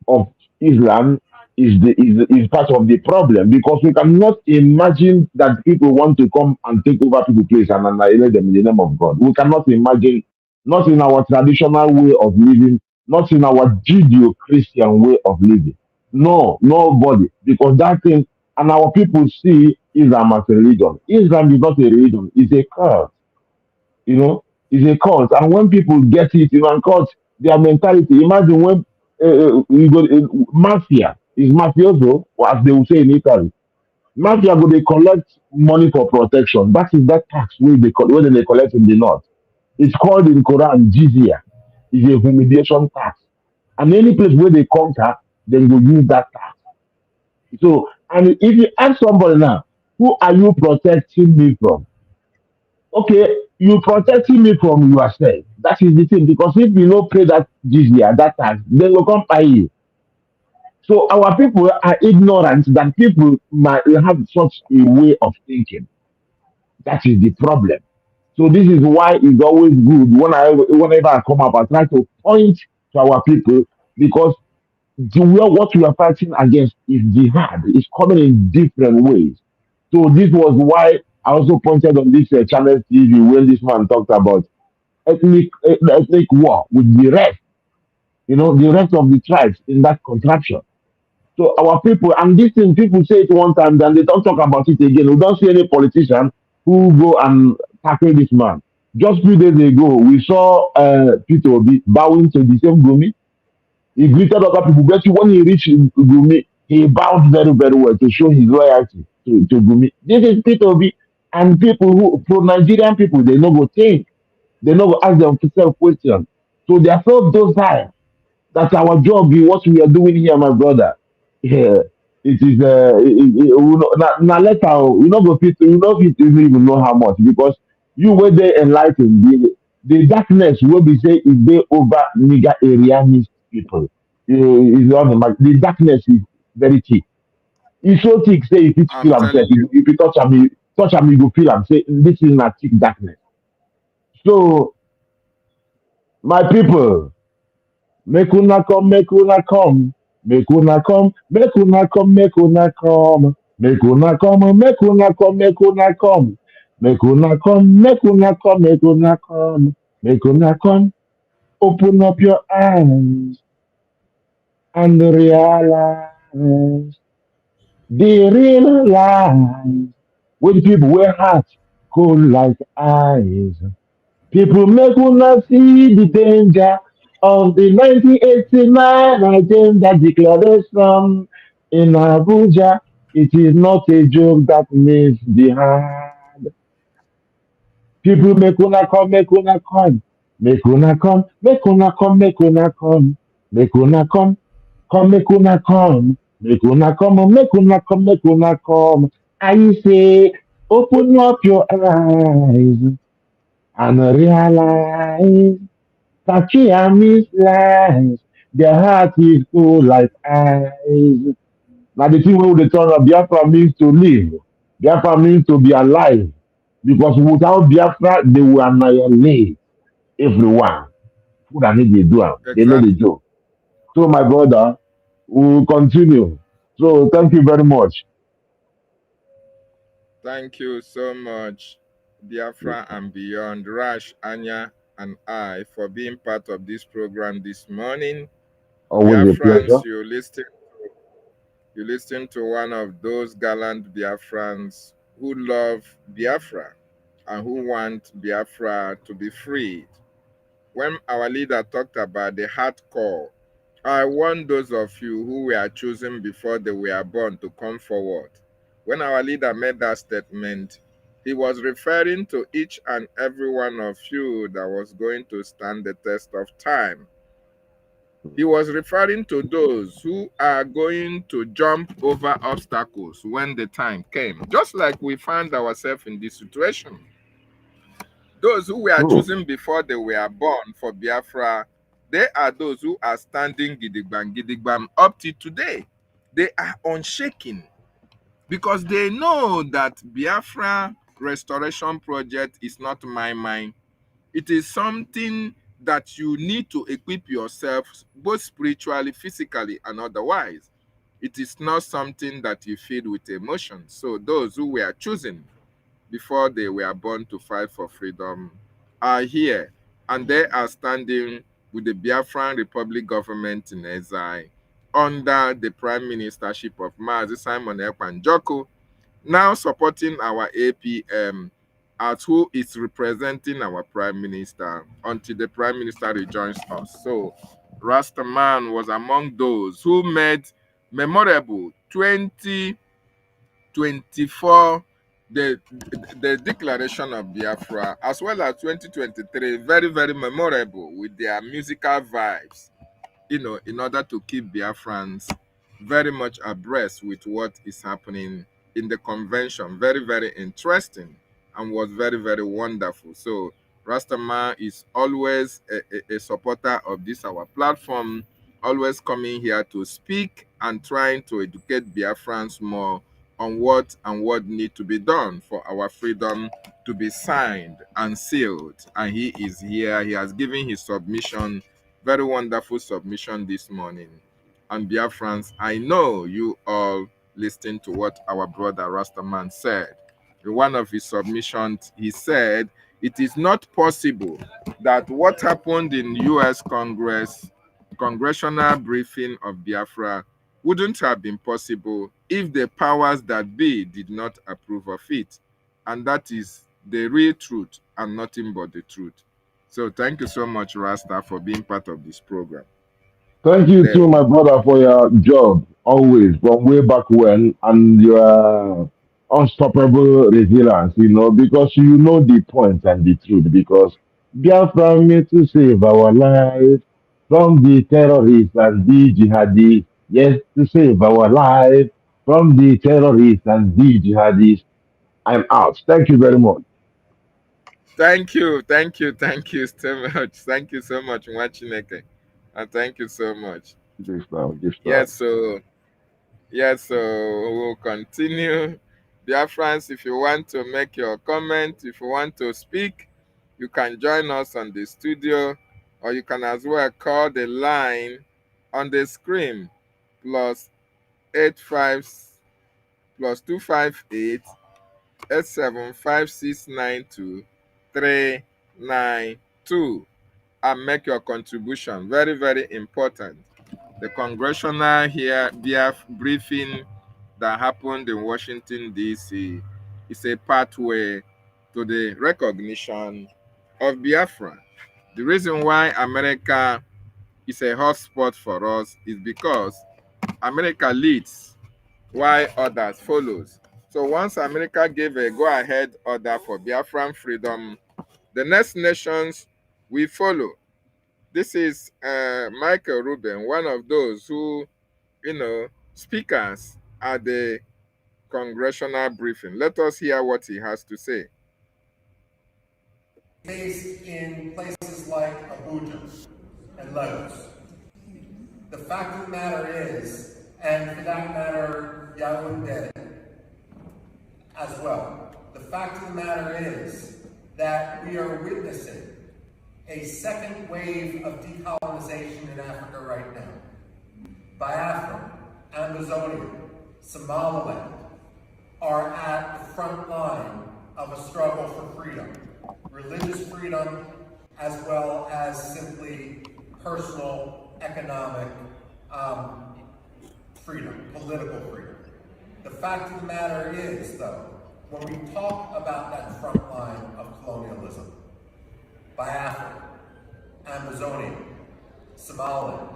S10: of Islam is part of the problem because we cannot imagine that people want to come and take over people's place and annihilate them in the name of God. We cannot imagine, not in our traditional way of living, not in our Judeo-Christian way of living. No, nobody, because that thing, and our people see Islam as a religion. Islam is not a religion; it's a cult. You know, it's a cult. And when people get it, even cult, their mentality. Imagine when you go mafia is mafioso, as they will say in Italy. Mafia go they collect money for protection. That is that tax where they collect in the north. It's called in Quran jizya. It's a humiliation tax. And any place where they conquer, then go use that tax. So, and if you ask somebody now, who are you protecting me from? Okay, you protecting me from yourself. That is the thing. Because if you don't pay that jizya, that tax, they will come by you. So our people are ignorant that people might have such a way of thinking. That is the problem. So this is why it's always good whenever I come up, I try to point to our people because what we are fighting against is jihad. It's coming in different ways. So this was why I also pointed on this channel TV when this man talked about ethnic war with the rest, the rest of the tribes in that contraption. So our people, and this thing, people say it one time, then they don't talk about it again. We don't see any politician who go and tackle this man. Just 2 days ago, we saw Peter Obi bowing to the same Gumi. He greeted other people, but when he reached Gumi, he bowed very, very well to show his loyalty to Gumi. This is Peter Obi, and people who, pro Nigerian people, they no go think, they no go ask themselves questions. So they are so docile. That's our job. What we are doing here, my brother. Yeah, it is. Now later, you know, go fit. You know, fit even know how much because you were there enlightened. The darkness will be say is there over nigger area people. Is on the darkness is very thick. It's so thick. Say if it
S3: I'm
S10: feel himself,
S3: telling you.
S10: if you touch him, you go feel him. Say this is not thick darkness. So my people. Make una come, make una come, make una come, make una come, make una come, make una come, make una come, make una come, make una come, make una come, make una come, make una come. Open up your eyes and realize the real life. With people wear hats cold like ice. People make una see the danger of the 1989 agenda declaration in Abuja. It is not a joke that means behind. People make una come, make una come, make una come, make una come, make una come, make una come, come make una come. Make una come, make una come, make una come. I say, open up your eyes and realize that you are lies. Their heart is cold like ice. Now the thing wey we dey turn up, Biafra means to live. Biafra means to be alive. Because without Biafra, they will annihilate everyone. Who that need they do am? They know the
S3: Exactly.
S10: joke. So my brother, we will continue. So thank you very much.
S3: Thank you so much,
S10: Yes,
S3: Biafra
S10: sir.
S3: and beyond, Rash, Anya, and I, for being part of this program this morning.
S10: Always a pleasure.
S3: Biafrans, you listen to one of those gallant Biafrans who love Biafra and who want Biafra to be freed. When our leader talked about the hardcore, I want those of you who were chosen before they were born to come forward. When our leader made that statement, he was referring to each and every one of you that was going to stand the test of time. He was referring to those who are going to jump over obstacles when the time came, just like we found ourselves in this situation. Those who were
S10: True.
S3: chosen before they were born for Biafra, they are those who are standing gidigbam gidigbam up to today. They are unshaken because they know that Biafra restoration project is not my mind. It is something that you need to equip yourself both spiritually, physically, and otherwise. It is not something that you feed with emotion. So those who were chosen before they were born to fight for freedom are here, and they are standing with the Biafran Republic government in exile under the prime ministership of Mazi Simon Ekpan, now supporting our APM as who is representing our prime minister until the prime minister rejoins us. So Rastaman was among those who made memorable 2024 the declaration of Biafra, as well as 2023, very, very memorable with their musical vibes, in order to keep Biafrans very much abreast with what is happening in the convention. Very, very interesting and was very, very wonderful. So Rastaman is always a supporter of this our platform, always coming here to speak and trying to educate Biafrans more on what need to be done for our freedom to be signed and sealed. And he is here. He has given his submission, very wonderful submission this morning. And Biafrans, I know you all listened to what our brother Rastaman said. In one of his submissions, he said, it is not possible that what happened in U.S. Congress, congressional briefing of Biafra, wouldn't have been possible if the powers that be did not approve of it. And that is the real truth and nothing but the truth. So thank you so much, Rasta, for being part of this program.
S10: Thank you too,
S3: Ndewo.
S10: my brother, for your job always from way back when and your unstoppable resilience, because you know the point and the truth. Because Biafra meant to save our lives from the terrorists and the jihadists. Yes, to save our lives from the terrorists and the jihadists. I'm out. Thank you very much.
S3: Thank you so much. Thank you so much, Mwachineke. And thank you so much.
S10: This time, this
S3: Yes,
S10: time.
S3: so we'll continue. Dear friends, if you want to make your comment, if you want to speak, you can join us on the studio, or you can as well call the line on the screen plus 85 plus 258 875692 392 and make your contribution. Very, very important. The congressional here briefing that happened in Washington, D.C. is a pathway to the recognition of Biafra. The reason why America is a hotspot for us is because America leads while others follows. So once America gave a go-ahead order for Biafran freedom, the next nations will follow. This is Michael Rubin, one of those who, you know, speakers at the Congressional briefing. Let us hear what he has to say.
S9: Based in places like Abuja and Lagos. The fact of the matter is, and for that matter, Yaoundé as well, the fact of the matter is that we are witnessing a second wave of decolonization in Africa right now. Biafra, Amazonia, Somaliland are at the front line of a struggle for freedom. Religious freedom, as well as simply personal, economic freedom, political freedom. The fact of the matter is, though, when we talk about that front line of colonialism, Biafra, Amazonia, Somaliland,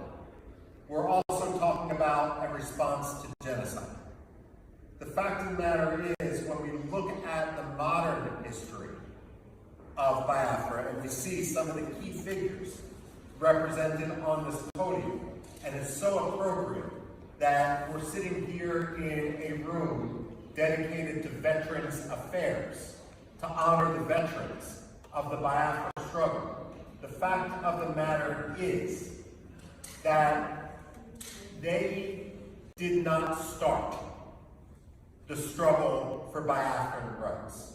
S9: we're also talking about a response to genocide. The fact of the matter is, when we look at the modern history of Biafra, and we see some of the key figures represented on this podium, and it's so appropriate that we're sitting here in a room dedicated to Veterans Affairs, to honor the veterans of the Biafra struggle. The fact of the matter is that they did not start the struggle for Biafran rights.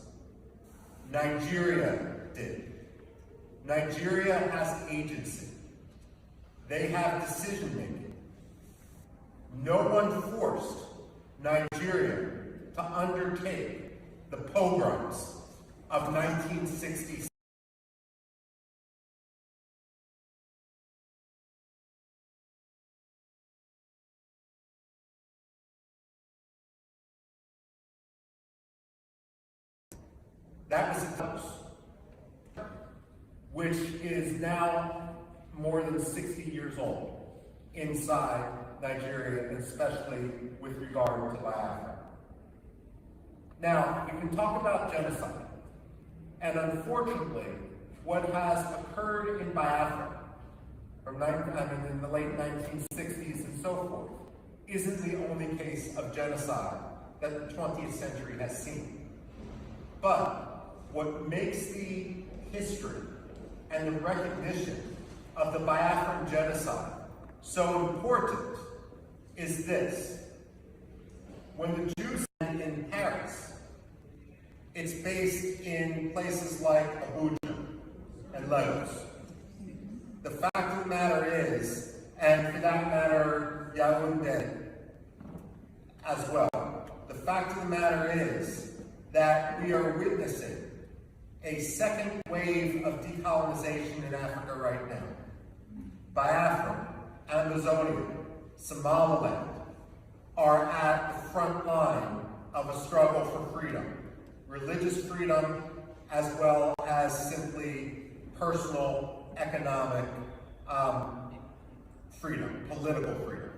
S9: Nigeria did. Nigeria has agency. They have decision-making. No one forced Nigeria to undertake the pogroms of 1966. That was a house, which is now more than 60 years old inside Nigeria, and especially with regard to Biafra. Now, we can talk about genocide, and unfortunately, what has occurred in Biafra in the late 1960s and so forth isn't the only case of genocide that the 20th century has seen. But what makes the history and the recognition of the Biafran genocide so important is this. When the Jews land in Paris, it's based in places like Abuja and Lagos. The fact of the matter is, and for that matter, Yaoundé as well, the fact of the matter is that we are witnessing a second wave of decolonization in Africa right now. Biafra, Amazonia, Somaliland are at the front line of a struggle for freedom. Religious freedom, as well as simply personal, economic freedom, political freedom.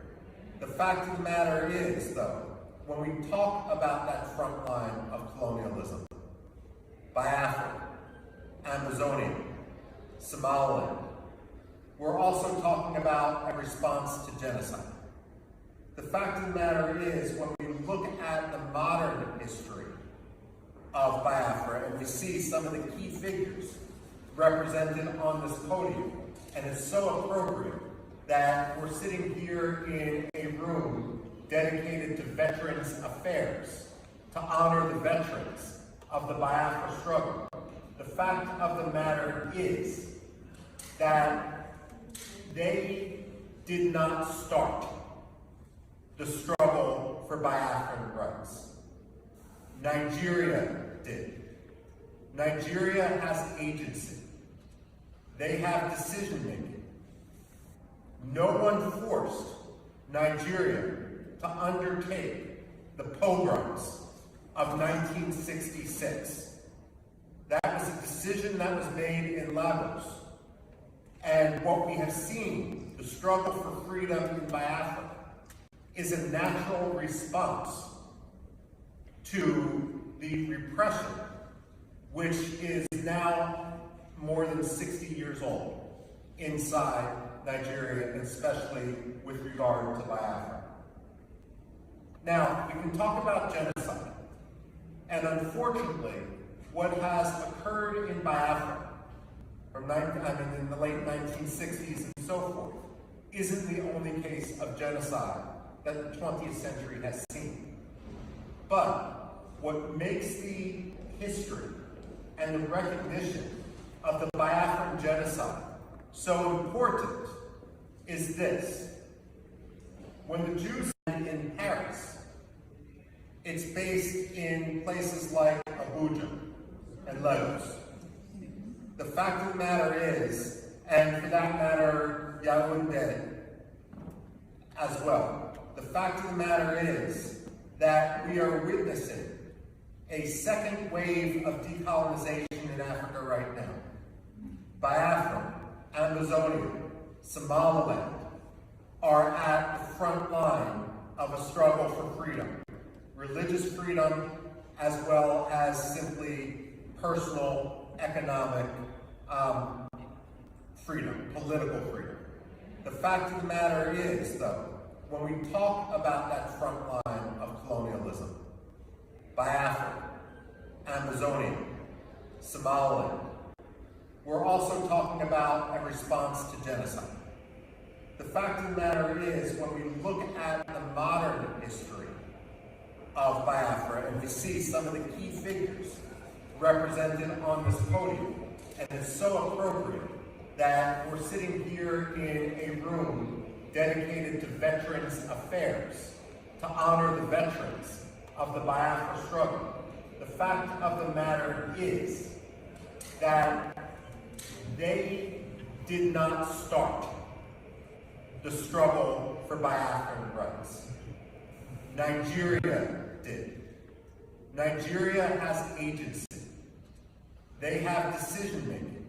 S9: The fact of the matter is, though, when we talk about that front line of colonialism, Biafra, Amazonia, Somaliland, we're also talking about a response to genocide. The fact of the matter is, when we look at the modern history of Biafra, and we see some of the key figures represented on this podium, and it's so appropriate that we're sitting here in a room dedicated to Veterans Affairs, to honor the veterans of the Biafra struggle. The fact of the matter is that they did not start the struggle for Biafran rights. Nigeria did. Nigeria has agency. They have decision-making. No one forced Nigeria to undertake the pogroms of 1966. That was a decision that was made in Lagos. And what we have seen, the struggle for freedom in Biafra, is a natural response to the repression, which is now more than 60 years old inside Nigeria, and especially with regard to Biafra. Now, we can talk about genocide. And unfortunately, what has occurred in Biafra in the late 1960s and so forth isn't the only case of genocide that the 20th century has seen. But what makes the history and the recognition of the Biafran genocide so important is this. When the Jews in Paris, it's based in places like Abuja and Lagos. The fact of the matter is, and for that matter, Yaoundé as well, the fact of the matter is that we are witnessing a second wave of decolonization in Africa right now. Biafra, Amazonia, Somaliland are at the front line of a struggle for freedom. Religious freedom, as well as simply personal, economic freedom, political freedom. The fact of the matter is, though, when we talk about that front line of colonialism, Biafra, Amazonia, Somaliland, we're also talking about a response to genocide. The fact of the matter is, when we look at the modern history of Biafra and we see some of the key figures represented on this podium, and it's so appropriate that we're sitting here in a room dedicated to Veterans Affairs, to honor the veterans of the Biafra struggle. The fact of the matter is that they did not start the struggle for Biafran rights. Nigeria did. Nigeria has agency. They have decision-making.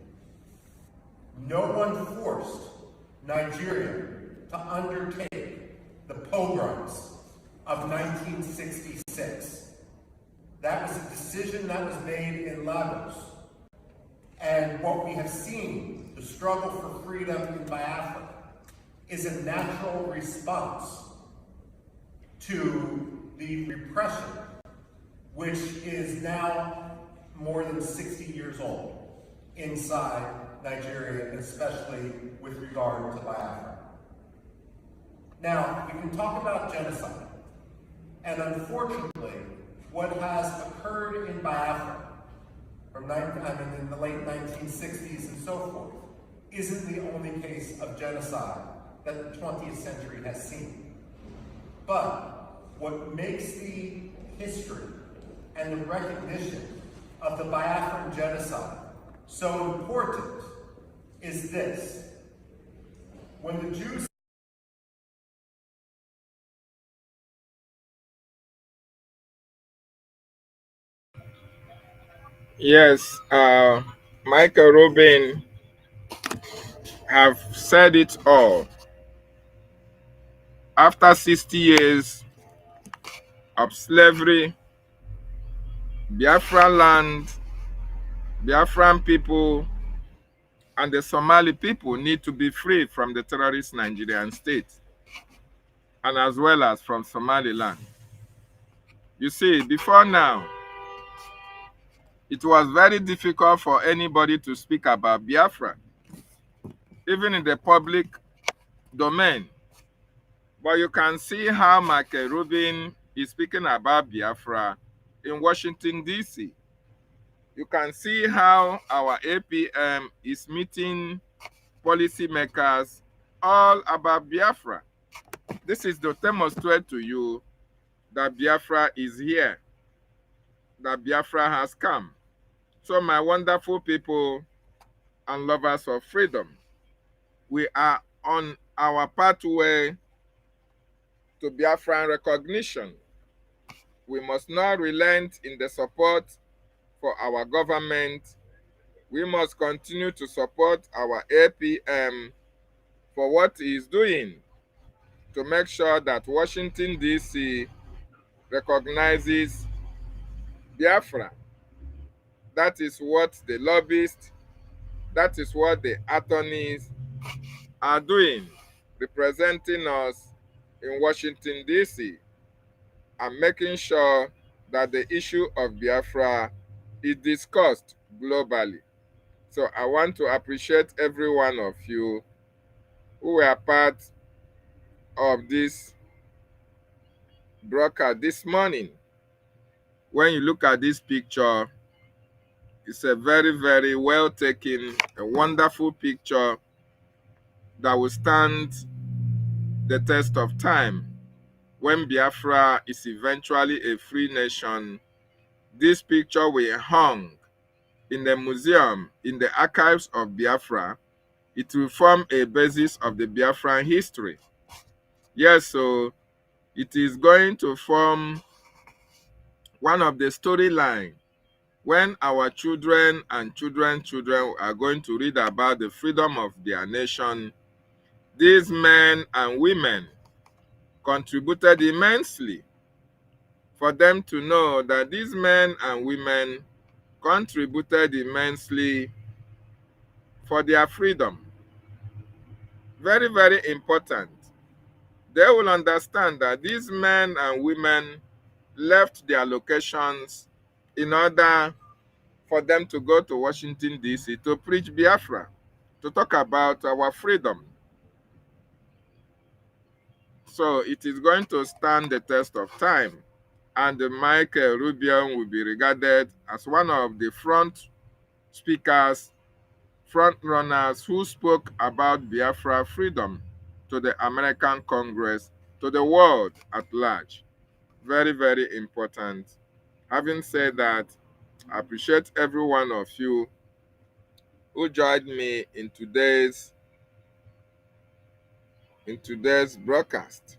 S9: No one forced Nigeria to undertake the pogroms of 1966. That was a decision that was made in Lagos. And what we have seen, the struggle for freedom in Biafra, is a natural response to the repression, which is now more than 60 years old inside Nigeria, and especially with regard to Biafra. Now, we can talk about genocide. And unfortunately, what has occurred in Biafra in the late 1960s and so forth isn't the only case of genocide that the 20th century has seen. But what makes the history and the recognition of the Biafran genocide so important is this. When the Jews
S3: Yes, Michael Rubin have said it all. After 60 years of slavery, Biafran land, Biafran people, and the Somali people need to be free from the terrorist Nigerian state, and as well as from Somaliland. You see, before now, it was very difficult for anybody to speak about Biafra, even in the public domain. But you can see how Michael Rubin is speaking about Biafra in Washington, D.C. You can see how our APM is meeting policymakers all about Biafra. This is to demonstrate to you that Biafra is here, that Biafra has come. So my wonderful people and lovers of freedom, we are on our pathway to Biafran recognition. We must not relent in the support for our government. We must continue to support our APM for what he is doing to make sure that Washington, D.C. recognizes Biafra. That is what the lobbyists, that is what the attorneys are doing, representing us in Washington, D.C. and making sure that the issue of Biafra is discussed globally. So I want to appreciate every one of you who were part of this broadcast this morning. When you look at this picture, it's a very, very well taken, a wonderful picture that will stand the test of time. When Biafra is eventually a free nation, this picture will hang in the museum, in the archives of Biafra. It will form a basis of the Biafran history. Yes, so it is going to form one of the storylines when our children and children's children are going to read about the freedom of their nation. These men and women contributed immensely. For them to know that these men and women contributed immensely for their freedom. Very, very important. They will understand that these men and women left their locations in order for them to go to Washington, D.C. to preach Biafra, to talk about our freedom. So it is going to stand the test of time. And Michael Rubio will be regarded as one of the front speakers, front runners who spoke about Biafra freedom to the American Congress, to the world at large. Very, very important. Having said that, I appreciate every one of you who joined me in today's broadcast.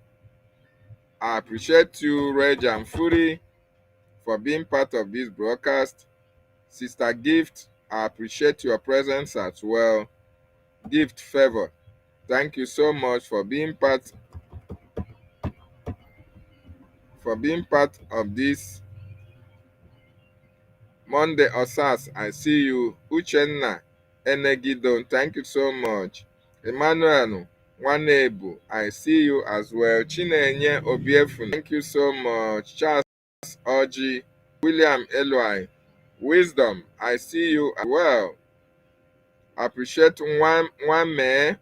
S3: I appreciate you, Reg and Fury, for being part of this broadcast. Sister Gift, I appreciate your presence as well. Gift Favor, thank you so much for being part of this Monday Osas. I see you. Uchenna Enegidon, thank you so much. Emmanuel Nwanebu, I see you as well. Chinenye Obiefun, thank you so much. Charles Oji, William Eloi, Wisdom, I see you as well. Appreciate one man,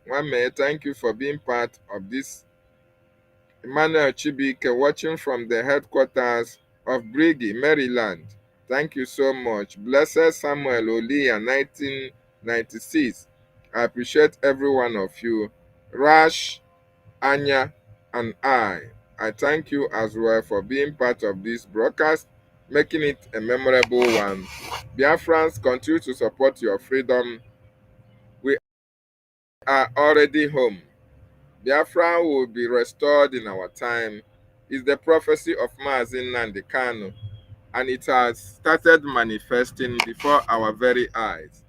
S3: thank you for being part of this. Emmanuel Chibike, watching from the headquarters of Briggy, Maryland. Thank you so much. Blessed Samuel Oliya, 1996. I appreciate every one of you. Rash, Anya, and I thank you as well for being part of this broadcast, making it a memorable one. Biafrans, continue to support your freedom. We are already home. Biafra will be restored in our time. Is the prophecy of Mazi Nnamdi Kanu, and it has started manifesting before our very eyes.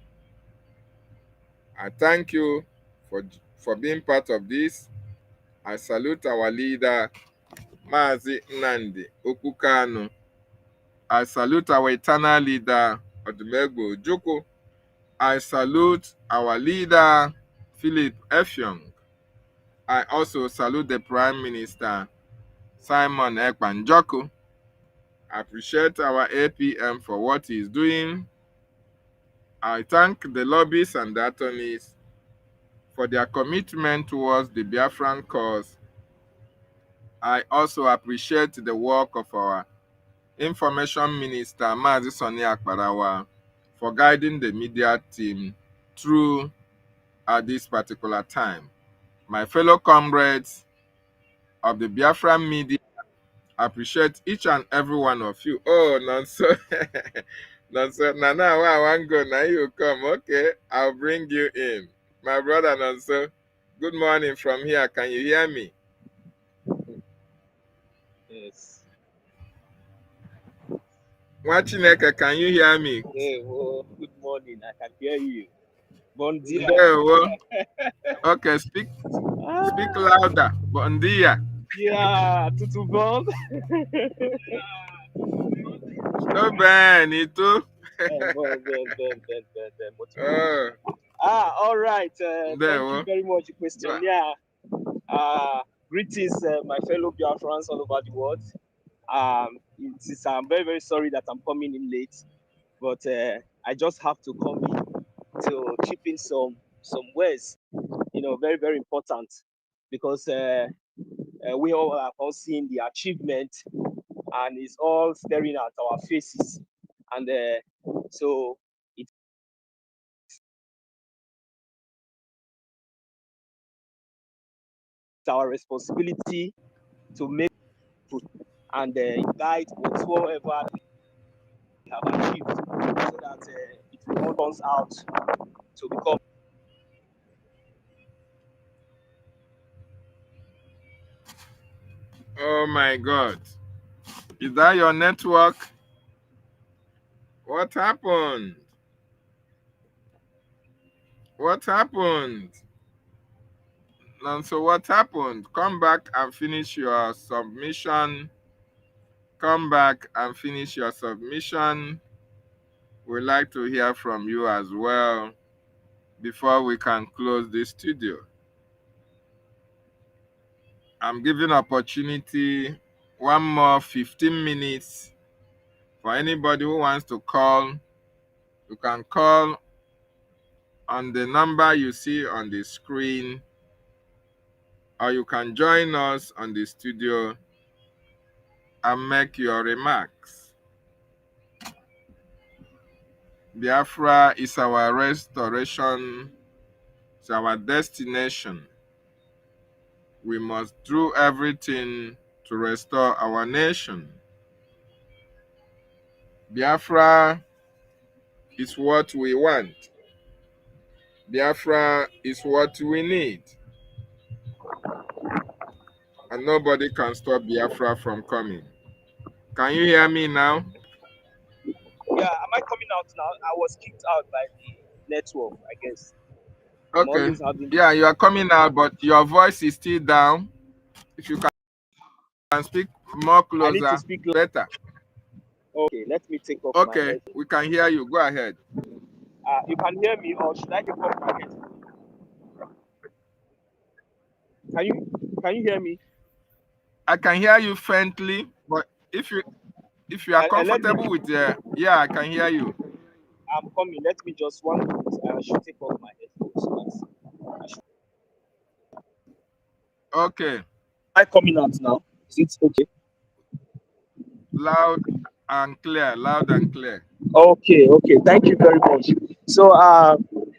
S3: I thank you for being part of this. I salute our leader, Mazi Nnamdi Kanu. I salute our eternal leader, Odumegwu Ojukwu. I salute our leader, Philip Effiong. I also salute the Prime Minister, Simon Ekpanjoku. I appreciate our APM for what he is doing. I thank the lobbyists and the attorneys for their commitment towards the Biafran cause. I also appreciate the work of our Information Minister, Mazi Sonny Akparawa, for guiding the media team through at this particular time. My fellow comrades of the Biafran media, appreciate each and every one of you. Oh, Nonso. Nonso, now where I want to go, now you come. Okay, I'll bring you in. My brother Nonso, good morning from here. Can you hear me?
S11: Yes.
S3: Wachineke, can you hear me?
S11: Hey, well, good morning. I can hear you. Bon dia.
S3: Okay, speak louder. Bon dia.
S11: Yeah, tutu bon.
S3: So bad, Ito.
S11: All right. Thank you very much, question. Yeah. Greetings, my fellow Biafrans all over the world. I'm very, very sorry that I'm coming in late, but I just have to come in to chip in some words, very, very important, because we all have all seen the achievement, and it's all staring at our faces, and so it's our responsibility to make and guide whatsoever we have achieved, so that it will turn out to become.
S3: Oh my God. Is that your network? What happened? What happened? And so what happened? Come back and finish your submission. Come back and finish your submission. We'd like to hear from you as well before we can close the studio. I'm giving opportunity, one more 15 minutes for anybody who wants to call. You can call on the number you see on the screen, or you can join us on the studio and make your remarks. Biafra is our restoration, it's our destination. We must do everything to restore our nation. Biafra is what we want. Biafra is what we need. And nobody can stop Biafra from coming. Can you hear me now?
S11: Yeah, am I coming out now? I was kicked out by the network, I guess. I'm
S3: Okay.
S11: always having
S3: Yeah,
S11: this.
S3: you are coming out, but your voice is still down. If you can speak more
S11: I need to
S3: closer,
S11: speak.
S3: better.
S11: Okay, let me take off my
S3: Okay,
S11: head.
S3: we can hear you. Go ahead.
S11: You can hear me, or should I take off my head? Can you hear me?
S3: I can hear you faintly, but if you are
S11: Let me.
S3: comfortable with yeah, I can hear you.
S11: I'm coming. Let me just 1 minute. I should take off my headphones.
S3: Okay.
S11: Am I coming out now? Is it okay?
S3: Loud and clear, loud and clear.
S11: Okay. Thank you very much. So,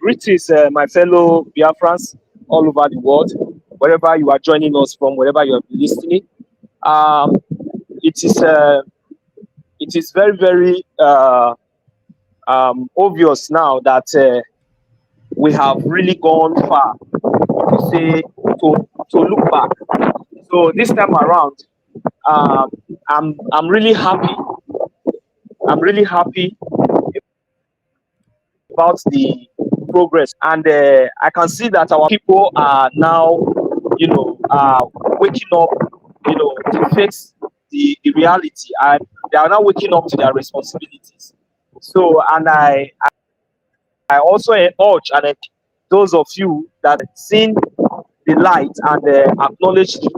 S11: greetings, my fellow Biafrans all over the world, wherever you are joining us from, wherever you are listening. Um, it is very, very obvious now that we have really gone far to say to look back. So this time around, um, I'm really happy. I'm really happy about the progress, and I can see that our people are now, waking up, to face the reality, and they are now waking up to their responsibilities. So, and I also urge and those of you that seen the light and acknowledged it,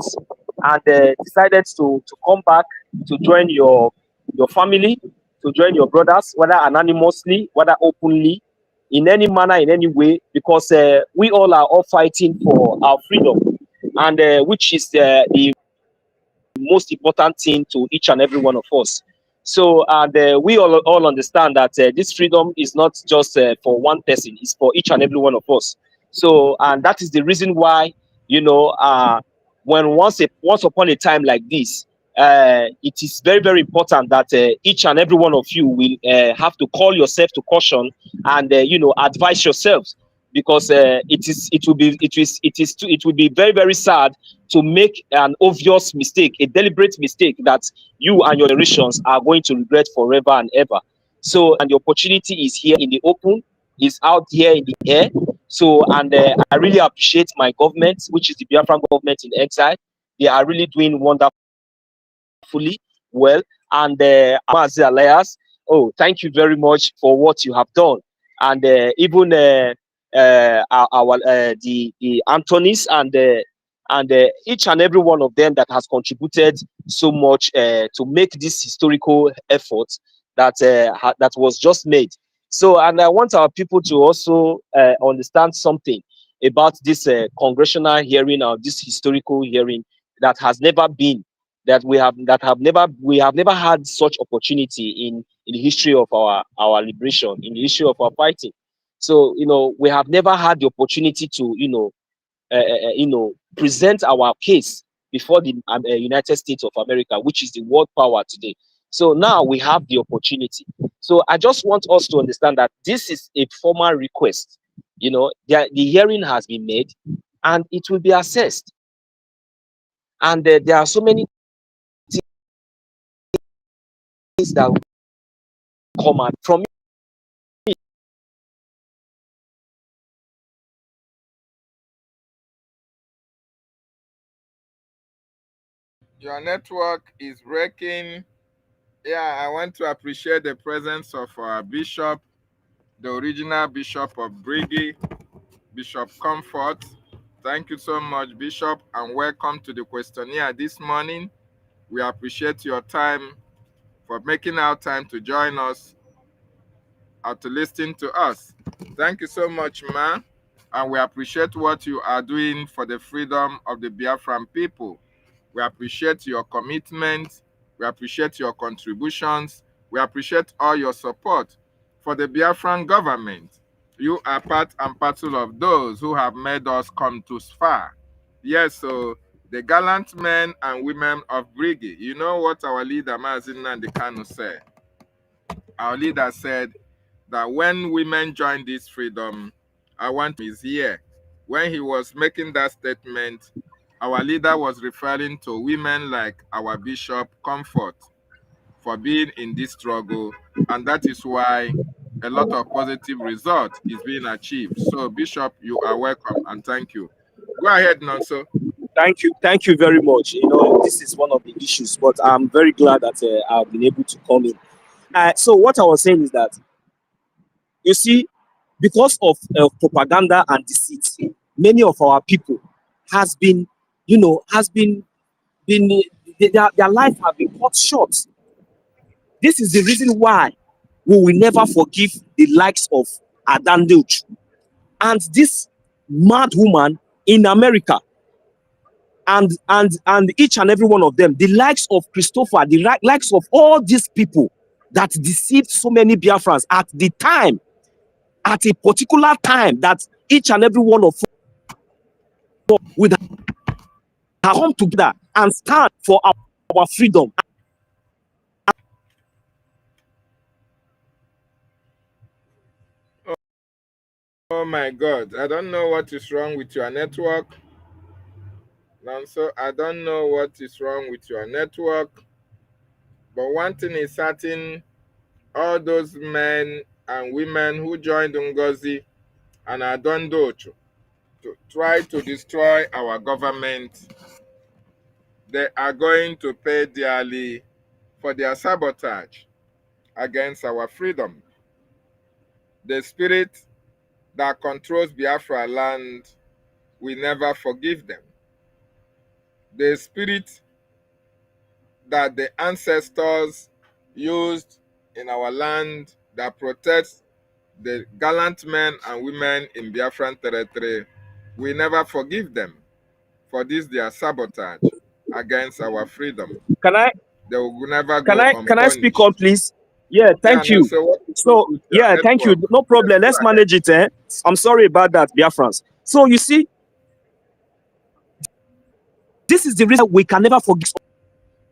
S11: and decided to come back to join your family, to join your brothers, whether anonymously, whether openly, in any manner, in any way, because we all fighting for our freedom, and which is the most important thing to each and every one of us. So, and we all understand that this freedom is not just for one person; it's for each and every one of us. So, and that is the reason why, when once upon a time like this, it is very, very important that each and every one of you will have to call yourself to caution, and advise yourselves, because it will be very, very sad to make an obvious mistake, a deliberate mistake that you and your generations are going to regret forever and ever. So, and the opportunity is here in the open, is out here in the air. So, and I really appreciate my government, which is the Biafran government in exile. They are really doing wonderfully well. And Mazi Elias, oh, thank you very much for what you have done. And even our the Anthony's, and each and every one of them that has contributed so much to make this historical effort that that was just made. So, and I want our people to also understand something about this congressional hearing, or this historical hearing that has never been, that we have never had such opportunity in the history of our liberation, in the history of our fighting. So, we have never had the opportunity to present our case before the United States of America, which is the world power today. So now we have the opportunity. So I just want us to understand that this is a formal request. The hearing has been made and it will be assessed. And there are so many things that will come out from it.
S3: Your network is breaking. Yeah, I want to appreciate the presence of our bishop, the original Bishop of Briggy, Bishop Comfort. Thank you so much, Bishop, and welcome to the questionnaire this morning. We appreciate your time, for making our time to join us or to listen to us. Thank you so much, ma. And we appreciate what you are doing for the freedom of the Biafran people. We appreciate your commitment. We appreciate your contributions. We appreciate all your support for the Biafran government. You are part and parcel of those who have made us come too far. Yes, so the gallant men and women of Briggy, you know what our leader Mazin Nnamdi Kanu said? Our leader said that when women join this freedom, I want is here. When he was making that statement, our leader was referring to women like our Bishop Comfort for being in this struggle, and that is why a lot of positive result is being achieved. So, Bishop, you are welcome and thank you. Go ahead, Nonso.
S11: Thank you very much. This is one of the issues, but I'm very glad that I've been able to come in. So what I was saying is that, you see, because of propaganda and deceit, many of our people has been, their life have been cut short. This is the reason why we will never forgive the likes of Adanduch and this mad woman in America, and each and every one of them, the likes of Christopher, the likes of all these people that deceived so many Biafrans at the time, at a particular time that each and every one of us would have come together and stand for our freedom.
S3: Oh my God, I don't know what is wrong with your network. Nonso, I don't know what is wrong with your network. But one thing is certain, all those men and women who joined Ngozi and Adondocho to try to destroy our government, they are going to pay dearly for their sabotage against our freedom. The spirit that controls Biafra land will never forgive them. The spirit that the ancestors used in our land that protects the gallant men and women in Biafran territory, we never forgive them for this their sabotage against our freedom.
S11: Can I
S3: They will never
S11: can
S3: go
S11: I can I speak on,
S3: unpunished.
S11: please? Yeah,
S3: Yeah,
S11: thank
S3: no,
S11: you.
S3: so what is wrong
S11: So
S3: with your
S11: yeah, thank you.
S3: network?
S11: No
S3: Yes,
S11: problem.
S3: go
S11: Let's
S3: ahead.
S11: manage it. I'm sorry about that, Biafrans. So you see, this is the reason we can never forgive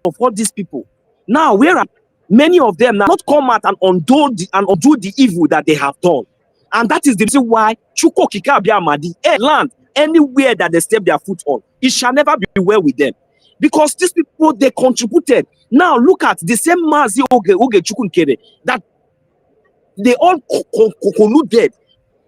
S11: of all these people. Now, where are many of them now not come out and undo the evil that they have done? And that is the reason why Chuko Kikabia Amadi, land anywhere that they step their foot on, it shall never be well with them. Because these people, they contributed. Now look at the same Mazi Oge Chukunkere that they all colluded.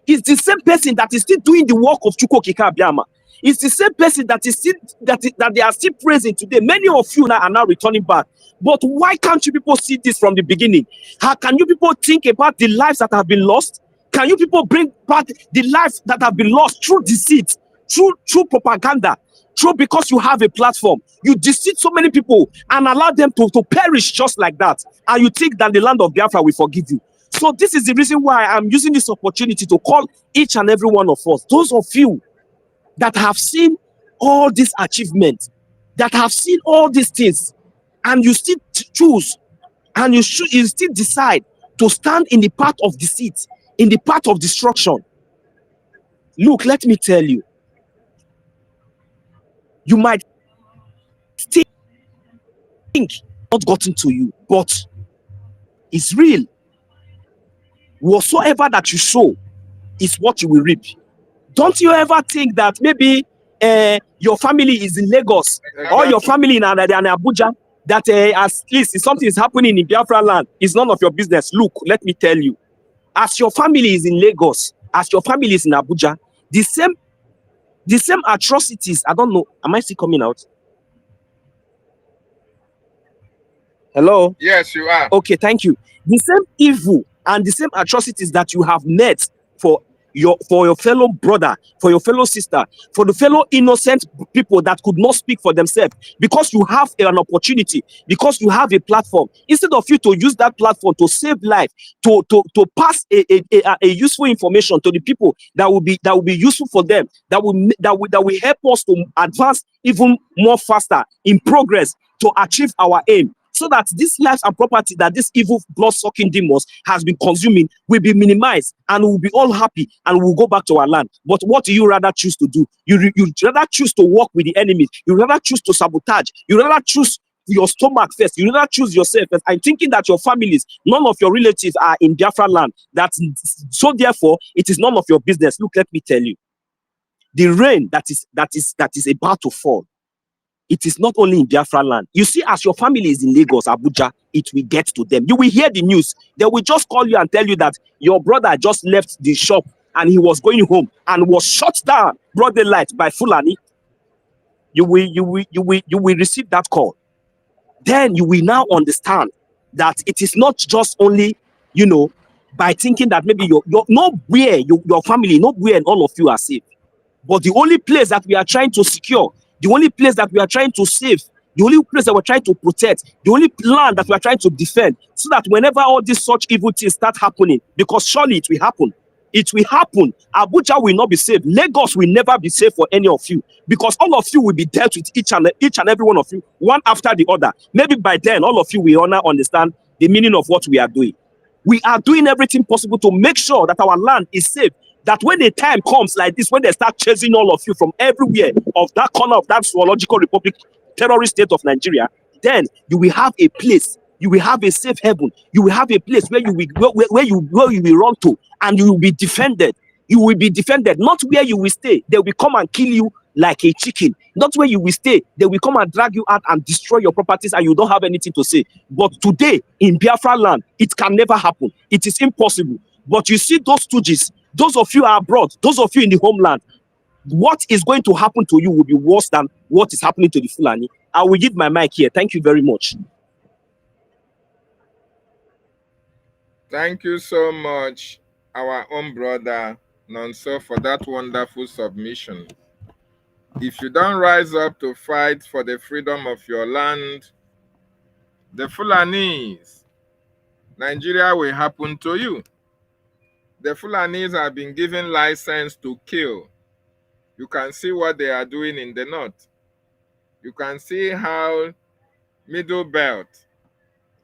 S11: It's the same person that is still doing the work of Chuko Kikabiama. It's the same person that is still that they are still praising today. Many of you now are now returning back. But why can't you people see this from the beginning? How can you people think about the lives that have been lost? Can you people bring back the lives that have been lost through deceit, through propaganda? True, because you have a platform, you deceive so many people and allow them to perish just like that. And you think that the land of Biafra will forgive you. So this is the reason why I'm using this opportunity to call each and every one of us, those of you that have seen all these achievements, that have seen all these things, and you still choose and you still decide to stand in the path of deceit, in the path of destruction. Look, let me tell you, you might think not gotten to you, but it's real. Whatsoever that you sow is what you will reap. Don't you ever think that maybe your family is in Lagos or your family in Abuja, that at least if something is happening in Biafra land, it's none of your business. Look, let me tell you, as your family is in Lagos, as your family is in Abuja, the same atrocities, I don't know, am I still coming out? Hello?
S3: Yes, you are.
S11: Okay, thank you. The same evil and the same atrocities that you have met for your fellow brother, for your fellow sister, for the fellow innocent people that could not speak for themselves, because you have an opportunity, because you have a platform, instead of you to use that platform to save life, to pass a useful information to the people that will be useful for them, that will help us to advance even more faster in progress to achieve our aim, so that this lives and property that this evil blood-sucking demons has been consuming will be minimized, and we'll be all happy and we'll go back to our land. But what do you rather choose to do? You'd rather choose to work with the enemy. You rather choose to sabotage. You rather choose your stomach first. You rather choose yourself first. I'm thinking that your families, none of your relatives are in Biafra land. So therefore, it is none of your business. Look, let me tell you, the rain that is about to fall, it is not only in Biafra land. You see, as your family is in Lagos, Abuja, it will get to them. You will hear the news. They will just call you and tell you that your brother just left the shop and he was going home and was shot down broad daylight by Fulani. You will receive that call. Then you will now understand that it is not just only, by thinking that maybe your family, nowhere and all of you are safe. But the only place that we are trying to secure, the only place that we are trying to save, the only place that we're trying to protect, the only land that we are trying to defend, so that whenever all these such evil things start happening, because surely it will happen. It will happen. Abuja will not be safe. Lagos will never be safe for any of you, because all of you will be dealt with, each and every one of you, one after the other. Maybe by then, all of you will now understand the meaning of what we are doing. We are doing everything possible to make sure that our land is safe, that when the time comes like this, when they start chasing all of you from everywhere of that corner of that zoological republic, terrorist state of Nigeria, then you will have a place, you will have a safe haven, you will have a place where you will run to, and you will be defended. You will be defended, not where you will stay. They will come and kill you like a chicken. Not where you will stay. They will come and drag you out and destroy your properties, and you don't have anything to say. But today, in Biafra land, it can never happen. It is impossible. But you see those stooges, those of you are abroad, those of you in the homeland, what is going to happen to you will be worse than what is happening to the Fulani. I will give my mic here. Thank you very much.
S3: Thank you so much, our own brother Nonso, for that wonderful submission. If you don't rise up to fight for the freedom of your land, the Fulanis, Nigeria will happen to you. The Fulanis have been given license to kill. You can see what they are doing in the north. You can see how Middle Belt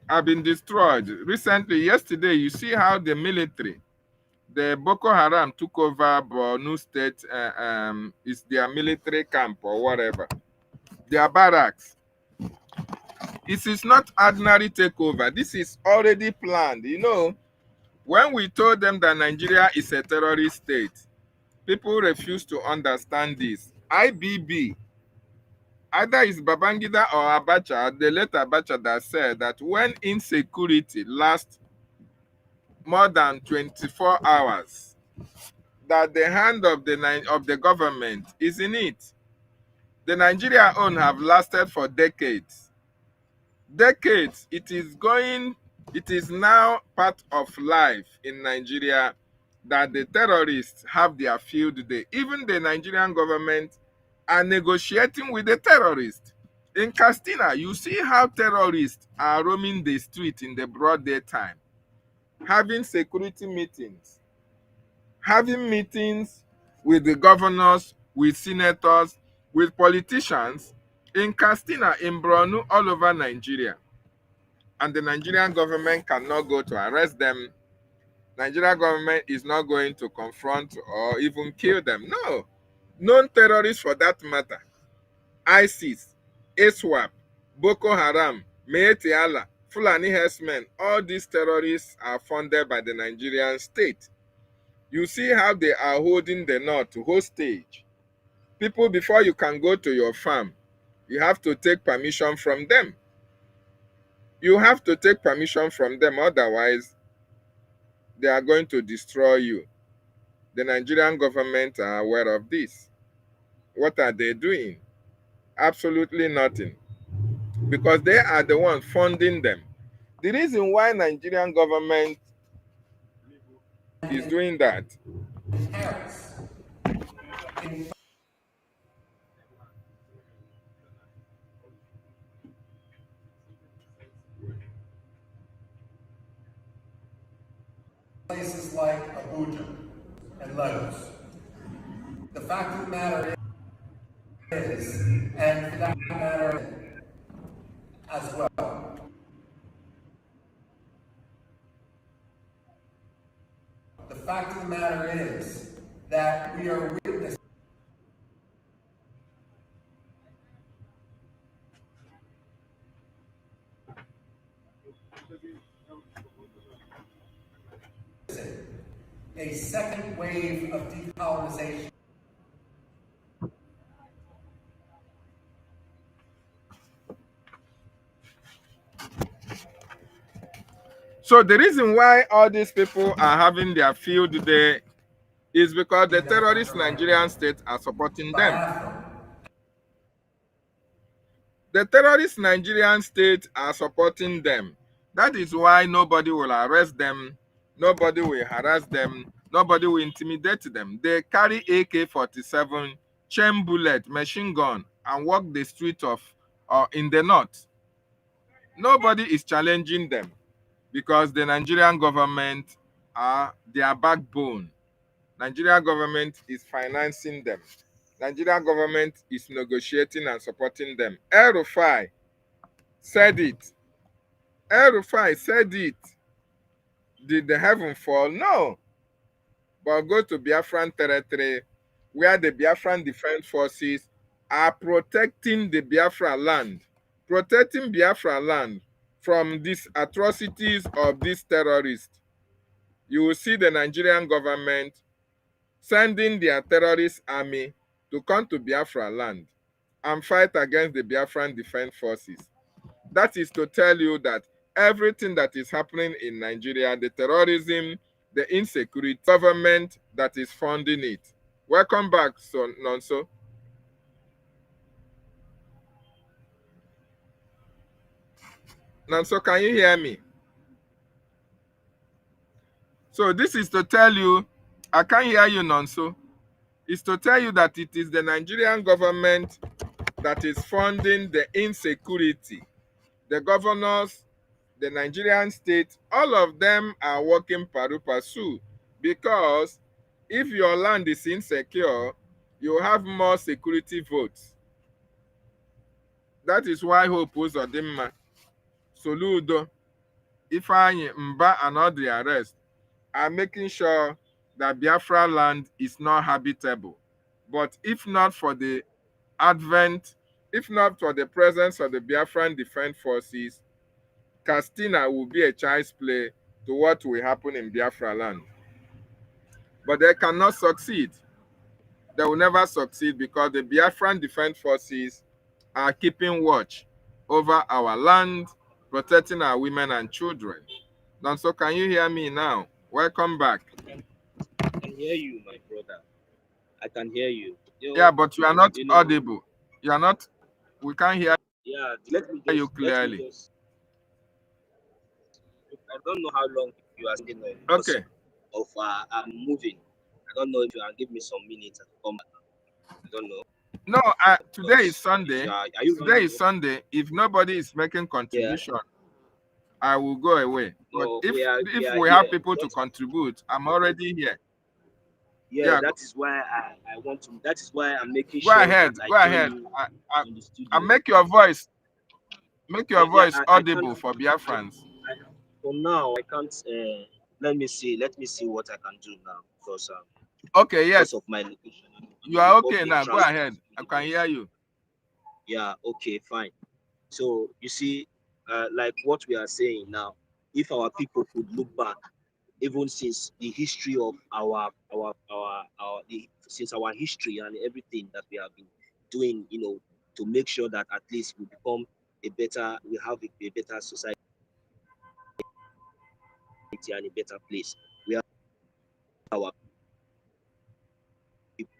S3: have been destroyed. Recently, yesterday, you see how the military, the Boko Haram took over Borno State, is their military camp or whatever. Their barracks. It is not ordinary takeover. This is already planned. When we told them that Nigeria is a terrorist state, people refuse to understand this. IBB, either it's Babangida or Abacha, the late Abacha, that said that when insecurity lasts more than 24 hours, that the hand of the government is in it. The Nigeria own have lasted for decades. Decades. It is now part of life in Nigeria that the terrorists have their field day. Even the Nigerian government are negotiating with the terrorists. In Castina, you see how terrorists are roaming the street in the broad daytime, having security meetings, having meetings with the governors, with senators, with politicians in Castina, in Borno, all over Nigeria. And the Nigerian government cannot go to arrest them. Nigerian government is not going to confront or even kill them. No. Non-terrorists for that matter. ISIS, ISWAP, Boko Haram, Meete Allah, Fulani herdsmen, all these terrorists are funded by the Nigerian state. You see how they are holding the North hostage. People, before you can go to your farm, you have to take permission from them. You have to take permission from them, otherwise they are going to destroy you. The Nigerian government are aware of this. What are they doing? Absolutely nothing. Because they are the ones funding them. The reason why Nigerian government is doing that.
S9: Paris, in places like Abuja and Lagos. The fact of the matter is, and for that matter as well, the fact of the matter is that we are witnessing a second wave of decolonization.
S3: So the reason why all these people are having their field day is because the terrorist Nigerian state are supporting them.
S9: Biafra.
S3: The terrorist Nigerian state are supporting them. That is why nobody will arrest them, nobody will harass them, nobody will intimidate them. They carry AK-47, chain bullet, machine gun, and walk the street of in the north. Nobody is challenging them because the Nigerian government are their backbone. Nigerian government is financing them. Nigerian government is negotiating and supporting them. El-Rufai said it. El-Rufai said it. Did the heaven fall? No. But go to Biafran territory where the Biafran Defense Forces are protecting the Biafra land, protecting Biafra land from these atrocities of these terrorists. You will see the Nigerian government sending their terrorist army to come to Biafra land and fight against the Biafran Defense Forces. That is to tell you that everything that is happening in Nigeria, the terrorism, the insecurity, government that is funding it. Welcome back, Nonso. Nonso, can you hear me? So this is to tell you, I can't hear you, Nonso. It's to tell you that it is the Nigerian government that is funding the insecurity. The governors, the Nigerian state, all of them are working pari passu, because if your land is insecure, you have more security votes. That is why Hope Uzodimma, Soludo, Ifeanyi, Mba, and all the rest are making sure that Biafra land is not habitable. But if not for the advent, if not for the presence of the Biafran Defense Forces, Castina will be a child's play to what will happen in Biafra land. But they cannot succeed. They will never succeed because the Biafran Defense Forces are keeping watch over our land, protecting our women and children. So can you hear me now? Welcome back.
S11: I can hear you, my brother. I can hear you.
S3: Yeah, but you are not audible. You are not, we can't hear you clearly.
S11: I don't know how long you are staying
S3: okay.
S11: I'm moving. I don't know if you can give me some minutes and come back. I don't know.
S3: No, today is Sunday.
S11: Are you
S3: Today
S11: running?
S3: is Sunday. If nobody is making
S11: Yeah.
S3: contribution, I will go away. But
S11: No,
S3: if
S11: we are
S3: we
S11: here.
S3: have people to contribute, I'm already here.
S11: Yeah,
S3: Yeah,
S11: that is why I want to. That is why I'm making
S3: go
S11: sure
S3: ahead.
S11: that I
S3: Go
S11: join
S3: ahead.
S11: you
S3: I,
S11: in the
S3: I
S11: studio.
S3: make your voice
S11: Yeah, I can't.
S3: audible for Biafrans.
S11: For now, I can't. Let me see. Let me see what I can do now because
S3: Okay, yes.
S11: of my location. I'm
S3: You
S11: on the
S3: are okay
S11: public
S3: now. Go
S11: transport.
S3: ahead. I can hear you.
S11: Yeah. Okay. Fine. So you see, like what we are saying now, if our people could look back, even since the history of since our history and everything that we have been doing, to make sure that at least we become we have a better society and a better place. We have our people.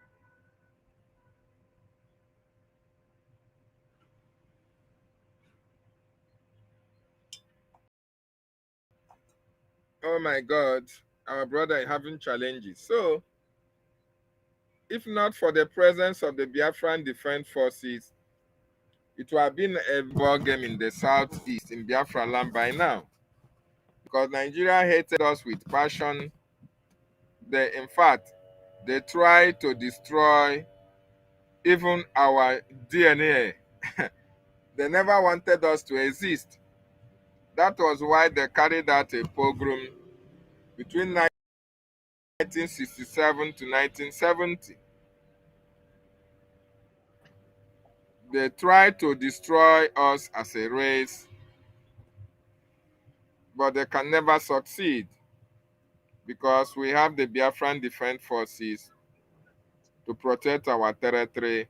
S3: Oh my God, our brother is having challenges. So, if not for the presence of the Biafran Defense Forces, it would have been a war game in the southeast in Biafra land by now. Because Nigeria hated us with passion. In fact, they tried to destroy even our DNA. They never wanted us to exist. That was why they carried out a pogrom between 1967 to 1970. They tried to destroy us as a race, but they can never succeed because we have the Biafran Defense Forces to protect our territory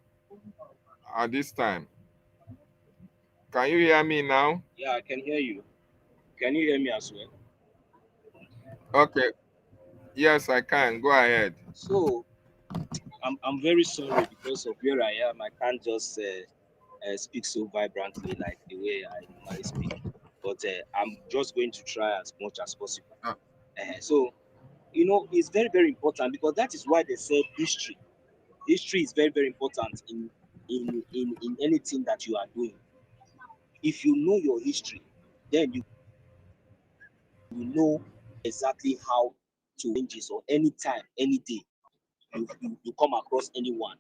S3: at this time. Can you hear me now?
S11: Yeah, I can hear you. Can you hear me as well?
S3: Okay. Yes, I can. Go ahead.
S11: So I'm very sorry because of where I am. I can't just speak so vibrantly like the way I normally speak. But I'm just going to try as much as possible. So it's very, very important because that is why they said history. History is very, very important in anything that you are doing. If you know your history, then you will know exactly how to change it. Or anytime, any day, you come across anyone.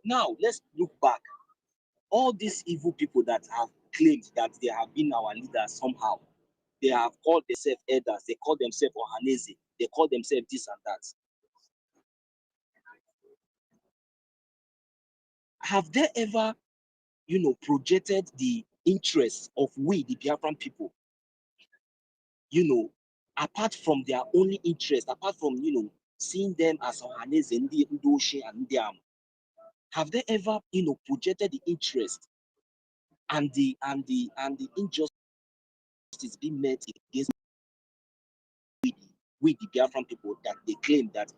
S11: Now let's look back. All these evil people that have claimed that they have been our leaders somehow, they have called themselves elders, they call themselves Ohanese, they call themselves this and that. Have they ever, projected the interests of we, the Biafran people, apart from their only interest, apart from, seeing them as Ohanese, Ndoshe, and Ndiam? Have they ever, projected the interest and the injustice being met against we the Biafran people that they claim that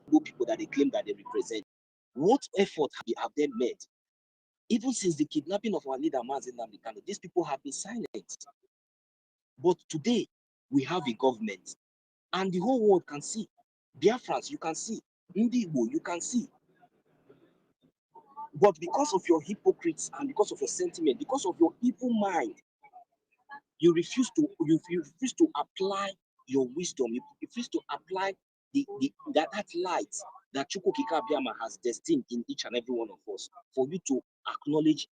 S11: they represent? What effort have they made? Even since the kidnapping of our leader Mazen Namdekano, these people have been silent. But today we have a government, and the whole world can see. Biafrans, you can see. Ndigbo, you can see. But because of your hypocrites and because of your sentiment, because of your evil mind, you refuse to apply your wisdom. You refuse to apply that light that Chukwukika Abiyama has destined in each and every one of us, for you to acknowledge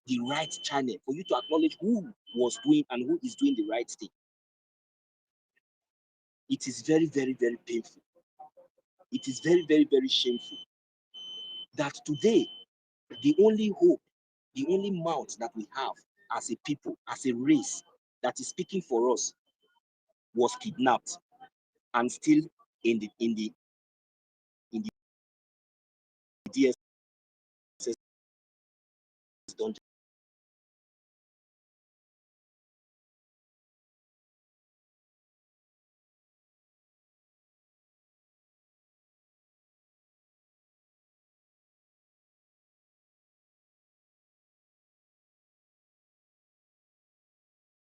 S11: the right channel, for you to acknowledge who was doing and who is doing the right thing. It is very, very, very painful. It is very, very, very shameful that today the only hope, the only mouth that we have as a people, as a race that is speaking for us, was kidnapped and still in the DSS dungeon.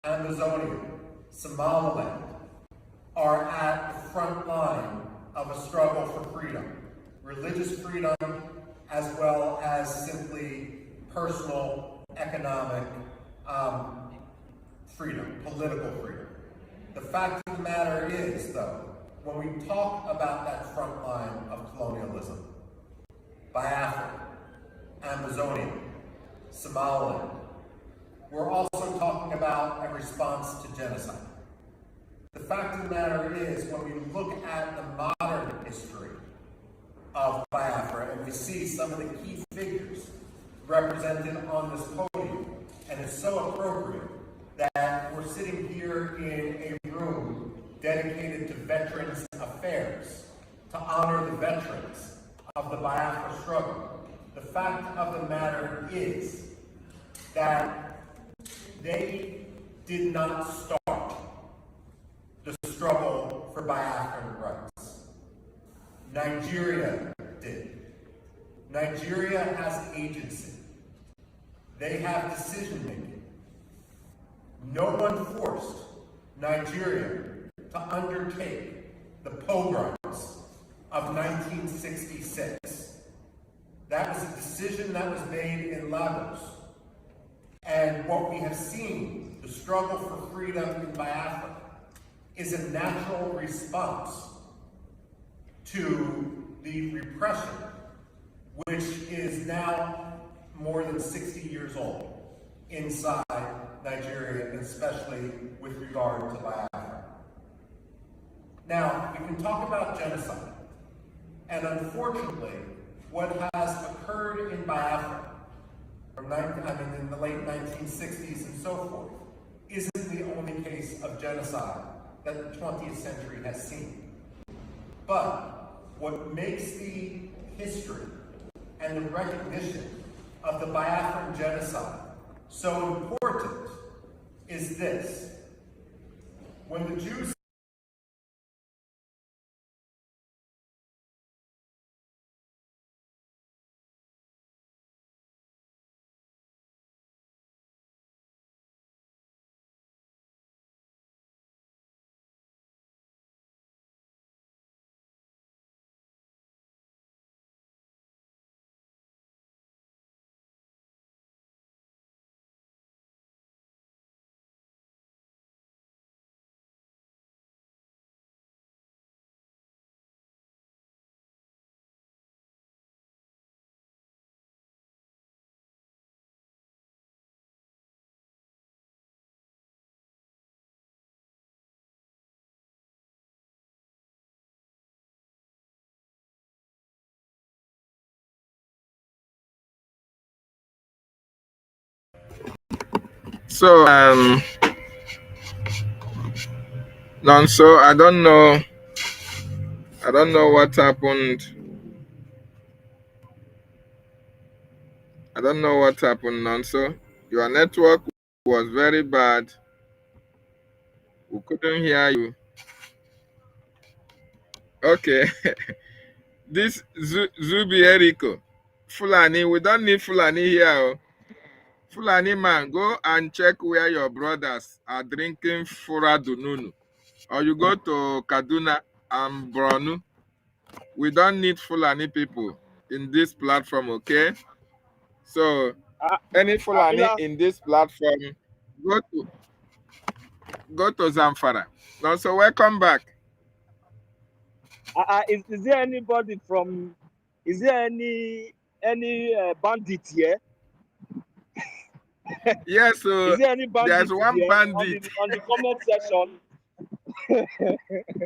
S9: Amazonia, Somaliland are at the front line of a struggle for freedom. Religious freedom, as well as simply personal, economic freedom, political freedom. The fact of the matter is, though, when we talk about that front line of colonialism, Biafra, Amazonia, Somaliland, we're also talking about a response to genocide. The fact of the matter is, when we look at the modern history of Biafra and we see some of the key figures represented on this podium, and it's so appropriate that we're sitting here in a room dedicated to Veterans Affairs, to honor the veterans of the Biafra struggle. The fact of the matter is that they did not start the struggle for Biafran rights. Nigeria did. Nigeria has agency. They have decision making. No one forced Nigeria to undertake the pogroms of 1966. That was a decision that was made in Lagos. And what we have seen, the struggle for freedom in Biafra, is a natural response to the repression, which is now more than 60 years old inside Nigeria, and especially with regard to Biafra. Now, we can talk about genocide, and unfortunately, what has occurred in Biafra in the late 1960s and so forth isn't the only case of genocide that the 20th century has seen. But what makes the history and the recognition of the Biafran genocide so important is this. When the Jews
S3: So, Nonso, I don't know what happened. I don't know what happened, Nonso. Your network was very bad. We couldn't hear you. Okay. This Zubi Eriko. Fulani, we don't need Fulani here. Oh. Fulani man, go and check where your brothers are drinking Fura Dununu. Or you go to Kaduna and Borno. We don't need Fulani people in this platform, okay? So, any Fulani in this platform, go to Zamfara. Now, so welcome back.
S11: Is there anybody from? Is there any bandit here?
S3: Yes, so
S11: is there any bandit
S3: there's one
S11: here
S3: bandit
S11: on the comment section?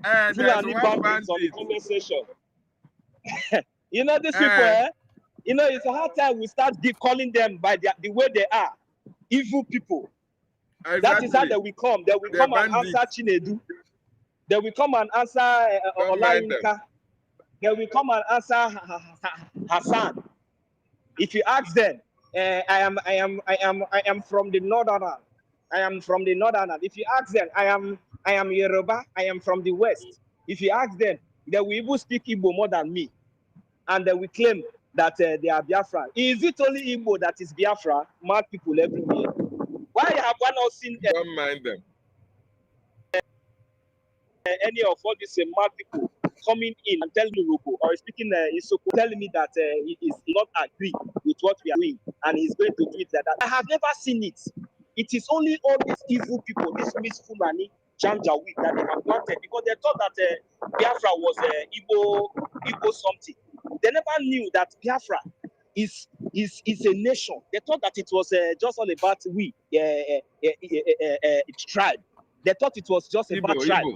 S3: there's one bandit
S11: on the comment section. You know these people, you know, it's a hard time we start calling them by the way they are, evil people.
S3: Exactly.
S11: That is how they will come. They will come and answer Chinedu. They will come and answer Olayinka. They will come and answer Hassan. If you ask them, I am from the northern. I am from the northern. If you ask them, I am Yoruba. I am from the west. If you ask them, they will even speak Igbo more than me, and they will claim that they are Biafra. Is it only Igbo that is Biafra? Mad people everywhere. Why have one not seen?
S3: Don't mind them.
S11: Any of all these mad people coming in and telling me Roko or speaking Isoko, telling me that he is not agree with what we are doing and he's going to do it like that. I have never seen it. It is only all these evil people, this Miss Fulani, Janjaweed, that they have planted because they thought that Biafra was Igbo something. They never knew that Biafra is a nation. They thought that it was just all about tribe. They thought it was just about tribe.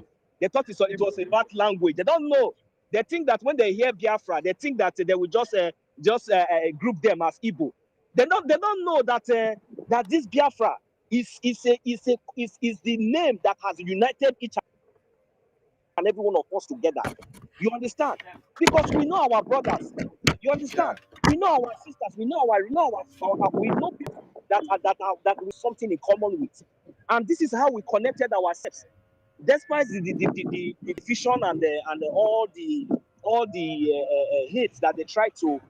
S11: They thought it was about language. They don't know. They think that when they hear Biafra, they think that they will just group them as Igbo. They don't know that that this Biafra is the name that has united each and every one of us together. You understand? Because we know our brothers. You understand? Yeah. We know our sisters. We know people that we something in common with, and this is how we connected ourselves. Despite the division and all the hates that they try to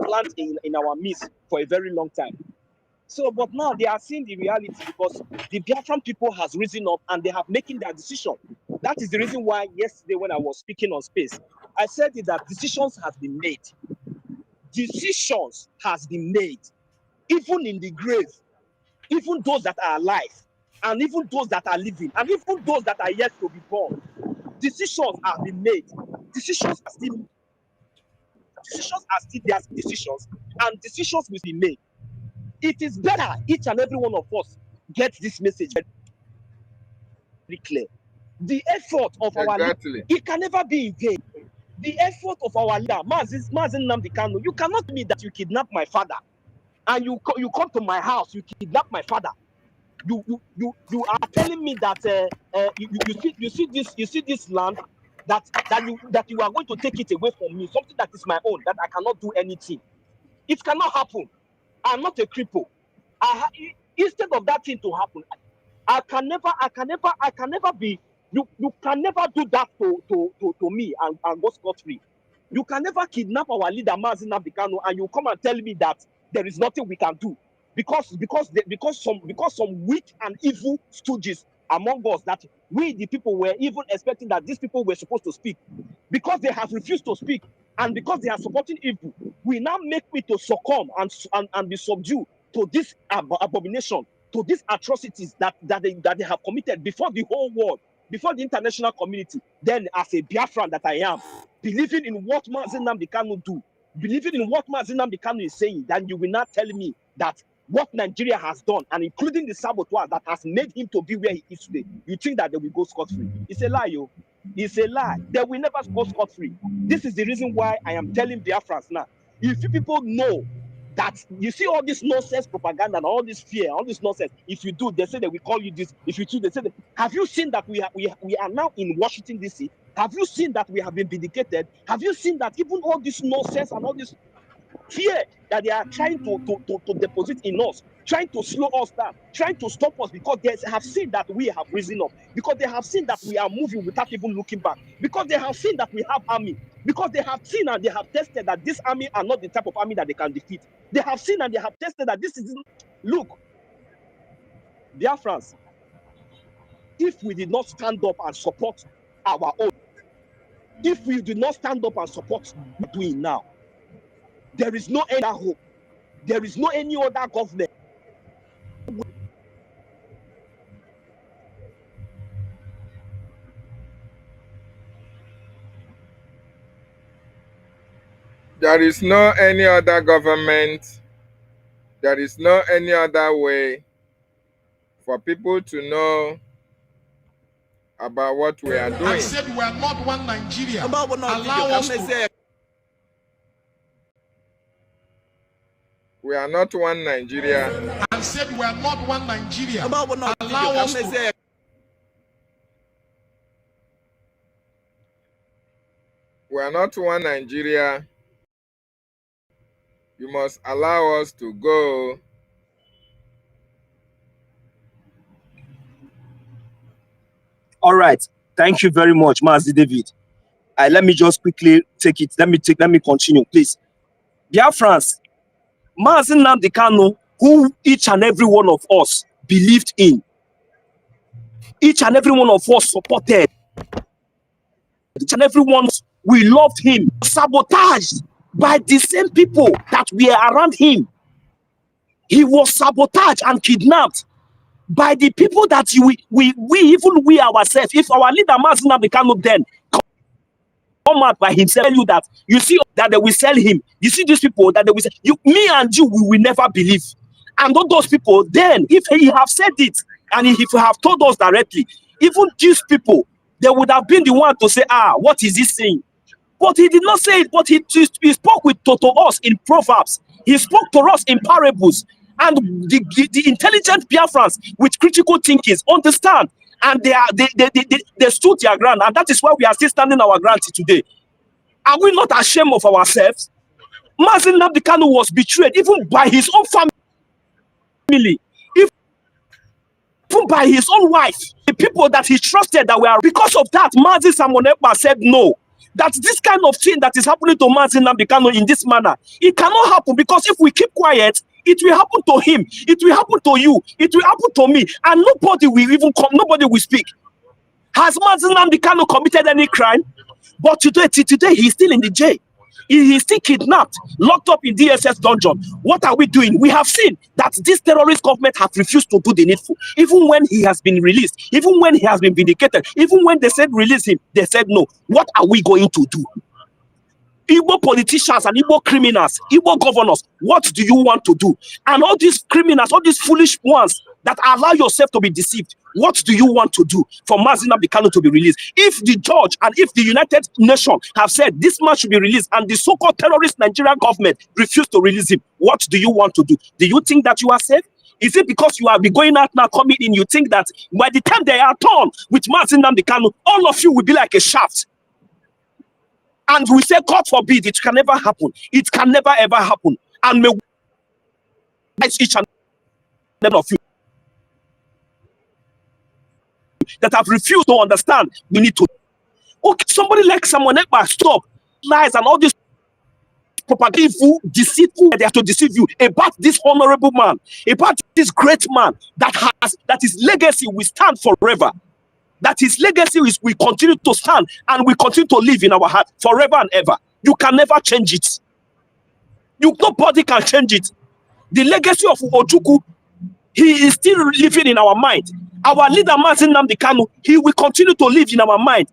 S11: plant in our midst for a very long time. So, but now they are seeing the reality because the Biafran people has risen up and they have making their decision. That is the reason why yesterday when I was speaking on space, I said that decisions have been made. Decisions has been made, even in the grave, even those that are alive, and even those that are living, and even those that are yet to be born. Decisions have been made. Decisions are still their decisions, and decisions will be made. It is better each and every one of us gets this message very clear. The effort of our leader, it can never be in vain. The effort of our leader, Mazin Nnamdi Kanu, you cannot tell me that you kidnapped my father, and you come to my house, you kidnap my father. You are telling me that you see this land that you are going to take it away from me, something that is my own, that I cannot do anything. It cannot happen. I'm not a cripple. Instead of that thing to happen, I can never be. You can never do that to me and go scot-free. You can never kidnap our leader Mazin Nnamdi Kanu and you come and tell me that there is nothing we can do because some weak and evil stooges among us that we the people were even expecting that these people were supposed to speak, because they have refused to speak and because they are supporting evil, we now make me to succumb and be subdued to this abomination, to these atrocities that they have committed before the whole world, before the international community. Then as a Biafran that I am, believing in what Mazin Nnamdi Kanu do, believing in what Mazin Nnamdi Kanu is saying, then you will not tell me that what Nigeria has done, and including the saboteur that has made him to be where he is today, you think that they will go scot-free. It's a lie, yo. It's a lie. They will never go scot-free. This is the reason why I am telling Biafrans now. If you people know that you see all this nonsense propaganda and all this fear, all this nonsense, if you do, they say that we call you this. If you do, they say that. Have you seen that we are now in Washington DC? Have you seen that we have been vindicated? Have you seen that even all this nonsense and all this fear that they are trying to deposit in us, trying to slow us down, trying to stop us, because they have seen that we have risen up, because they have seen that we are moving without even looking back, because they have seen that we have army, because they have seen and they have tested that this army are not the type of army that they can defeat. They have seen and they have tested that this is, look, Biafrans, if we did not stand up and support our own, if we did not stand up and support what we're doing now, there is no other hope. There is no any other government.
S3: There is no any other government. There is no any other way for people to know about what we are doing.
S12: I said we are not one Nigeria. Allow us to.
S3: We are not one Nigeria.
S12: I said we are not one Nigeria. Allow us to.
S3: We are not one Nigeria. You must allow us to go.
S11: All right. Thank you very much, Mazi David. Let me just quickly take it. Let me continue, please. Biafrans, Mazin Nnamdi Kanu, who each and every one of us believed in, each and every one of us supported, each and every one we loved him, sabotaged by the same people that were around him. He was sabotaged and kidnapped by the people that we ourselves. If our leader Mazi Nnamdi Kanu then come out by himself, tell you that you see that they will sell him. You see these people that they will sell you, me and you, we will never believe. And all those people, then if he have said it and if he have told us directly, even these people, they would have been the one to say, what is he saying? But he did not say it, but he spoke to us in Proverbs. He spoke to us in parables. And the intelligent Biafrans with critical thinkings understand. And they stood their ground. And that is why we are still standing our ground today. Are we not ashamed of ourselves? Mazi Nnamdi Kanu was betrayed even by his own family, even by his own wife, the people that he trusted that were. Because of that, Mazi Simon Ekpa said no. That this kind of thing that is happening to Mazi Nnamdi Kanu in this manner, it cannot happen, because if we keep quiet, it will happen to him, it will happen to you, it will happen to me, and nobody will even come, nobody will speak. Has Mazi Nnamdi Kanu committed any crime? But today he's still in the jail. He's still kidnapped, locked up in DSS dungeon. What are we doing? We have seen that this terrorist government have refused to do the needful. Even when he has been released, even when he has been vindicated, even when they said release him, they said no. What are we going to do? Igbo politicians and Igbo criminals, Igbo governors, what do you want to do? And all these criminals, all these foolish ones that allow yourself to be deceived, what do you want to do for Mazi Nnamdi Kanu to be released? If the judge and if the United Nations have said this man should be released and the so-called terrorist Nigerian government refused to release him, what do you want to do? Do you think that you are safe? Is it because you have been going out now, coming in, you think that by the time they are done with Mazi Nnamdi Kanu, all of you will be like a shaft? And we say, God forbid, it can never happen. It can never ever happen. And may each and every one of you that have refused to understand, we need to. Okay, somebody like someone else, stop lies and all this propaganda, deceitful, they have to deceive you about this honorable man, about this great man that his legacy will stand forever. That his legacy will continue to stand and will continue to live in our heart forever and ever. You can never change it. Nobody can change it. The legacy of Ojukwu, he is still living in our mind. Our leader Mazi Nnamdi Kanu, he will continue to live in our mind.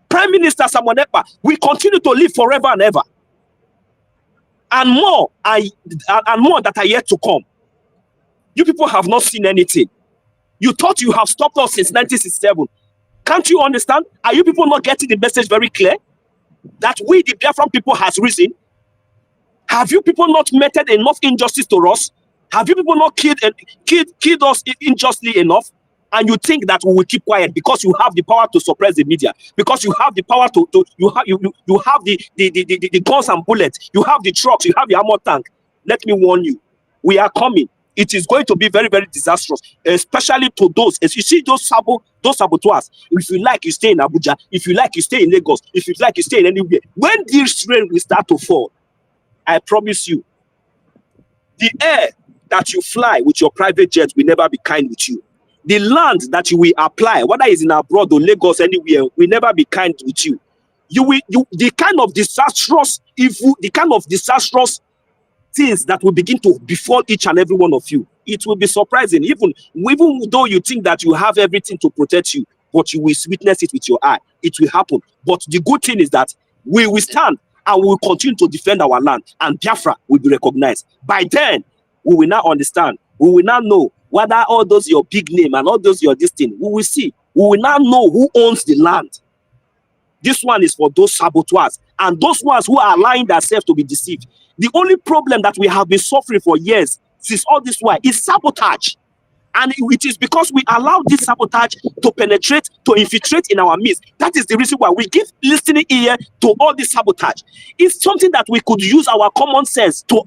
S11: Prime Minister Simon Ekpa will continue to live forever and ever. And more that are yet to come. You people have not seen anything. You thought you have stopped us since 1967. Can't you understand? Are you people not getting the message very clear? That we, the Biafran people, has risen? Have you people not meted enough injustice to us? Have you people not killed us unjustly enough? And you think that we will keep quiet because you have the power to suppress the media, because you have the power you have the guns and bullets, you have the trucks, you have the armor tank. Let me warn you, we are coming. It is going to be very, very disastrous, especially to those. As you see those saboteurs, if you like, you stay in Abuja. If you like, you stay in Lagos. If you like, you stay in anywhere. When this rain will start to fall, I promise you, the air that you fly with your private jet will never be kind with you. The land that you will apply, whether it's in abroad or Lagos, anywhere, will never be kind with you. The kind of disastrous evil, the kind of disastrous things that will begin to befall each and every one of you. It will be surprising, even though you think that you have everything to protect you, but you will witness it with your eye. It will happen. But the good thing is that we will stand and we will continue to defend our land, and Biafra will be recognized. By then, we will now understand. We will now know whether all those your big name and all those your this thing. We will see. We will now know who owns the land. This one is for those saboteurs and those ones who are allowing themselves to be deceived. The only problem that we have been suffering for years since all this while is sabotage. And it is because we allow this sabotage to penetrate, to infiltrate in our midst. That is the reason why we give listening ear to all this sabotage. It's something that we could use our common sense to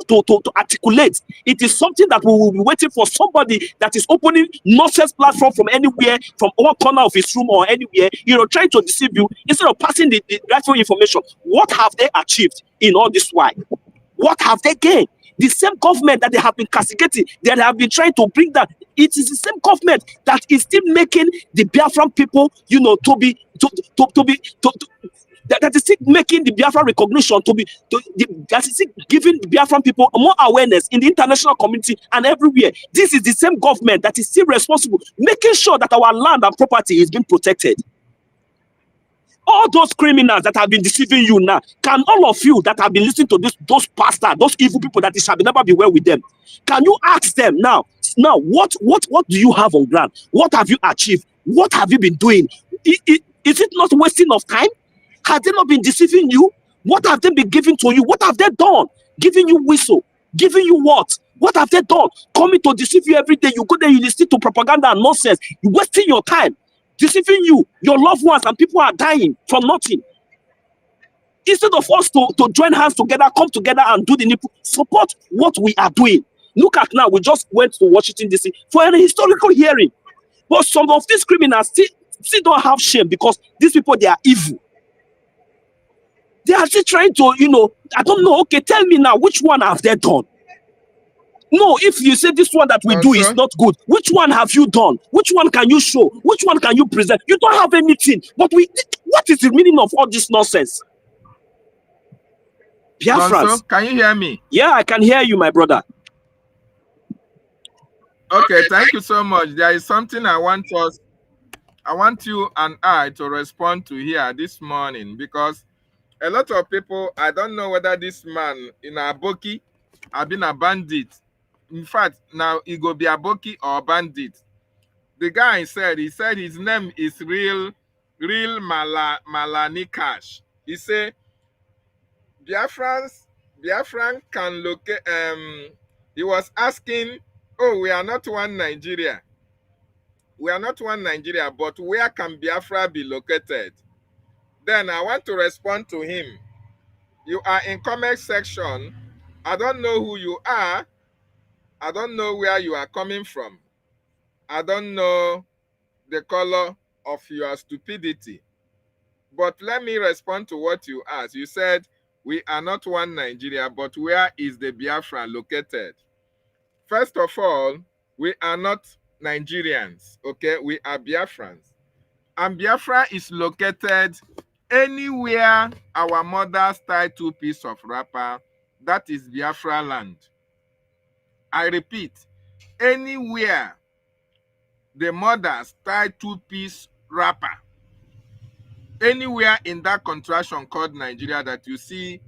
S11: articulate. It is something that we will be waiting for somebody that is opening nonsense platform from anywhere, from one corner of his room or anywhere, trying to deceive you instead of passing the rightful information. What have they achieved in all this while? What have they gained? The same government that they have been castigating, that they have been trying to bring that, it is the same government that is still making the Biafran people, that is still making the Biafra recognition that is still giving the Biafran people more awareness in the international community and everywhere. This is the same government that is still responsible, making sure that our land and property is being protected. All those criminals that have been deceiving you now, can all of you that have been listening to those pastors, those evil people that it shall never be well with them, can you ask them now, what do you have on ground? What have you achieved? What have you been doing? Is it not wasting of time? Have they not been deceiving you? What have they been giving to you? What have they done? Giving you whistle? Giving you what? What have they done? Coming to deceive you every day. You go there, you listen to propaganda and nonsense. You're wasting your time. Deceiving you, your loved ones, and people are dying from nothing. Instead of us to join hands together, come together and do the need, support what we are doing. Look at now, we just went to Washington, D.C. for an historical hearing. But some of these criminals still don't have shame because these people, they are evil. They are still trying to, I don't know, okay, tell me now, which one have they done? No, if you say this one that we do is not good, which one have you done? Which one can you show? Which one can you present? You don't have anything. But what is the meaning of all this nonsense? Biafrans.
S3: Can you hear me?
S11: Yeah, I can hear you, my brother.
S3: Okay, thank you so much. There is something I want you and I to respond to here this morning, because a lot of people, I don't know whether this man in Aboki have been a bandit. In fact, now he go be a Aboki or a bandit. The guy said his name is real Malani Cash. He said Biafran can locate. He was asking, oh, we are not one Nigeria. We are not one Nigeria, but where can Biafra be located? Then I want to respond to him. You are in comment section. I don't know who you are. I don't know where you are coming from. I don't know the color of your stupidity. But let me respond to what you asked. You said, we are not one Nigeria, but where is the Biafra located? First of all, we are not Nigerians, okay? We are Biafrans. And Biafra is located anywhere our mothers tie two pieces of wrapper. That is Biafra land. I repeat, anywhere the mothers tie two-piece wrapper, anywhere in that contraction called Nigeria that you see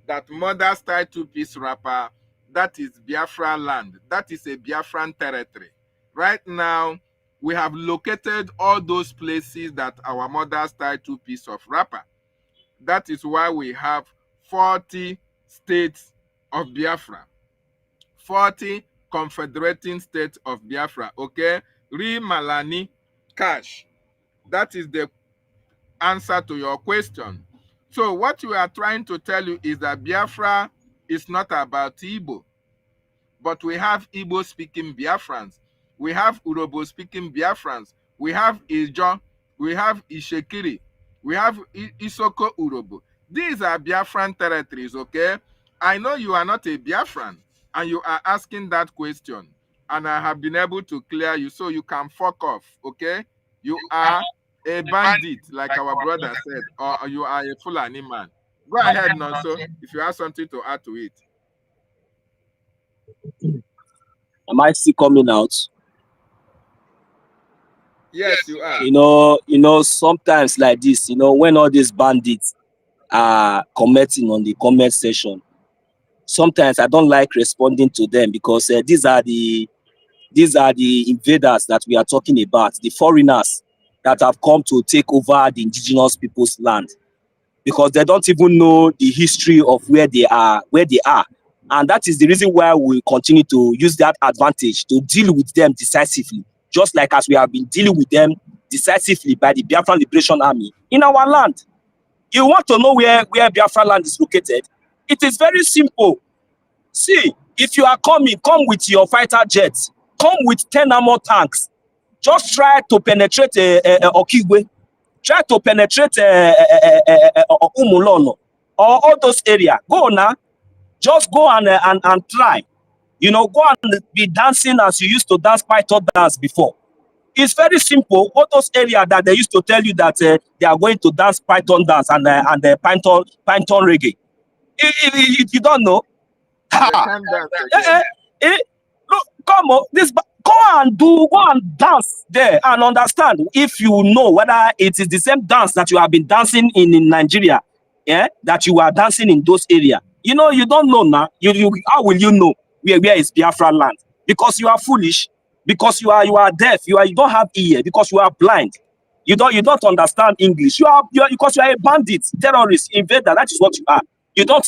S3: that mothers tie two-piece wrapper, that is Biafra land. That is a Biafran territory. Right now, we have located all those places that our mothers tie two-piece of wrapper. That is why we have 40 states of Biafra. 40 confederating states of Biafra, okay? Malani Cash. That is the answer to your question. So what we are trying to tell you is that Biafra is not about Igbo, but we have Igbo-speaking Biafrans. We have Urobo-speaking Biafrans. We have Ijo. We have Ishekiri. We have Isoko Urobo. These are Biafran territories, okay? I know you are not a Biafran, and you are asking that question, and I have been able to clear you, so you can fuck off, okay? You are a bandit, like our brother said, or you are a Fulani man. Go ahead, Nonso, if you have something to add to it.
S11: Am I still coming out?
S3: Yes, you are.
S11: You know, sometimes like this, when all these bandits are commenting on the comment section, sometimes I don't like responding to them because these are the invaders that we are talking about, the foreigners that have come to take over the indigenous people's land, because they don't even know the history of where they are. And that is the reason why we continue to use that advantage to deal with them decisively, just like as we have been dealing with them decisively by the Biafran Liberation Army in our land. You want to know where Biafra land is located? It is very simple. See, if you are coming, come with your fighter jets, come with 10 armor tanks. Just try to penetrate Okigwe, try to penetrate Umulono, or all those areas. Go now, just go and try. Go and be dancing as you used to dance Python dance before. It's very simple. All those areas that they used to tell you that they are going to dance Python dance and Python reggae. If you don't know,
S3: They can't dance again.
S11: look, come on, go and dance there and understand if you know whether it is the same dance that you have been dancing in Nigeria, yeah, that you are dancing in those areas. You know, you don't know now. How will you know where is Biafra land? Because you are foolish, because you are deaf, you don't have ear, because you are blind. You don't understand English. Because you are a bandit, terrorist, invader. That is what you are. You don't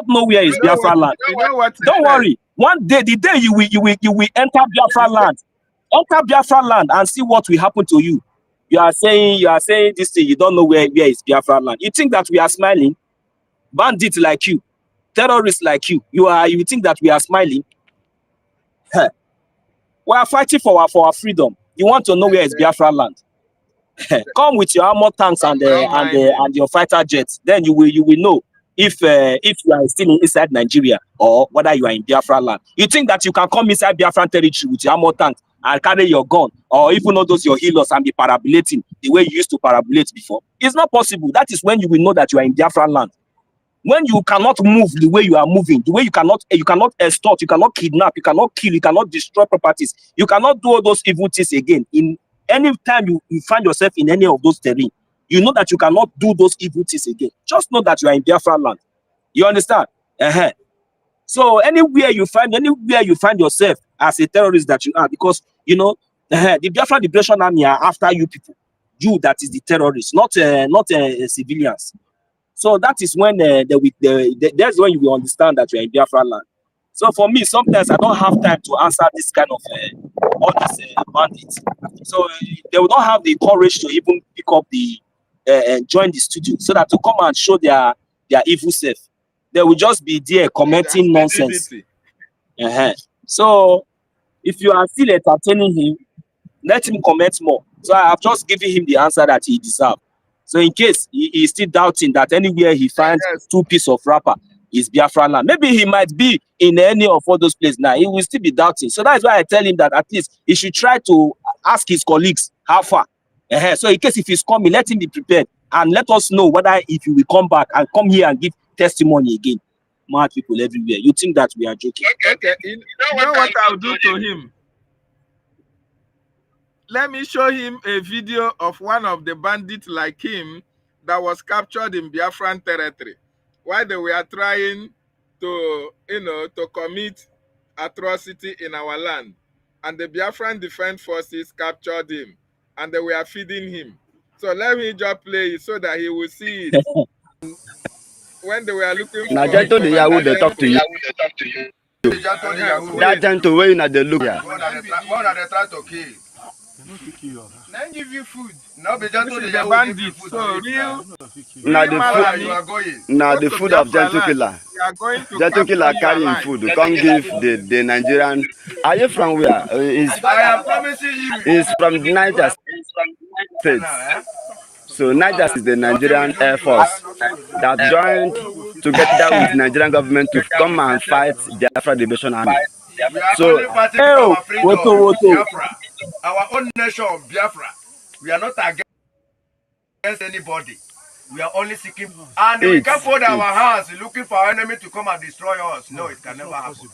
S11: know where is Biafra land.
S3: You know what
S11: Don't worry. One day, the day you will enter Biafra land, and see what will happen to you. You are saying this thing. You don't know where is Biafra land. You think that we are smiling? Bandits like you, terrorists like you. You think that we are smiling? We are fighting for our freedom. You want to know where is Biafra land? Come with your armor tanks and your fighter jets. Then you will know if you are still inside Nigeria or whether you are in Biafra land. You think that you can come inside Biafran territory with your armor tanks and carry your gun, or even all those your healers, and be parabolating the way you used to parabolate before? It's not possible. That is when you will know that you are in Biafra land. When you cannot move the way you are moving, the way you cannot extort, you cannot kidnap, you cannot kill, you cannot destroy properties, you cannot do all those evil things again. In any time you find yourself in any of those terrain, you know that you cannot do those evil things again. Just know that you are in Biafra land. You understand? So anywhere you find yourself as a terrorist that you are, because you know the Biafra Liberation Army are after you people. You that is the terrorist, not civilians. So that is when that's when you will understand that you are in Biafra land. So for me, sometimes I don't have time to answer this kind of all these bandits. So they will not have the courage to even pick up join the studio, so that to come and show their evil self. They will just be there commenting nonsense. So if you are still entertaining him, let him comment more. So I have just given him the answer that he deserves. So in case he is still doubting that anywhere he finds two pieces of wrapper is Biafra land, maybe he might be in any of all those places now. He will still be doubting. So that's why I tell him that at least he should try to ask his colleagues how far. So in case if he's coming, let him be prepared and let us know whether if he will come back and come here and give testimony again. Mad people everywhere. You think that we are joking?
S3: Okay. You know what I'll do to him? Let me show him a video of one of the bandits like him that was captured in Biafran territory while they were trying to commit atrocity in our land. And the Biafran Defense Forces captured him and they were feeding him. So let me just play it so that he will see it. When they were looking for
S13: gentle the Yahoo, they talk to you. That gentle way they look here.
S3: What are they trying to kill? Then give you food. Now be gentle the bandit. So real.
S13: Now the food of gentle killer. Gentle killer carrying food. Come give the Nigerian. Are you from where?
S3: I am promising you.
S13: Is from Niger State. So Niger is the Nigerian Air Force that joined together with Nigerian government to come and fight the Biafra Liberation Army.
S3: So our freedom, Biafra, our own nation, Biafra. We are not against anybody. We are only seeking, and we can't fold our hands looking for our enemy to come and destroy us. No, it can never happen.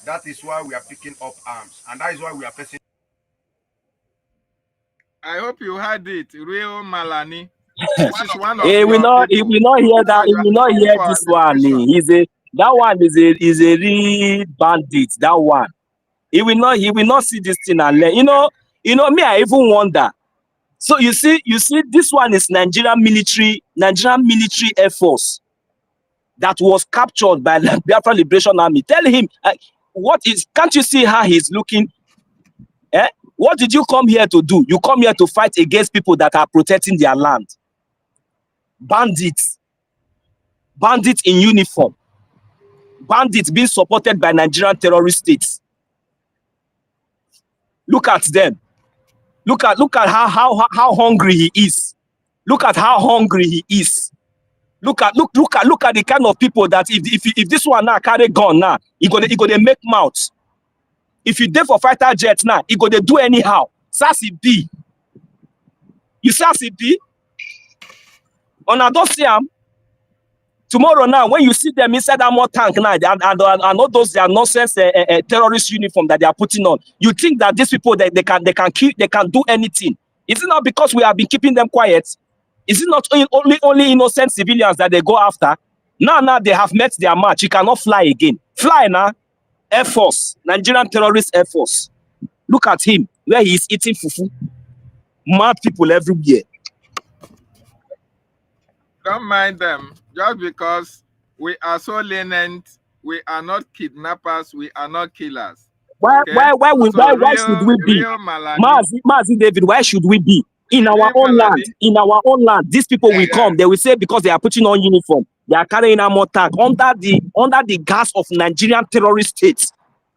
S3: That is why we are picking up arms, and that is why we are facing. I hope you heard it, real Malani. This is one of
S11: he will not hear that. He will not hear this one. That one is a real bandit. That one. He will not see this thing and learn. Me, I even wonder. So you see, this one is Nigerian military Air Force that was captured by the Biafra Liberation Army. Tell him can't you see how he's looking? What did you come here to do? You come here to fight against people that are protecting their land. Bandits in uniform. Bandits being supported by Nigerian terrorist states. Look at them. Look at how hungry he is. Look at how hungry he is. Look at the kind of people that if this one now carry gun now, he gonna make mouth. If you there for fighter jet now, he gonna do anyhow. Sassy B. You see as it be? On I don't see them. Tomorrow now, when you see them inside that more tank now, and all those their nonsense terrorist uniform that they are putting on, you think that these people they can kill, they can do anything? Is it not because we have been keeping them quiet? Is it not only innocent civilians that they go after? Now they have met their match. You cannot fly again. Fly now, Air Force, Nigerian terrorist Air Force. Look at him where he is eating fufu. Mad people everywhere.
S3: Don't mind them. Just because we are so lenient, we are not kidnappers, we are not killers.
S11: Why
S3: Okay?
S11: why should we be?
S3: Real Malani.
S11: Mazi David, why should we be? In our
S3: Real
S11: own land,
S3: Malani.
S11: in our own land, these people will come. They will say because they are putting on uniform, they are carrying armor tank under the gas of Nigerian terrorist states.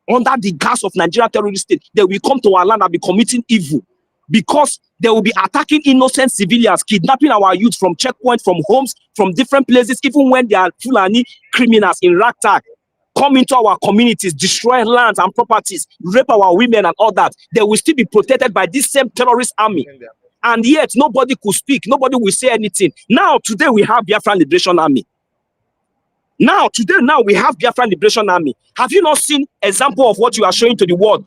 S11: Under the gas of Nigerian terrorist state, they will come to our land and be committing evil. Because they will be attacking innocent civilians, kidnapping our youth from checkpoints, from homes, from different places, even when they are Fulani criminals in ragtag, come into our communities, destroy lands and properties, rape our women and all that. They will still be protected by this same terrorist army. And yet, nobody could speak. Nobody will say anything. Now, today, we have Biafran Liberation Army. Now, we have Biafran Liberation Army. Have you not seen example of what you are showing to the world?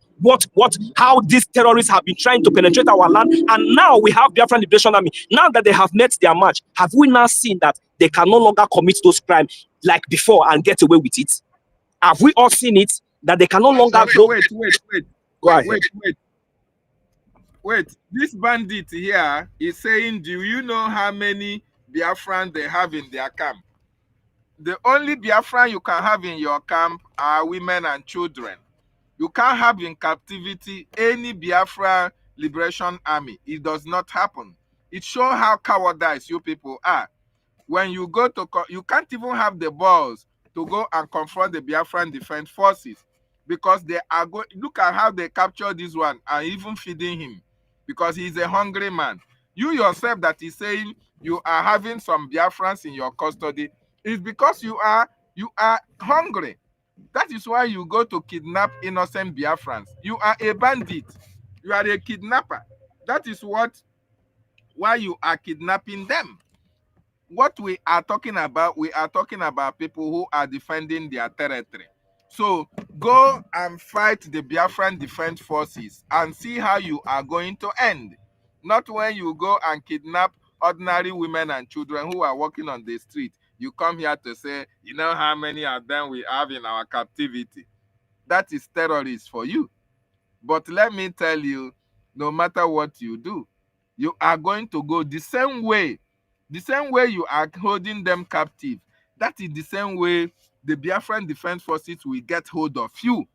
S11: How these terrorists have been trying to penetrate our land, and now we have Biafran Liberation Army. Now that they have met their match, have we now seen that they can no longer commit those crimes like before and get away with it? Have we all seen it? That they can no longer go.
S3: Wait. This bandit here is saying, do you know how many Biafran they have in their camp? The only Biafran you can have in your camp are women and children. You can't have in captivity any Biafra Liberation Army. It does not happen. It shows how cowardice you people are. When you go to, you can't even have the balls to go and confront the Biafran Defense Forces because they are going. Look at how they captured this one and even feeding him because he's a hungry man. You yourself that is saying you are having some Biafrans in your custody is because you are hungry. That is why you go to kidnap innocent Biafrans. You are a bandit. You are a kidnapper. That is why you are kidnapping them. What we are talking about people who are defending their territory. So go and fight the Biafran Defense Forces and see how you are going to end. Not when you go and kidnap ordinary women and children who are walking on the street. You come here to say, you know how many of them we have in our captivity. That is terrorist for you. But let me tell you, no matter what you do, you are going to go the same way. The same way you are holding them captive. That is the same way the Biafran Defense Forces will get hold of you.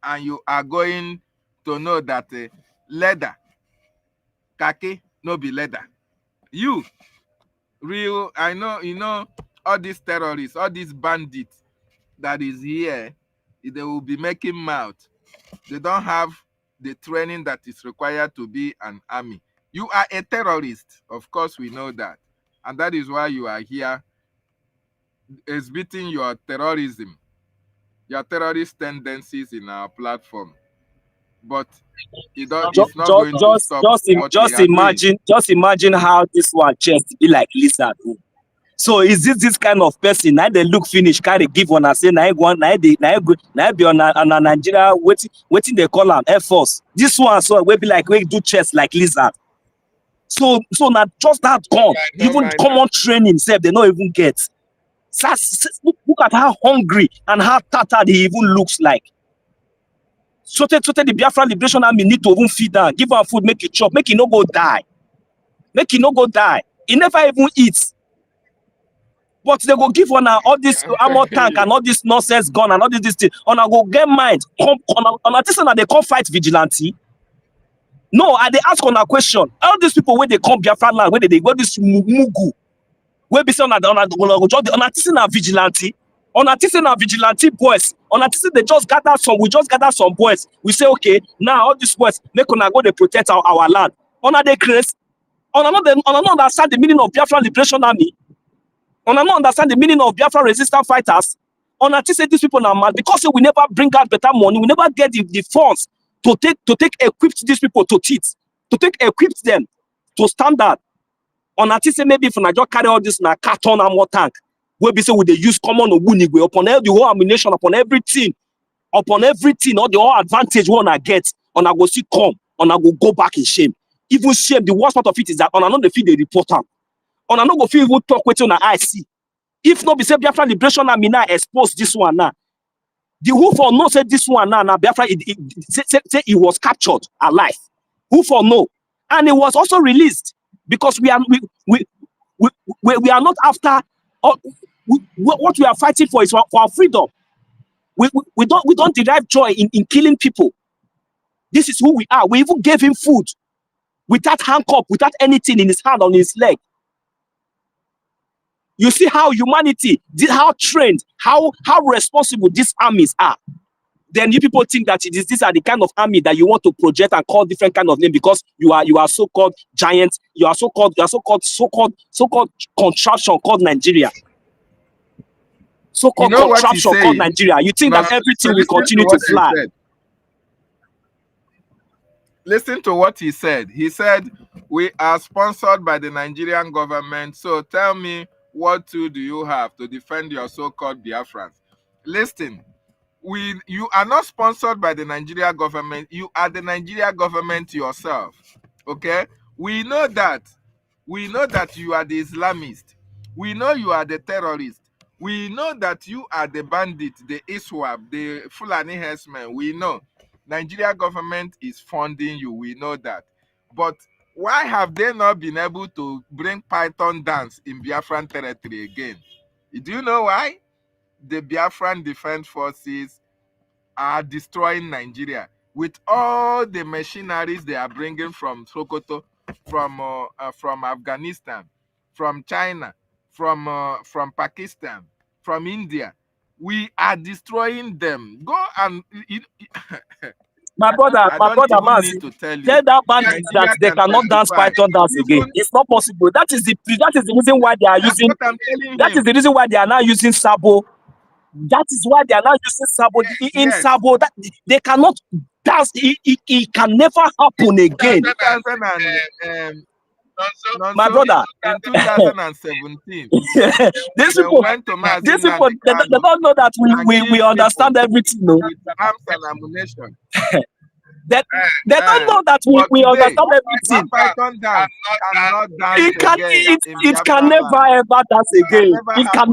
S3: And you are going to know that leather, khaki, no be leather. You, real, I know, you know, all these terrorists, all these bandits that is here, they will be making mouth. They don't have the training that is required to be an army. You are a terrorist. Of course, we know that. And that is why you are here exhibiting your terrorism, your terrorist tendencies in our platform. But it's not going to stop
S11: just imagine how this one chest be like lizard. So is this kind of person? Now they look finish, carry give one and say now be on a Nigeria waiting they call them Air Force. This one so we be like we do chest like lizard. So now just that gone. Even common training self they don't even get. Look at how hungry and how tattered he even looks like. So the Biafran Liberation Army need to even feed down, give him food, make it chop, make it no go die. Make it no go die. He never even eats. But they go give on all this armor tank and all this nonsense gun and all this thing. On a go get mind. On a this one they come fight vigilante. No, I they ask on a question. All these people where they come Biafran land, where they go this mugu. Where be say on a this na vigilante. On a this na vigilante boys. On a this they just gather some. We just gather some boys. We say okay, now all these boys make on go they protect our land. On a they craze. On another understand the meaning of Biafran Liberation Army. On not understand the meaning of Biafra resistance fighters. On say these people are mad because we never bring out better money. We never get the funds to take equip these people to teach, to take equip them to standard. On a say maybe if I just carry all this na carton and more tank, where be say we they use common Ogunigwe upon the whole ammunition, upon everything, all the whole advantage one I get, on I go see come, on I go back in shame. Even shame, the worst part of it is that on I know the feel the reporter, on I know go feel even talk with you on I see. If not be say Biafra Liberation Army now expose this one now. The who for no say this one now Biafra say he was captured alive. Who for no? And it was also released because we are not after what we are fighting for is for our freedom. We don't derive joy in killing people. This is who we are. We even gave him food without handcuff, without anything in his hand, on his leg. You see how humanity, how trained, how responsible these armies are. Then you people think that these are the kind of army that you want to project and call different kind of name because you are so-called giants, you are so-called contraption called Nigeria. So-called contraption called Nigeria. You think that everything will continue to fly.
S3: Listen to what he said. He said, we are sponsored by the Nigerian government. So tell me, what tool do you have to defend your so-called Biafrans? Listen, you are not sponsored by the Nigerian government. You are the Nigerian government yourself. Okay? We know that. We know that you are the Islamist. We know you are the terrorist. We know that you are the bandit, the ISWAP, the Fulani herdsmen. We know. Nigeria government is funding you. We know that. But why have they not been able to bring Python dance in Biafran territory again? Do you know why? The Biafran Defense Forces are destroying Nigeria with all the machineries they are bringing from Sokoto, from Afghanistan, from China, from Pakistan, from India. We are destroying them. Go and
S11: my brother,
S3: need to tell you.
S11: Tell that bandit that they cannot dance Python dance again. It's not possible. That is the reason why they are using. That is the reason why they are now using Sabo. That is why they are now using Sabo. In Sabo, that they cannot dance. It can never happen again. My brother,
S3: in 2017,
S11: these people
S3: went to
S11: they don't know that we understand everything. No?
S3: With arms and ammunition.
S11: They don't know that we understand everything.
S3: Python dance cannot dance
S11: it can never ever dance again. It can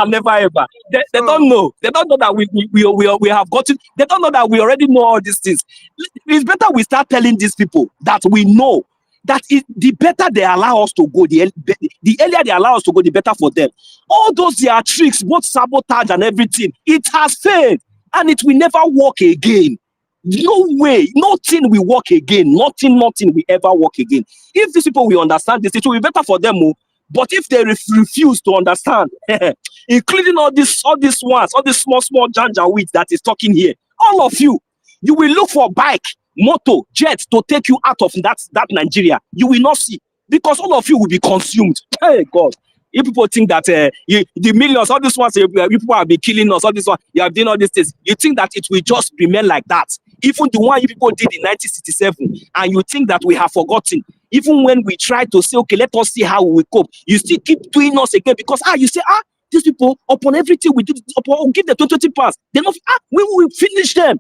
S11: never ever. They don't know. They don't know that we have gotten. They don't know that we already know all these things. It's better we start telling these people that we know that the better they allow us to go, the earlier they allow us to go, the better for them. All those their tricks, both sabotage and everything, it has failed and it will never work again. No way, nothing will work again. Nothing will ever work again. If these people will understand this, it will be better for them. But if they refuse to understand, including all these ones, all these small janja weeds that is talking here, all of you will look for bike, motor, jet to take you out of that Nigeria. You will not see because all of you will be consumed. Hey God. If people think that the millions, all these ones, people have been killing us, all this one, you have done all these things, you think that it will just remain like that. Even the one you people did in 1967, and you think that we have forgotten. Even when we try to say, okay, let us see how we will cope, you still keep doing us again because you say, these people, upon everything we do, we'll give them 20 pounds. They not, we will finish them.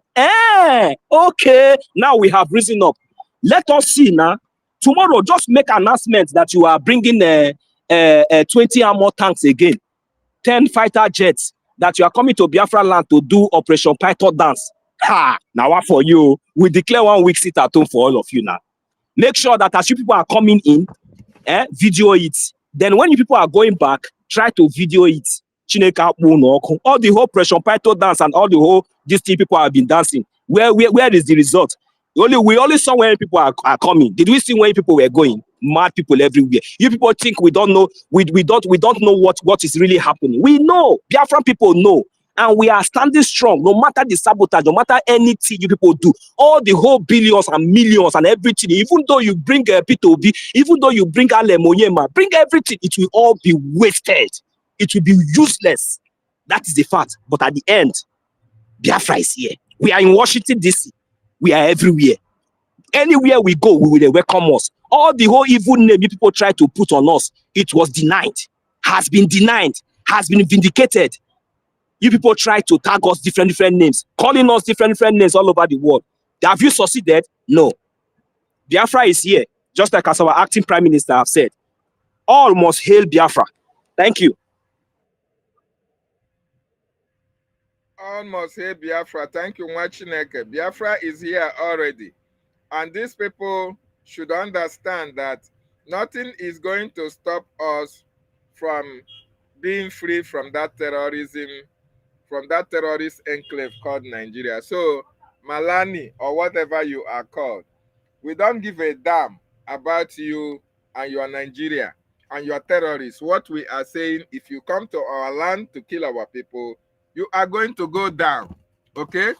S11: Okay, now we have risen up. Let us see now. Tomorrow, just make announcements that you are bringing 20 armor tanks again, 10 fighter jets, that you are coming to Biafra land to do Operation Python dance. Now what for you? We declare 1 week sit at home for all of you now. Make sure that as you people are coming in, video it. Then when you people are going back, try to video it. All the whole Operation Python dance and all the whole these people have been dancing. Where is the result? We only saw where people are coming. Did we see where people were going? Mad people everywhere. You people think we don't know. We don't know what is really happening. We know. Biafran people know. And we are standing strong, no matter the sabotage, no matter anything you people do. All the whole billions and millions and everything, even though you bring P2B, even though you bring Alemoyema, bring everything, it will all be wasted. It will be useless. That is the fact. But at the end, Biafra is here. We are in Washington, D.C. We are everywhere. Anywhere we go, we will welcome us. All the whole evil name you people try to put on us, it was denied, has been denied, has been vindicated. You people try to tag us different names, calling us different names all over the world. Have you succeeded? No. Biafra is here, just like as our acting prime minister have said. All must hail Biafra. Thank you.
S3: All must hail Biafra. Thank you, Mwachineke. Biafra is here already. And these people should understand that nothing is going to stop us from being free from that terrorism, from that terrorist enclave called Nigeria. So, Malani, or whatever you are called, we don't give a damn about you and your Nigeria and your terrorists. What we are saying, if you come to our land to kill our people, you are going to go down, okay?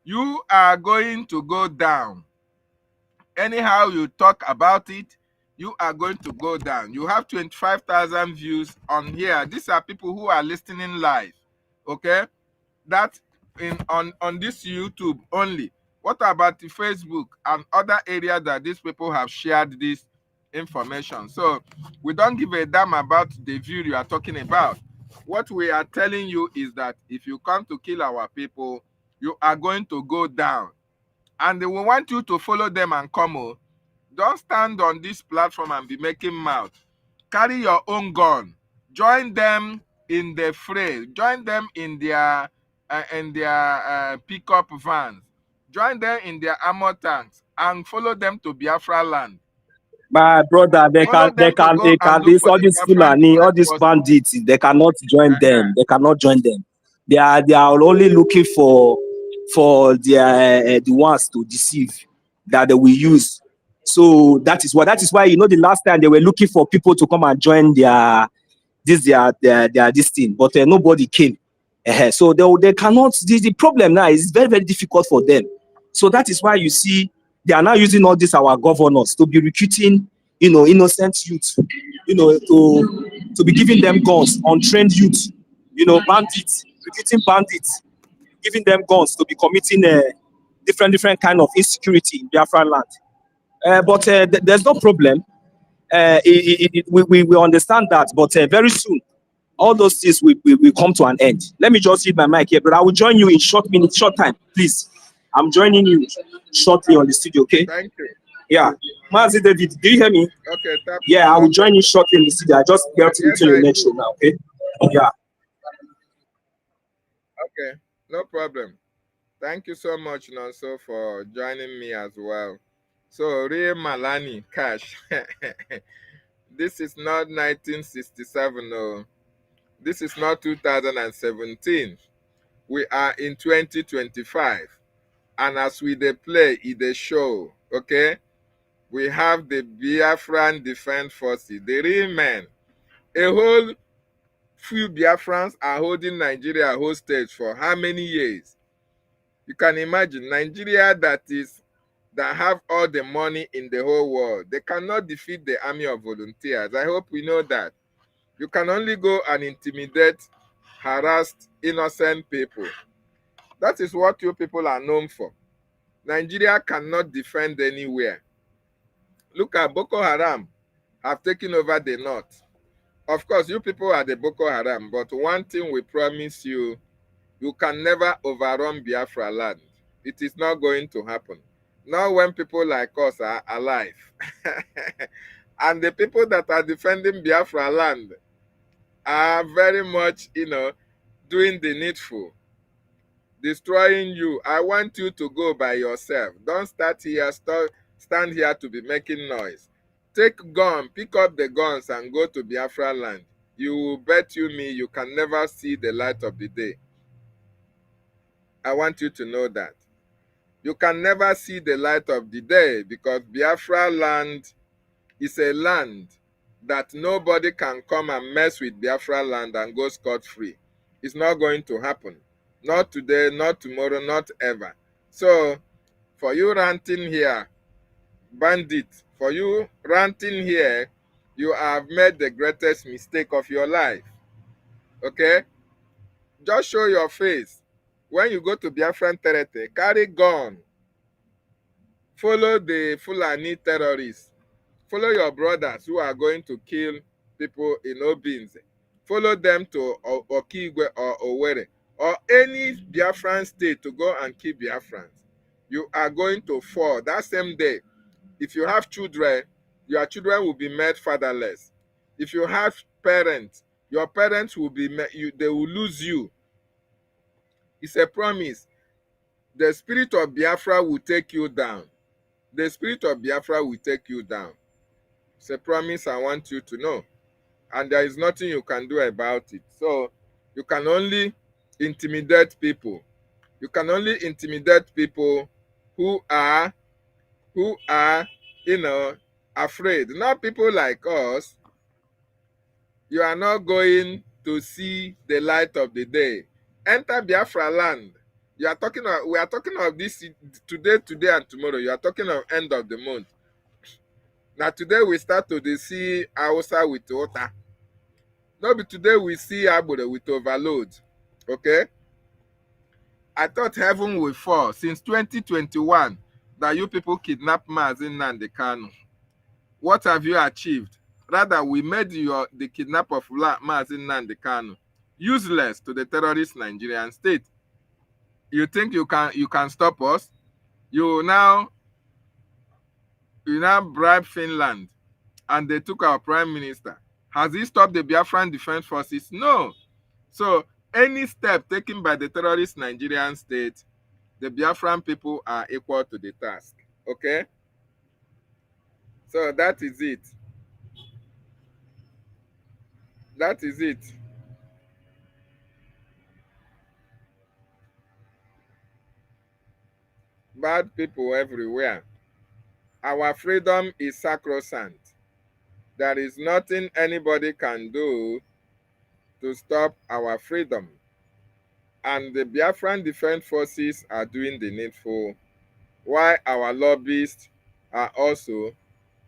S3: You are going to go down. Anyhow you talk about it, you are going to go down. You have 25,000 views on here. These are people who are listening live, okay? That on this YouTube only. What about the Facebook and other areas that these people have shared this information? So we don't give a damn about the view you are talking about. What we are telling you is that if you come to kill our people, you are going to go down. And we want you to follow them and come. Don't stand on this platform and be making mouth. Carry your own gun. Join them in the fray. Join them in their pickup vans. Join them in their armor tanks and follow them to Biafra land.
S11: My brother, they
S3: Follow
S11: can,
S3: them to go and look
S11: this
S3: for
S11: all
S3: the
S11: these
S3: Biafran
S11: Fulani, all these
S3: forces.
S11: bandits, they cannot join them. They cannot join them. They are only looking for their the ones to deceive that they will use. So that is why you know the last time they were looking for people to come and join their this thing, but nobody came. So they cannot. The problem now is very difficult for them. So that is why you see they are now using all these our governors to be recruiting, innocent youth, to be giving them guns, untrained youth, bandits, recruiting bandits, giving them guns to be committing different kind of insecurity in Biafra land. But there's no problem. We understand that, but very soon all those things will come to an end. Let me just hit my mic here, but I will join you in short time, please. I'm joining you shortly on the studio, okay?
S3: Thank you.
S11: Yeah. Mazi David, do you hear me?
S3: Okay, tap.
S11: Yeah, I will
S3: Okay.
S11: join you shortly in the studio. I just get into the next show now, okay? Yeah.
S3: Okay, no problem. Thank you so much, Nonso, for joining me as well. So, Ray Malani, Cash. This is not 1967, no. This is not 2017. We are in 2025. And as we dey play, they show, okay? We have the Biafran Defense Forces, the real men. A whole few Biafrans are holding Nigeria hostage for how many years? You can imagine Nigeria that have all the money in the whole world. They cannot defeat the army of volunteers. I hope we know that. You can only go and intimidate, harassed, innocent people. That is what you people are known for. Nigeria cannot defend anywhere. Look at Boko Haram have taken over the north. Of course, you people are the Boko Haram, but one thing we promise you, you can never overrun Biafra land. It is not going to happen. Not when people like us are alive. And the people that are defending Biafra land are very much, doing the needful. Destroying you. I want you to go by yourself. Don't stand here to be making noise. Take gun, pick up the guns and go to Biafra land. You will bet me you can never see the light of the day. I want you to know that. You can never see the light of the day because Biafra land is a land that nobody can come and mess with Biafra land and go scot-free. It's not going to happen. Not today, not tomorrow, not ever. So, for you ranting here, bandit, for you ranting here, you have made the greatest mistake of your life. Okay? Just show your face. When you go to Biafran territory, carry gun. Follow the Fulani terrorists. Follow your brothers who are going to kill people in Obinze. Follow them to Okigwe or Owerri or any Biafran state to go and kill Biafrans. You are going to fall that same day. If you have children, your children will be made fatherless. If you have parents, your parents will be they will lose you. It's a promise. The spirit of Biafra will take you down. The spirit of Biafra will take you down. It's a promise I want you to know. And there is nothing you can do about it. So you can only intimidate people. You can only intimidate people who are, afraid. Not people like us. You are not going to see the light of the day. Enter Biafra land. We are talking of this today and tomorrow. You are talking of end of the month. Now today we start to see Hausa with water. No, but today we see Abure with overload. Okay? I thought heaven will fall since 2021 that you people kidnapped Mazi Nnamdi Kanu. What have you achieved? Rather, we made the kidnap of Mazi Nnamdi Kanu useless to the terrorist Nigerian state. You think you can stop us? You now bribe Finland and they took our prime minister. Has he stopped the Biafran Defense Forces? No. So any step taken by the terrorist Nigerian state, the Biafran people are equal to the task. Okay? So that is it. That is it. Bad people everywhere. Our freedom is sacrosanct. There is nothing anybody can do to stop our freedom. And the Biafran Defense Forces are doing the needful, while our lobbyists are also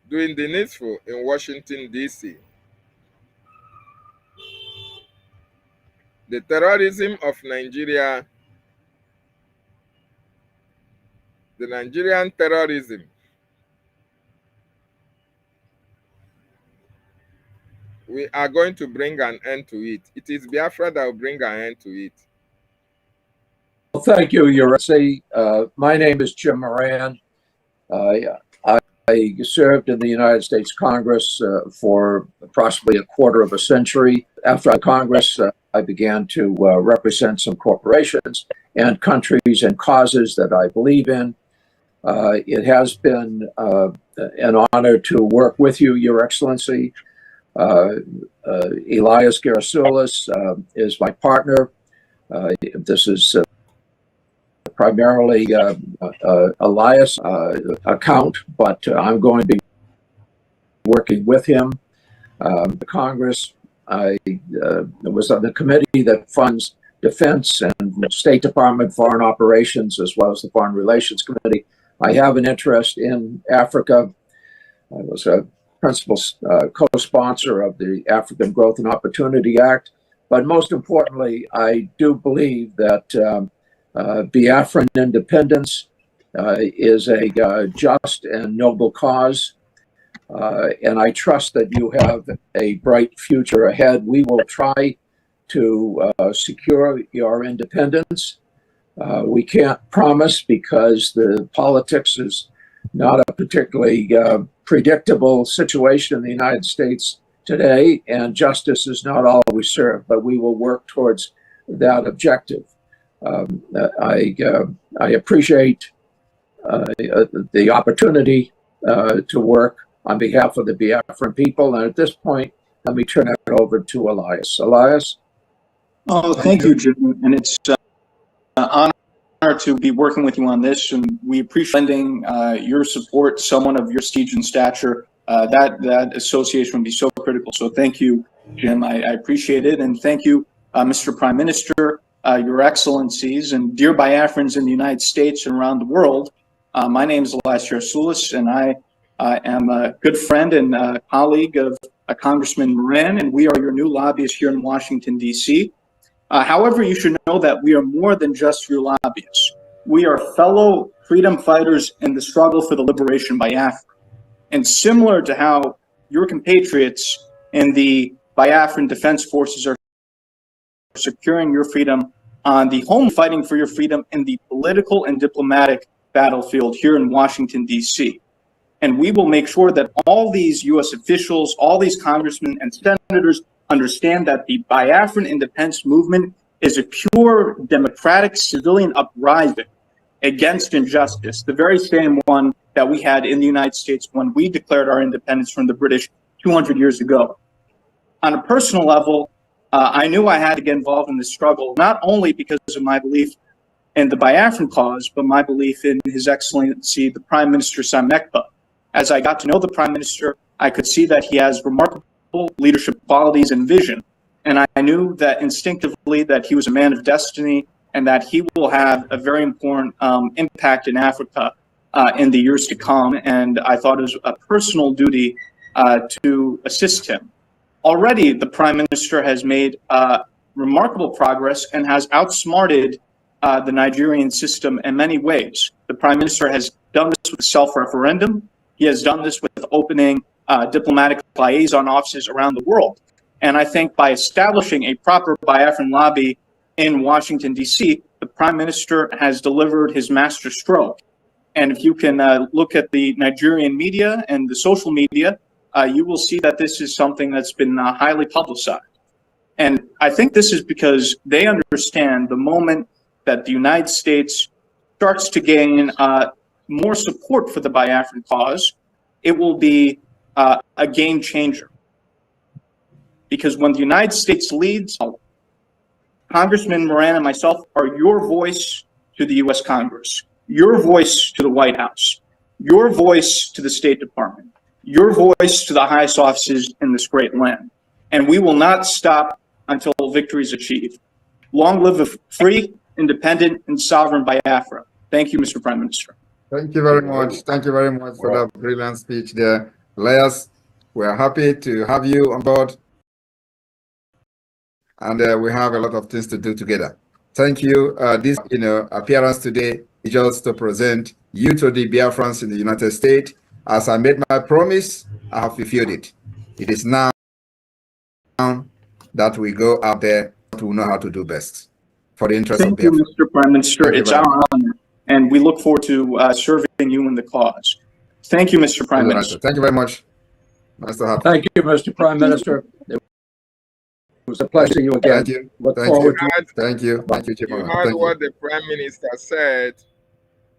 S3: doing the needful in Washington, D.C. The terrorism of Nigeria, the Nigerian terrorism, we are going to bring an end to it. It is Biafra that will bring an end to it.
S8: Well, thank you, Your Excellency. My name is Jim Moran. I served in the United States Congress for approximately a quarter of a century. After Congress, I began to represent some corporations and countries and causes that I believe in. It has been an honor to work with you, Your Excellency. Elias Gerasulis is my partner. This is primarily Elias' account, but I'm going to be working with him. The Congress, I was on the committee that funds defense and State Department foreign operations, as well as the Foreign Relations Committee. I have an interest in Africa. I was a principal co-sponsor of the African Growth and Opportunity Act. But most importantly, I do believe that Biafran independence is a just and noble cause. And I trust that you have a bright future ahead. We will try to secure your independence. We can't promise because the politics is not a particularly predictable situation in the United States today, and justice is not always served, but we will work towards that objective. I appreciate the opportunity to work on behalf of the Biafran people, and at this point, let me turn it over to Elias. Elias?
S14: Oh, thank you, Jim, and it's an honor to be working with you on this, and we appreciate lending your support, someone of your prestige and stature. That association would be so critical. So thank you, Jim. I appreciate it, and thank you, Mr. Prime Minister, Your Excellencies, and dear Biafrans in the United States and around the world. My name is Elias Gerasulis, and I am a good friend and colleague of Congressman Moran, and we are your new lobbyists here in Washington, D.C. However, you should know that we are more than just your lobbyists. We are fellow freedom fighters in the struggle for the liberation by Biafra. And similar to how your compatriots in the Biafran Defense Forces are securing your freedom on the home fighting for your freedom in the political and diplomatic battlefield here in Washington, D.C. And we will make sure that all these U.S. officials, all these congressmen and senators understand that the Biafran independence movement is a pure democratic civilian uprising against injustice, the very same one that we had in the United States when we declared our independence from the British 200 years ago. On a personal level, I knew I had to get involved in this struggle, not only because of my belief in the Biafran cause, but my belief in His Excellency, the Prime Minister Sam Mekpa. As I got to know the Prime Minister, I could see that he has remarkable leadership qualities and vision. And I knew that instinctively that he was a man of destiny and that he will have a very important impact in Africa in the years to come. And I thought it was a personal duty to assist him. Already, the Prime Minister has made remarkable progress and has outsmarted the Nigerian system in many ways. The Prime Minister has done this with self-referendum. He has done this with opening diplomatic liaison offices around the world. And I think by establishing a proper Biafran lobby in Washington, D.C., the Prime Minister has delivered his master stroke. And if you can look at the Nigerian media and the social media, you will see that this is something that's been highly publicized. And I think this is because they understand the moment that the United States starts to gain more support for the Biafran cause, it will be a game changer. Because when the United States leads, Congressman Moran and myself are your voice to the U.S. Congress, your voice to the White House, your voice to the State Department, your voice to the highest offices in this great land. And we will not stop until victory is achieved. Long live a free, independent, and sovereign Biafra. Thank you, Mr. Prime Minister.
S3: Thank you very much. Thank you very much for that brilliant speech there. Elias, we are happy to have you on board. And we have a lot of things to do together. Thank you. This appearance today is just to present you to the Biafrans in the United States. As I made my promise, I have fulfilled it. It is now that we go out there to know how to do best for the interest of Biafra.
S14: Thank you, Mr. Prime Minister. It's our honor, and we look forward to serving you in the cause. Thank you, Mr. Prime Minister.
S3: Thank you very much. Nice to have you.
S8: Thank you, Mr. Prime Minister. It was a pleasure seeing you again.
S3: Thank you.
S8: Look forward to
S3: Thank you. Thank you,
S15: You heard what the Prime Minister said.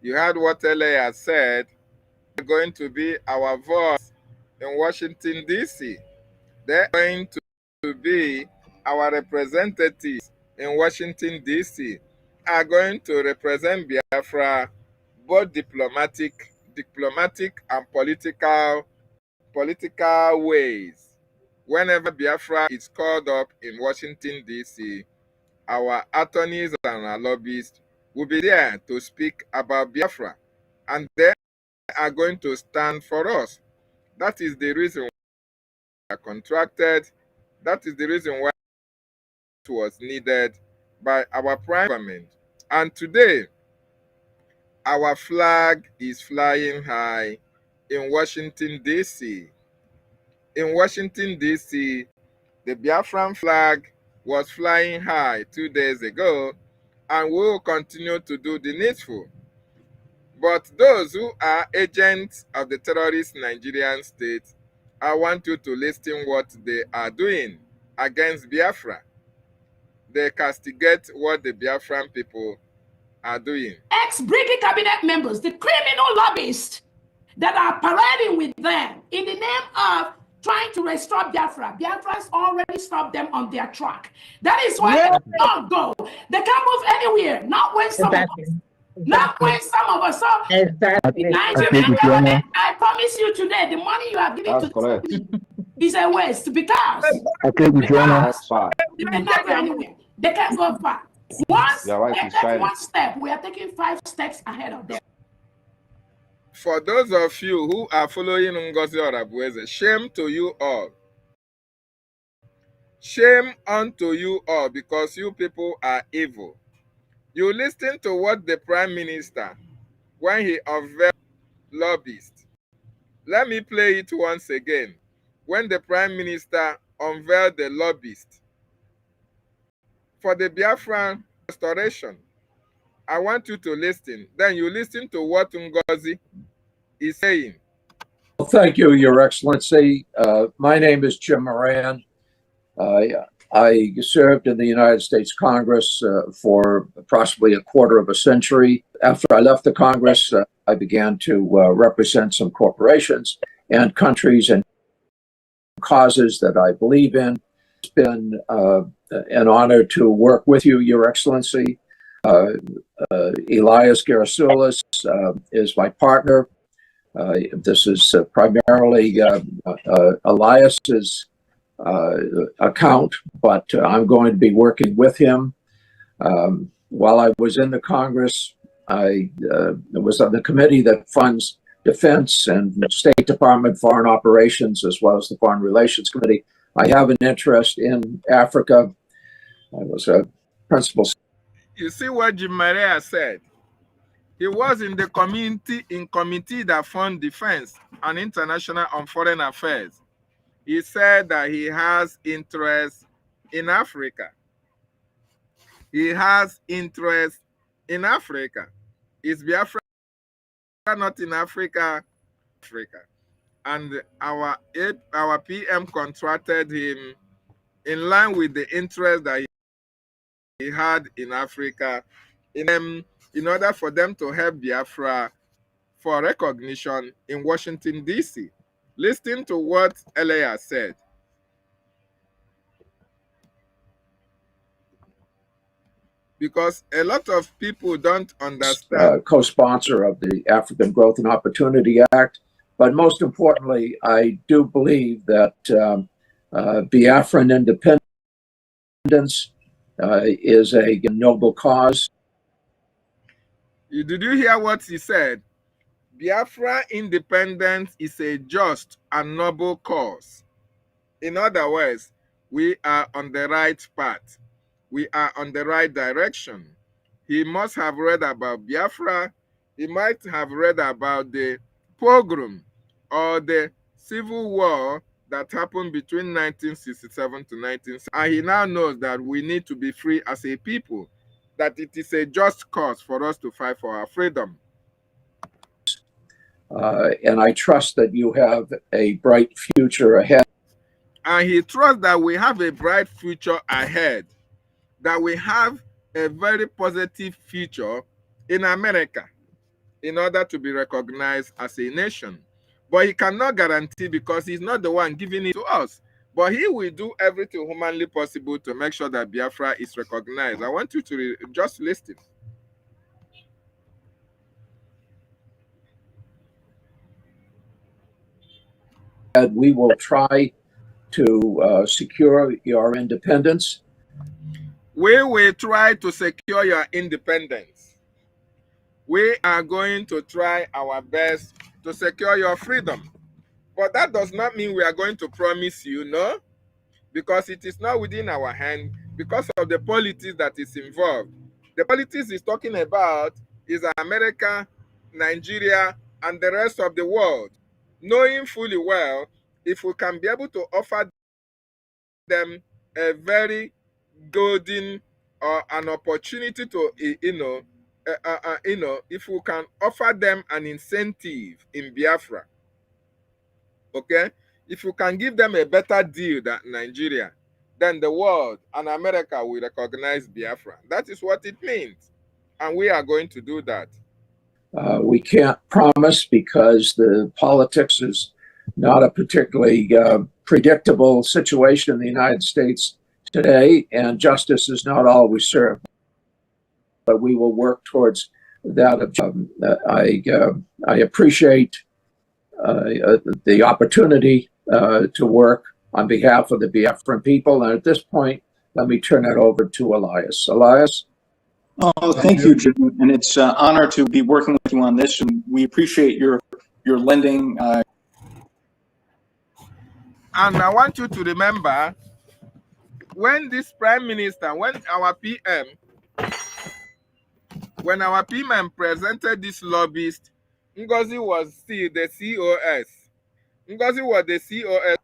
S15: You heard what LA has said. They're going to be our voice in Washington, D.C. They're going to be our representatives in Washington, D.C. Are going to represent Biafra both diplomatic and political ways. Whenever Biafra is called up in Washington, D.C., our attorneys and our lobbyists will be there to speak about Biafra, and they are going to stand for us. That is the reason why we are contracted. That is the reason why it was needed by our prime government. And today, our flag is flying high in Washington, D.C. In Washington, D.C., the Biafran flag was flying high 2 days ago, and we will continue to do the needful. But those who are agents of the terrorist Nigerian state, I want you to listen what they are doing against Biafra. They castigate what the Biafran people are doing.
S16: Ex-Brigadier cabinet members, the criminal lobbyists that are parading with them in the name of trying to restore Biafra. Biafra's already stopped them on their track. That is why they cannot go. They can't move anywhere. Not when some of us. Not when some of us. So Nigerian government, I promise you today, the money you have given to the is a waste because they cannot go anywhere. They can't go far. Once they take one step, we are taking 5 steps ahead of them.
S15: For those of you who are following Ngozi Orabueze, shame to you all. Shame unto you all, because you people are evil. You listen to what the Prime Minister when he unveiled lobbyists. Let me play it once again. When the Prime Minister unveiled the lobbyists for the Biafran restoration, I want you to listen. Then you listen to what Ngozi is saying.
S8: Well, thank you, Your Excellency. My name is Jim Moran. I served in the United States Congress for approximately a quarter of a century. After I left the Congress, I began to represent some corporations and countries and causes that I believe in. It's been an honor to work with you, Your Excellency. Elias Gerasulis is my partner. This is primarily Elias's account, but I'm going to be working with him. While I was in the Congress, I was on the committee that funds Defense and State Department Foreign Operations, as well as the Foreign Relations Committee. I have an interest in Africa. I was a principal.
S15: You see what Jim Maria said? He was in the committee that fund defense and international and foreign affairs. He said that he has interest in Africa. He has interest in Africa. Is Biafra not in Africa? Africa. And our PM contracted him in line with the interest that he had in Africa, in order for them to help Biafra for recognition in Washington, D.C. Listen to what Elias said. Because a lot of people don't understand.
S8: Co-sponsor of the African Growth and Opportunity Act. But most importantly, I do believe that Biafran independence is a noble cause.
S15: Did you hear what he said? Biafra independence is a just and noble cause. In other words, we are on the right path. We are on the right direction. He must have read about Biafra. He might have read about the pogrom or the civil war that happened between 1967 to 1970. And he now knows that we need to be free as a people, that it is a just cause for us to fight for our freedom.
S8: And I trust that you have a bright future ahead.
S15: And he trusts that we have a bright future ahead, that we have a very positive future in America in order to be recognized as a nation. But he cannot guarantee, because he's not the one giving it to us. But he will do everything humanly possible to make sure that Biafra is recognized. I want you to just listen.
S8: We will try to secure your independence.
S15: We will try to secure your independence. We are going to try our best to secure your freedom. But that does not mean we are going to promise you, no, because it is not within our hand because of the politics that is involved. The politics he's talking about is America, Nigeria, and the rest of the world, knowing fully well if we can be able to offer them a very golden or an opportunity to, if we can offer them an incentive in Biafra, okay? If you can give them a better deal than Nigeria, then the world and America will recognize Biafra. That is what it means. And we are going to do that.
S8: We can't promise because the politics is not a particularly predictable situation in the United States today, and justice is not always served. But we will work towards that objective. I appreciate the opportunity to work on behalf of the Biafran people. And at this point, let me turn it over to Elias. Elias?
S14: Oh, thank you, Jim. And it's an honor to be working with you on this. And we appreciate your lending.
S15: And I want you to remember, when this Prime Minister, when our PM When our PMM presented this lobbyist, Ngozi was still the COS. Ngozi was the COS.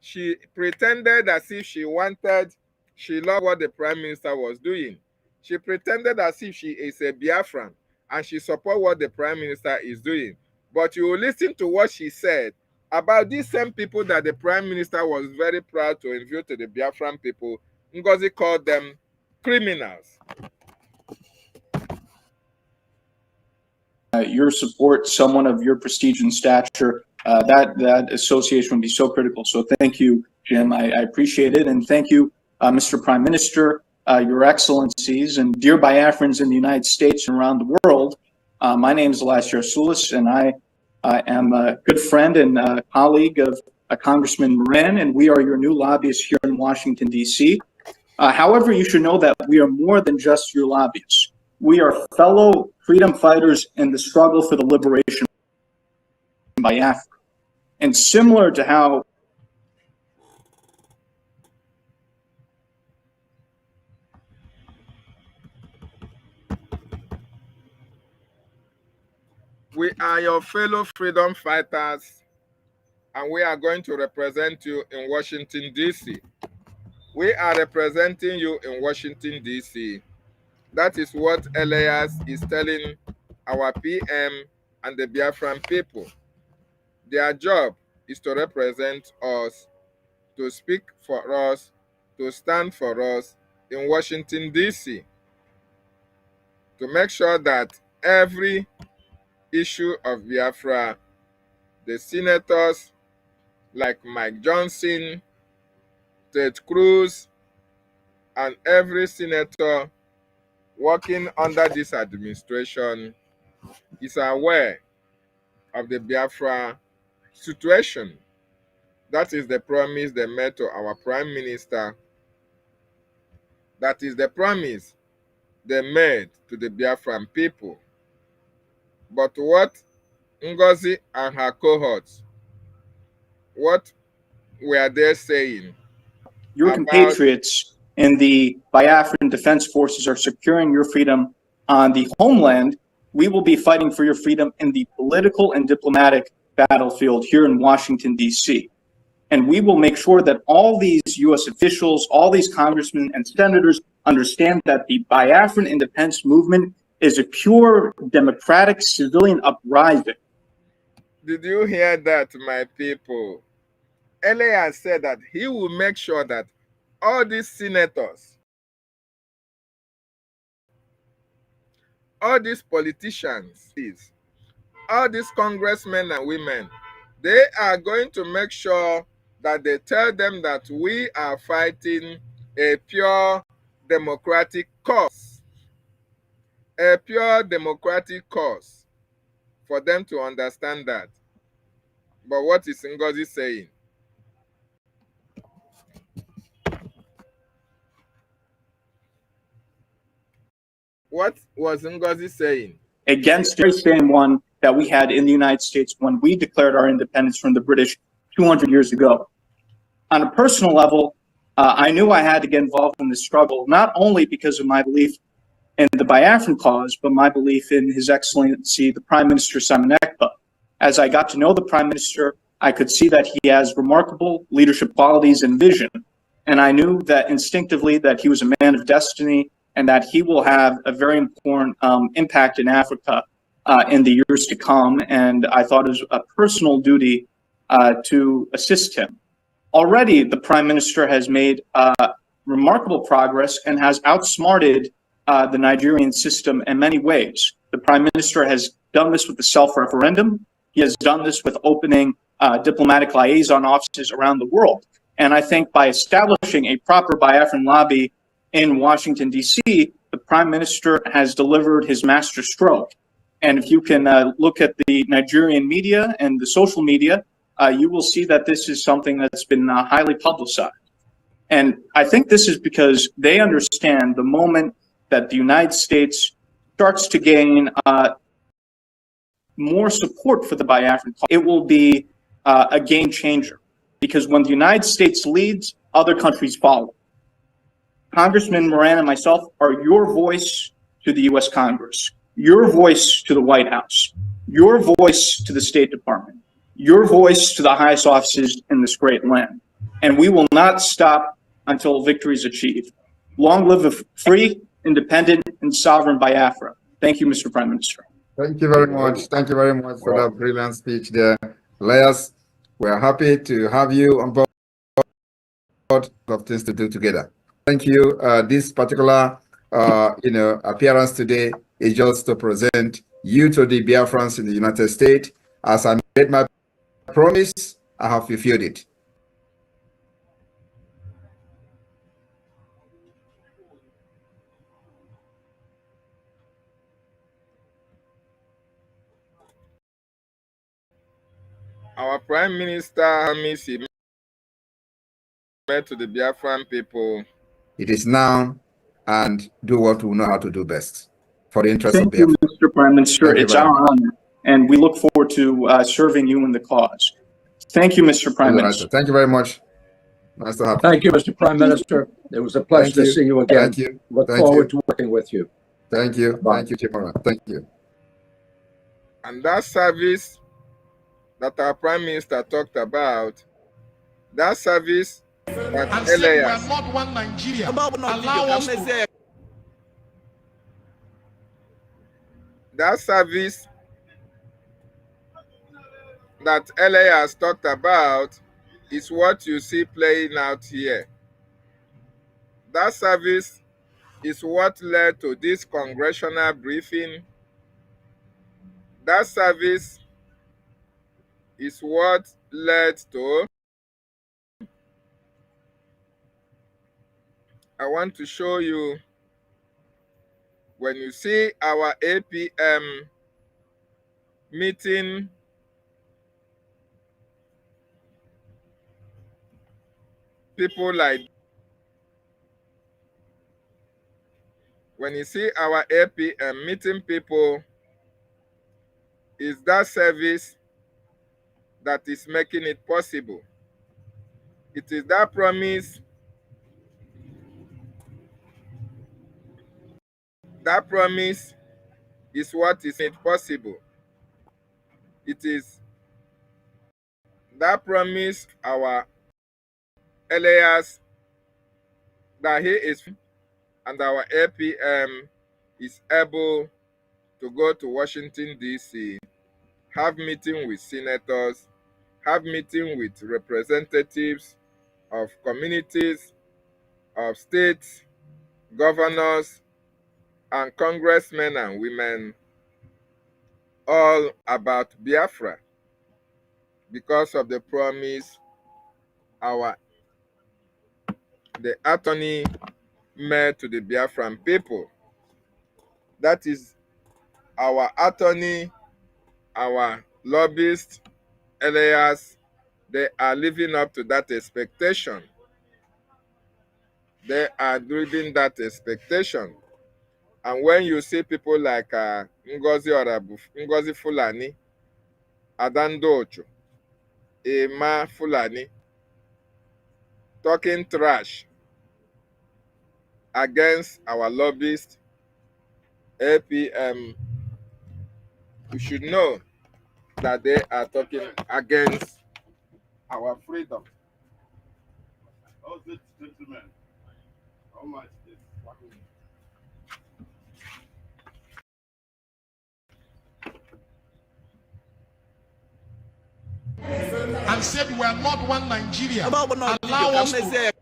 S15: She pretended as if she loved what the Prime Minister was doing. She pretended as if she is a Biafran and she supports what the Prime Minister is doing. But you will listen to what she said about these same people that the Prime Minister was very proud to unveil to the Biafran people. Ngozi called them criminals.
S14: Your support, someone of your prestige and stature, that association would be so critical. So thank you, Jim. I appreciate it. And thank you, Mr. Prime Minister, Your Excellencies, and dear Biafrans in the United States and around the world. My name is Elias Yarsulis, and I am a good friend and colleague of Congressman Moran, and we are your new lobbyists here in Washington, D.C. However, you should know that we are more than just your lobbyists. We are fellow freedom fighters in the struggle for the liberation of Biafra. And similar to how
S15: we are your fellow freedom fighters, and we are going to represent you in Washington, D.C. We are representing you in Washington, D.C. That is what Elias is telling our PM and the Biafran people. Their job is to represent us, to speak for us, to stand for us in Washington, D.C., to make sure that every issue of Biafra, the senators like Mike Johnson, Ted Cruz, and every senator working under this administration is aware of the Biafra situation. That is the promise they made to our Prime Minister. That is the promise they made to the Biafran people. But what Ngozi and her cohorts, what were they saying?
S14: your compatriots in the Biafran Defense Forces are securing your freedom on the homeland, we will be fighting for your freedom in the political and diplomatic battlefield here in Washington, D.C. And we will make sure that all these U.S. officials, all these congressmen and senators understand that the Biafran independence movement is a pure democratic civilian uprising.
S15: Did you hear that, my people? Elias said that he will make sure that all these senators, all these politicians, all these congressmen and women, they are going to make sure that they tell them that we are fighting a pure democratic cause. A pure democratic cause, for them to understand that. But what is Ngozi saying? What was Ngozi saying?
S14: Against the same one that we had in the United States when we declared our independence from the British 200 years ago. On a personal level, I knew I had to get involved in this struggle, not only because of my belief in the Biafran cause, but my belief in His Excellency, the Prime Minister Simon Ekpa. As I got to know the Prime Minister, I could see that he has remarkable leadership qualities and vision. And I knew that instinctively that he was a man of destiny and that he will have a very important impact in Africa in the years to come. And I thought it was a personal duty to assist him. Already, the Prime Minister has made remarkable progress and has outsmarted the Nigerian system in many ways. The Prime Minister has done this with the self-referendum. He has done this with opening diplomatic liaison offices around the world. And I think by establishing a proper Biafran lobby in Washington, D.C., the Prime Minister has delivered his master stroke. And if you can look at the Nigerian media and the social media, you will see that this is something that's been highly publicized. And I think this is because they understand the moment that the United States starts to gain more support for the Biafran cause, it will be a game changer. Because when the United States leads, other countries follow. Congressman Moran and myself are your voice to the U.S. Congress, your voice to the White House, your voice to the State Department, your voice to the highest offices in this great land. And we will not stop until victory is achieved. Long live a free, independent, and sovereign Biafra. Thank you, Mr. Prime Minister.
S3: Thank you very much. Thank you very much for that brilliant speech there. Layers, we're happy to have you on board of things to do together. Thank you. This particular appearance today is just to present you to the Biafrans in the United States. As I made my promise, I have fulfilled it. Our Prime Minister he met to the Biafran people. It is now, and do what we know how to do best for the interest of Biafra.
S14: Thank you, Mr. Prime Minister. It's our honor, and we look forward to serving you in the cause. Thank you, Mr. Prime Minister.
S3: Thank you very much. Nice to have you.
S8: Thank you, Mr. Prime Minister. It was a pleasure to see you again.
S3: Thank you.
S8: Look forward to working with you.
S3: Thank you.
S8: Bye.
S3: Thank you, Chimara. Thank you. And that service that our Prime Minister talked about, that service that
S12: and said we are not one Nigeria. Allow us to...
S3: That service that LA has talked about is what you see playing out here. That service is what led to this congressional briefing. That service is what led to... I want to show you, when you see our APM meeting people like, when you see our APM meeting people, is that service that is making it possible. It is that promise. That promise is what is made possible. It is that promise our Elias that he is, and our APM is able to go to Washington, D.C., have meeting with senators, have meeting with representatives of communities, of states, governors, and congressmen and women, all about Biafra, because of the promise the attorney made to the Biafran people. That is our attorney, our lobbyist, Elias, they are living up to that expectation. They are living that expectation. And when you see people like Ngozi Fulani, Adando Ocho, Emma Fulani, talking trash against our lobbyist, APM, you should know that they are talking against our freedom. How much is
S12: and said we are not one Nigeria. Allow us to...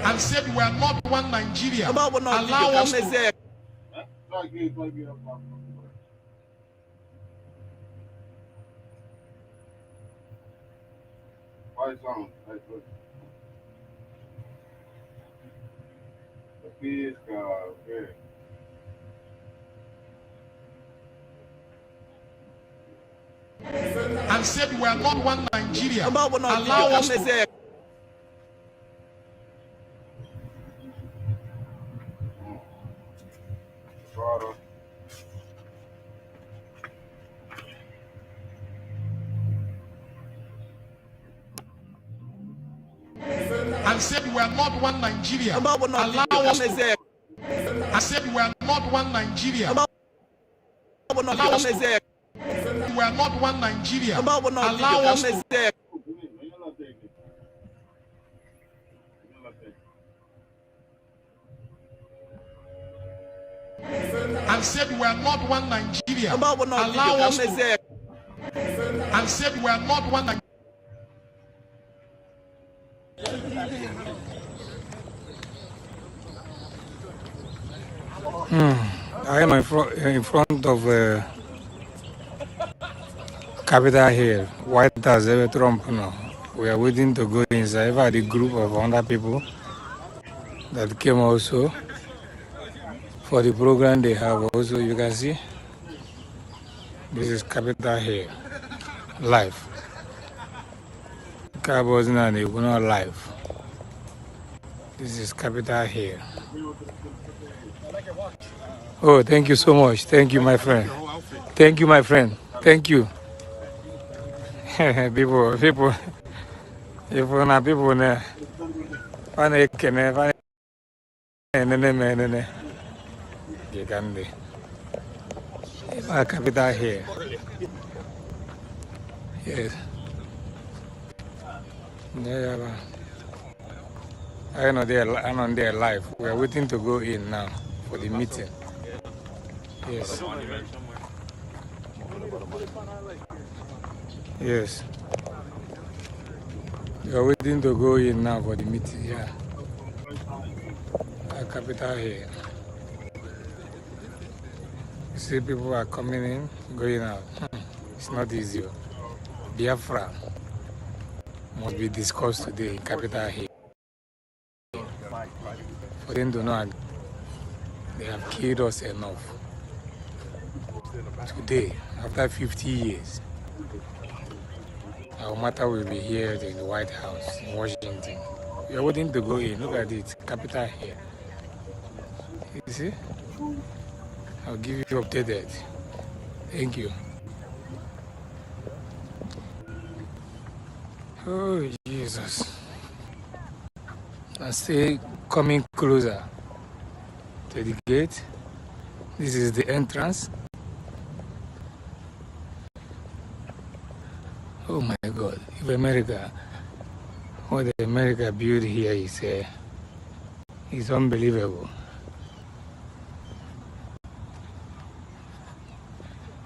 S12: and said we are not one Nigeria. Allow us to... and said we are not one Nigeria. Allow us to... And said we are not one Nigeria. Allow us to. I said we are not one Nigeria. Allow us to. We are not one Nigeria. Allow us to. And said we are not one Nigeria. Allow us to. And said we are not one Nigeria.
S2: I am in front of Capitol Hill, White House, Trump. No. We are waiting to go inside. I've had a group of 100 people that came also for the program they have also. You can see this is Capitol Hill live. Cowboys now they will not live. This is Capitol Hill. Oh, thank you so much. Thank you, my friend. Thank you, my friend. Thank you. people, now. Capitol Hill. Yes. Yeah. I'm on there live. We are waiting to go in now for the meeting. Yes. Yes. We are waiting to go in now for the meeting. Yeah. Capitol Hill. You see people are coming in, going out. It's not easy. Biafra must be discussed today in Capitol Hill. For them to know they have killed us enough. Today, after 50 years, our matter will be here in the White House in Washington. We are waiting to go in. Look at it, Capitol Hill. You see? I'll give you updated. Thank you. Oh, Jesus. I'm still coming closer to the gate. This is the entrance. Oh my God, if America, what America built here is unbelievable.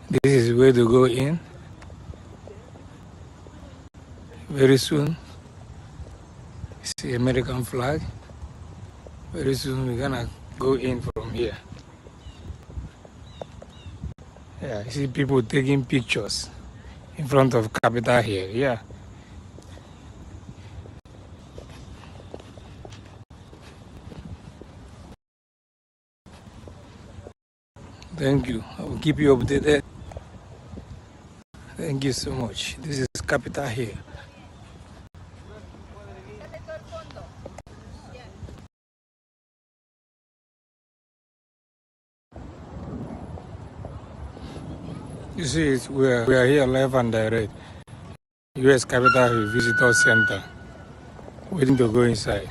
S2: This is where to go in. Very soon, see American flag. Very soon we're gonna go in from here. Yeah, you see people taking pictures in front of Capitol here. Yeah. Thank you. I will keep you updated. Thank you so much. This is Capitol here. You see, we are here live and direct. U.S. Capitol Hill Visitor Center. Waiting to go inside.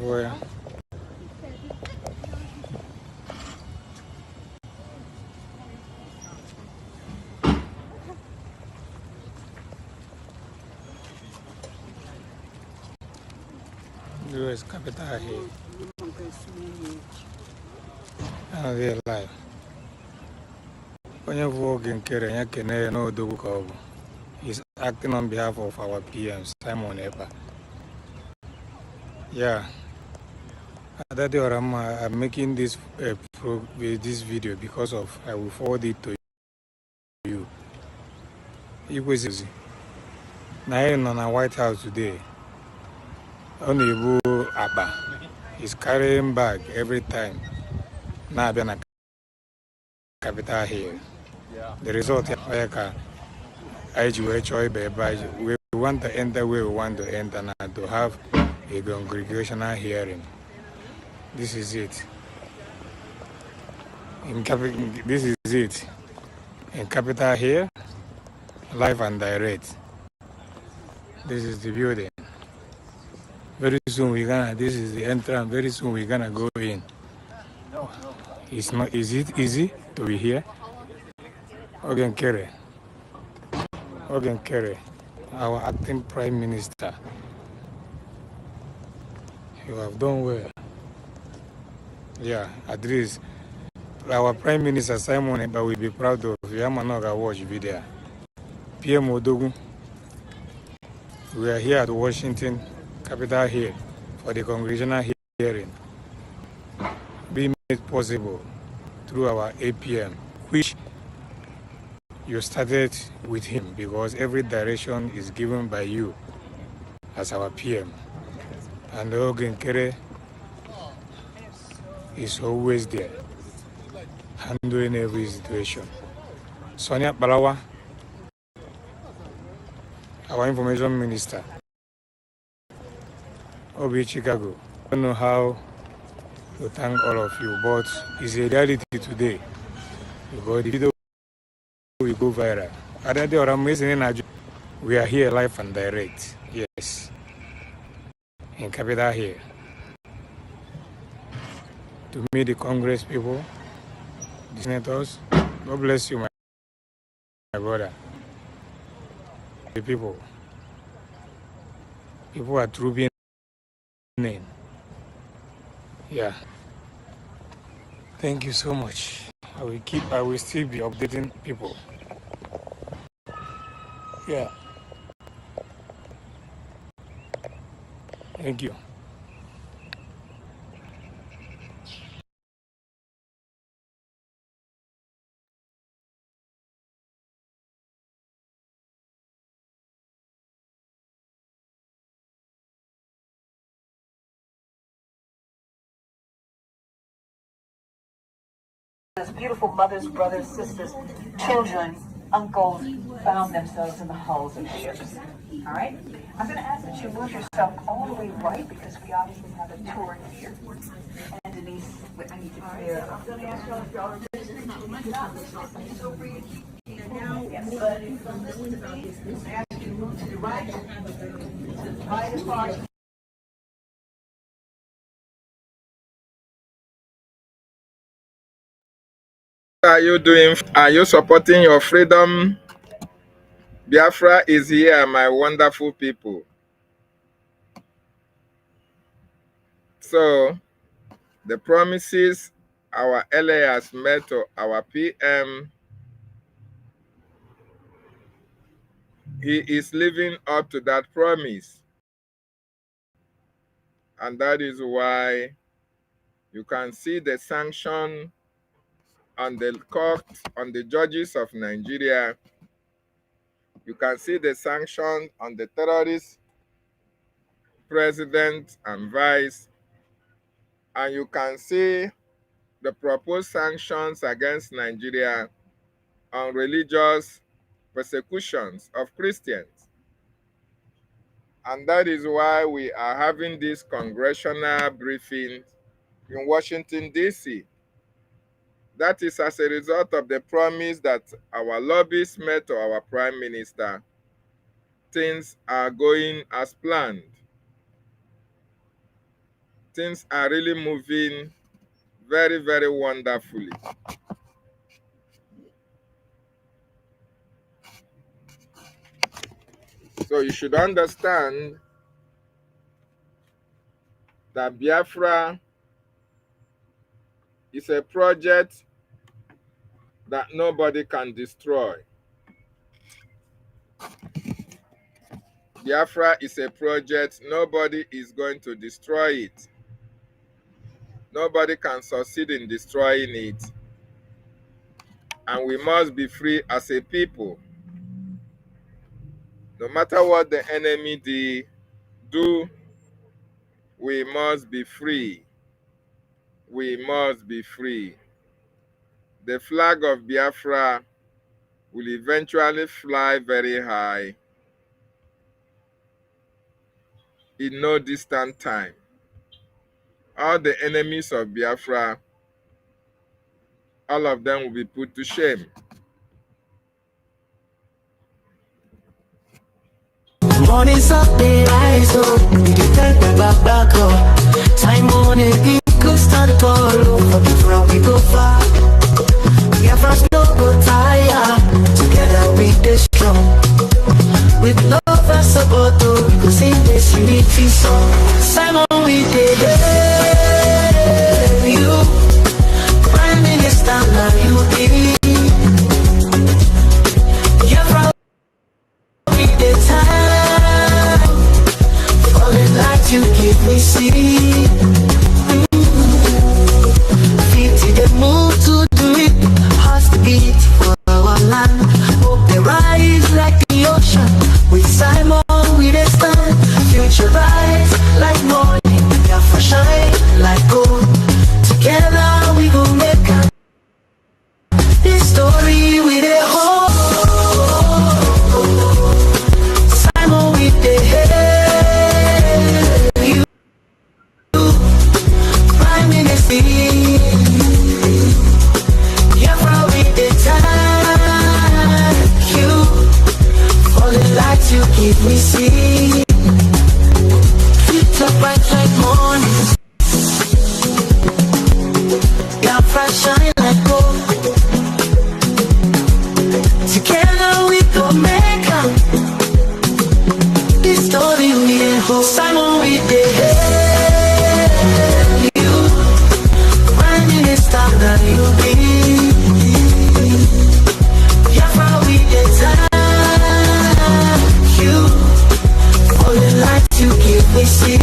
S2: Where? U.S. Capitol Hill. And they're live. When you're walking, he's acting on behalf of our PM, Simon Epa. Yeah. I'm making this this video because of I will forward it to you. Now in the White House today. Only Abba. He's carrying bag every time. Now capital here. The result we want to enter where we want to enter now to have a congregational hearing. This is it. This is it. In capital here, live and direct. This is the building. Very soon this is the entrance. Very soon we're gonna go in. It's not, is it easy to be here? Ogen Kere, our acting prime minister. You have done well. Yeah, at least our prime minister Simon, but we'll be proud of Yamanoga watch video. PM Odogun, we are here at Washington, Capitol Hill, for the congressional hearing, being made possible through our APM, which you started with him because every direction is given by you as our PM. And Ogen Kere is always there, handling every situation. Sonia Balawa, our information minister, Obi Chicago. I don't know how to thank all of you, but it's a reality today because the video will go viral. We are here live and direct, yes, in Capital here, to meet the Congress people, the senators. God bless you, my brother. The people are trooping in. Yeah. Thank you so much. I will still be updating people. Yeah. Thank you.
S17: Those beautiful mothers, brothers, sisters, children, uncles found themselves in the hulls of ships. All right? I'm going to ask that you move yourself all the way right because we obviously have a tour here. And Denise, I need to clear. I'm going to ask y'all if y'all are ask you to move to the right. Right as far as
S3: What are you doing? Are you supporting your freedom? Biafra is here, my wonderful people. So, the promises our LA has made to our PM, he is living up to that promise. And that is why you can see the sanction on the court, on the judges of Nigeria. You can see the sanction on the terrorist president and vice. And you can see the proposed sanctions against Nigeria on religious persecutions of Christians. And that is why we are having this congressional briefing in Washington, D.C. That is as a result of the promise that our lobbyists made to our Prime Minister. Things are going as planned. Things are really moving very, very wonderfully. So you should understand that Biafra is a project that nobody can destroy. Biafra is a project, nobody is going to destroy it. Nobody can succeed in destroying it. And we must be free as a people. No matter what the enemy do, we must be free. We must be free.
S15: the flag of Biafra will eventually fly very high in no distant time. All the enemies of Biafra, all of them will be put to shame.
S1: Morning's up, they rise up. We take the back up. Time on it, go stand tall. From we go far. We are first, no go tire. Together we stay strong. With love and support, we go sing this unity song. Simon, we did you. Prime Minister, now you be. You're from the time. Falling like you give me see. Feet to the move to do it. Hearts to beat for our land. Hope they rise like the ocean. With Simon, we dey stand. Future rise like morning. Biafra shine like gold. Together we go make a this story we dey hold. Simon, we dey hail you. Prime Minister, Biafra we dey thank you. All the lights you give me see. Feet up bright like morning. Biafra shine like gold. Together we go make up this story we dey hold. Simon, we dey hail you. Prime Minister, now you be. Biafra we dey thank you. All the lights you give me see.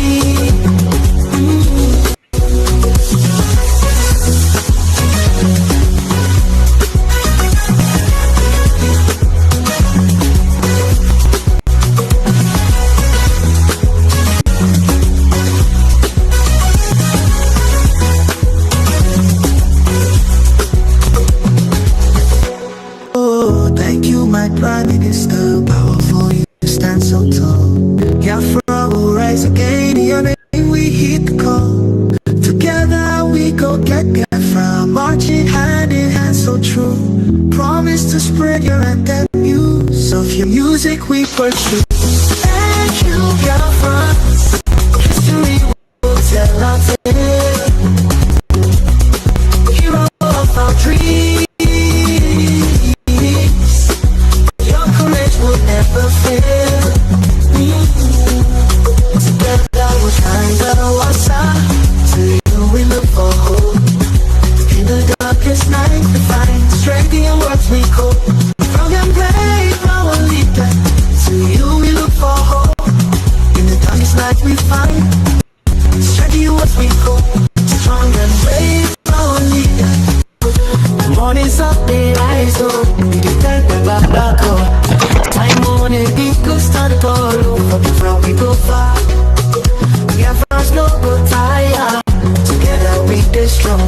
S1: Oh, thank you, my Prime Minister. Powerful, you stand so tall. Biafra will rise again. Your name we hit the call. Together we go get Biafra. Marching hand in hand, so true. Promise to spread your anthem. Use of your music we pursue. Thank you, Biafra. History will tell our tale. Hero of our dreams. Your courage will never fail. Together we'll find our answer. To you we look for hope. In the darkest night we find strength in your words we cope. From your brave our leader. To you we look for hope. In the darkest night we find strength in your words we cope. Strong and brave our leader. The morning's up, they rise up. We take the back up. Time on it, go stand tall. From we go far. We are first, no go tire. Together we stay strong.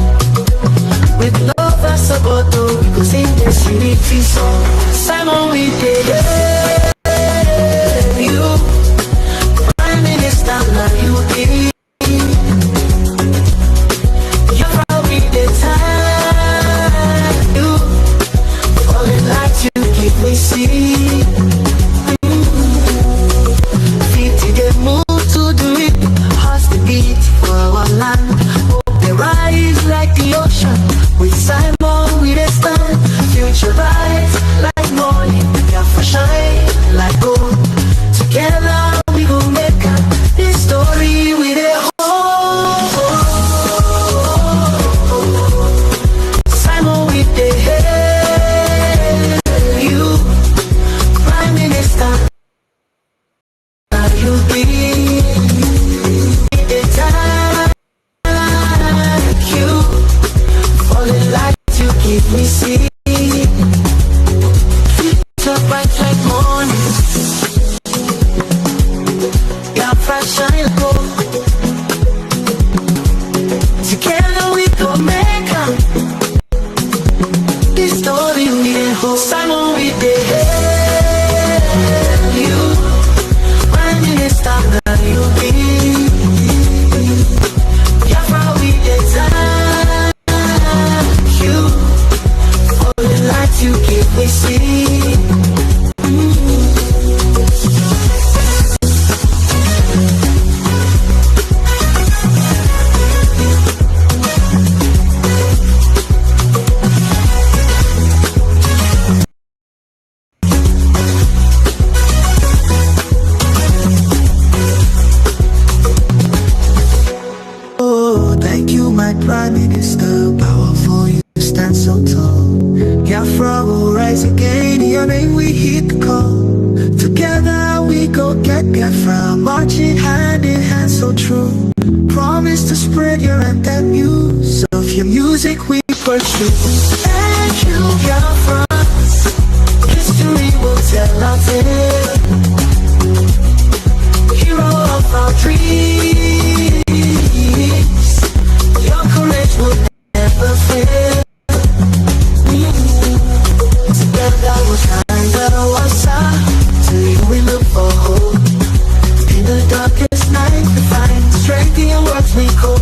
S1: With love and support, we go sing this unity song. Simon, we did you. Prime Minister, now you be. You're we the time. You all the lights you give me see. Feet to the move to do it. Hearts to beat for our land. Hope they rise like the ocean. With Simon, we dey stand. Future rise like morning. Biafra shine we see. Oh, thank you, my Prime Minister, powerful, you stand so tall. Biafra will rise again, in your name we hit the call. Together we go get Biafra, marching hand in hand so true. Promise to spread your anthem news, of your music we pursue. Thank you, Biafrans, history will tell our tale. Hero of our dreams, your courage will never fail. Together we'll shine the water. To you we look for hope. In the darkest night we find strength in your words we cope.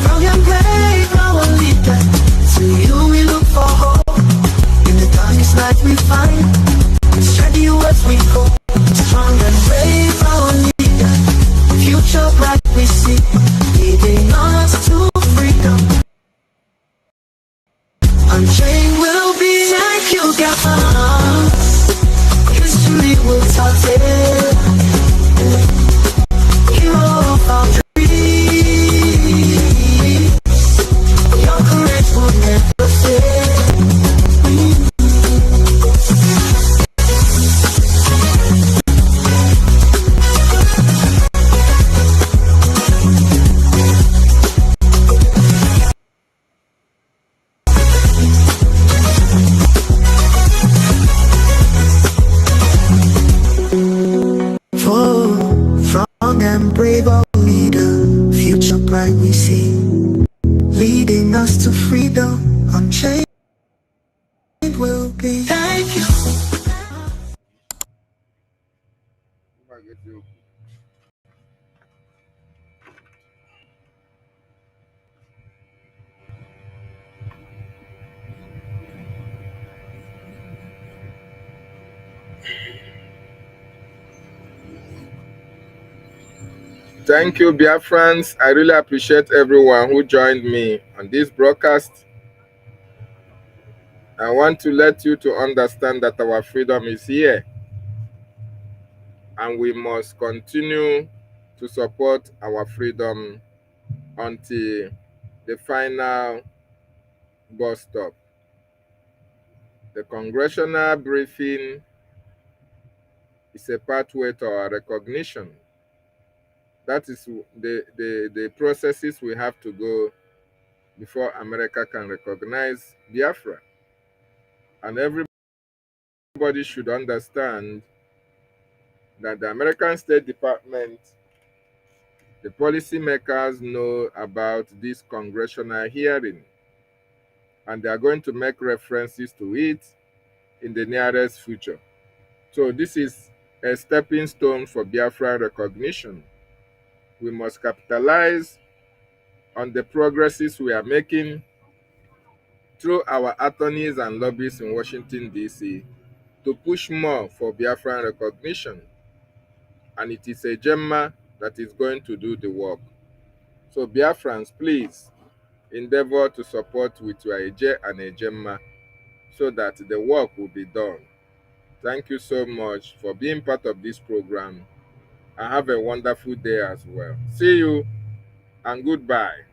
S1: From your grave our leader. To you we look for hope. In the darkest night we find strength in your words we cope. Strong and brave our leader. Future bright we see, leading us to freedom. Unchained will be. Thank you, God. History will tell it. Hero of our dreams, your courage will never fail. And brave our leader, future bright we see, leading us to freedom. Unchained will be. Thank you.
S3: Thank you, Biafrans. I really appreciate everyone who joined me on this broadcast. I want to let you to understand that our freedom is here, and we must continue to support our freedom until the final bus stop. The Congressional briefing is a pathway to our recognition. That is the processes we have to go before America can recognize Biafra. And everybody should understand that the American State Department, the policymakers know about this congressional hearing, and they are going to make references to it in the nearest future. So this is a stepping stone for Biafra recognition. We must capitalize on the progresses we are making through our attorneys and lobbyists in Washington, D.C. to push more for Biafran recognition. And it is a Gemma that is going to do the work. So Biafrans, please endeavor to support with your Eje and a Gemma so that the work will be done. Thank you so much for being part of this program, and have a wonderful day as well. See you and goodbye.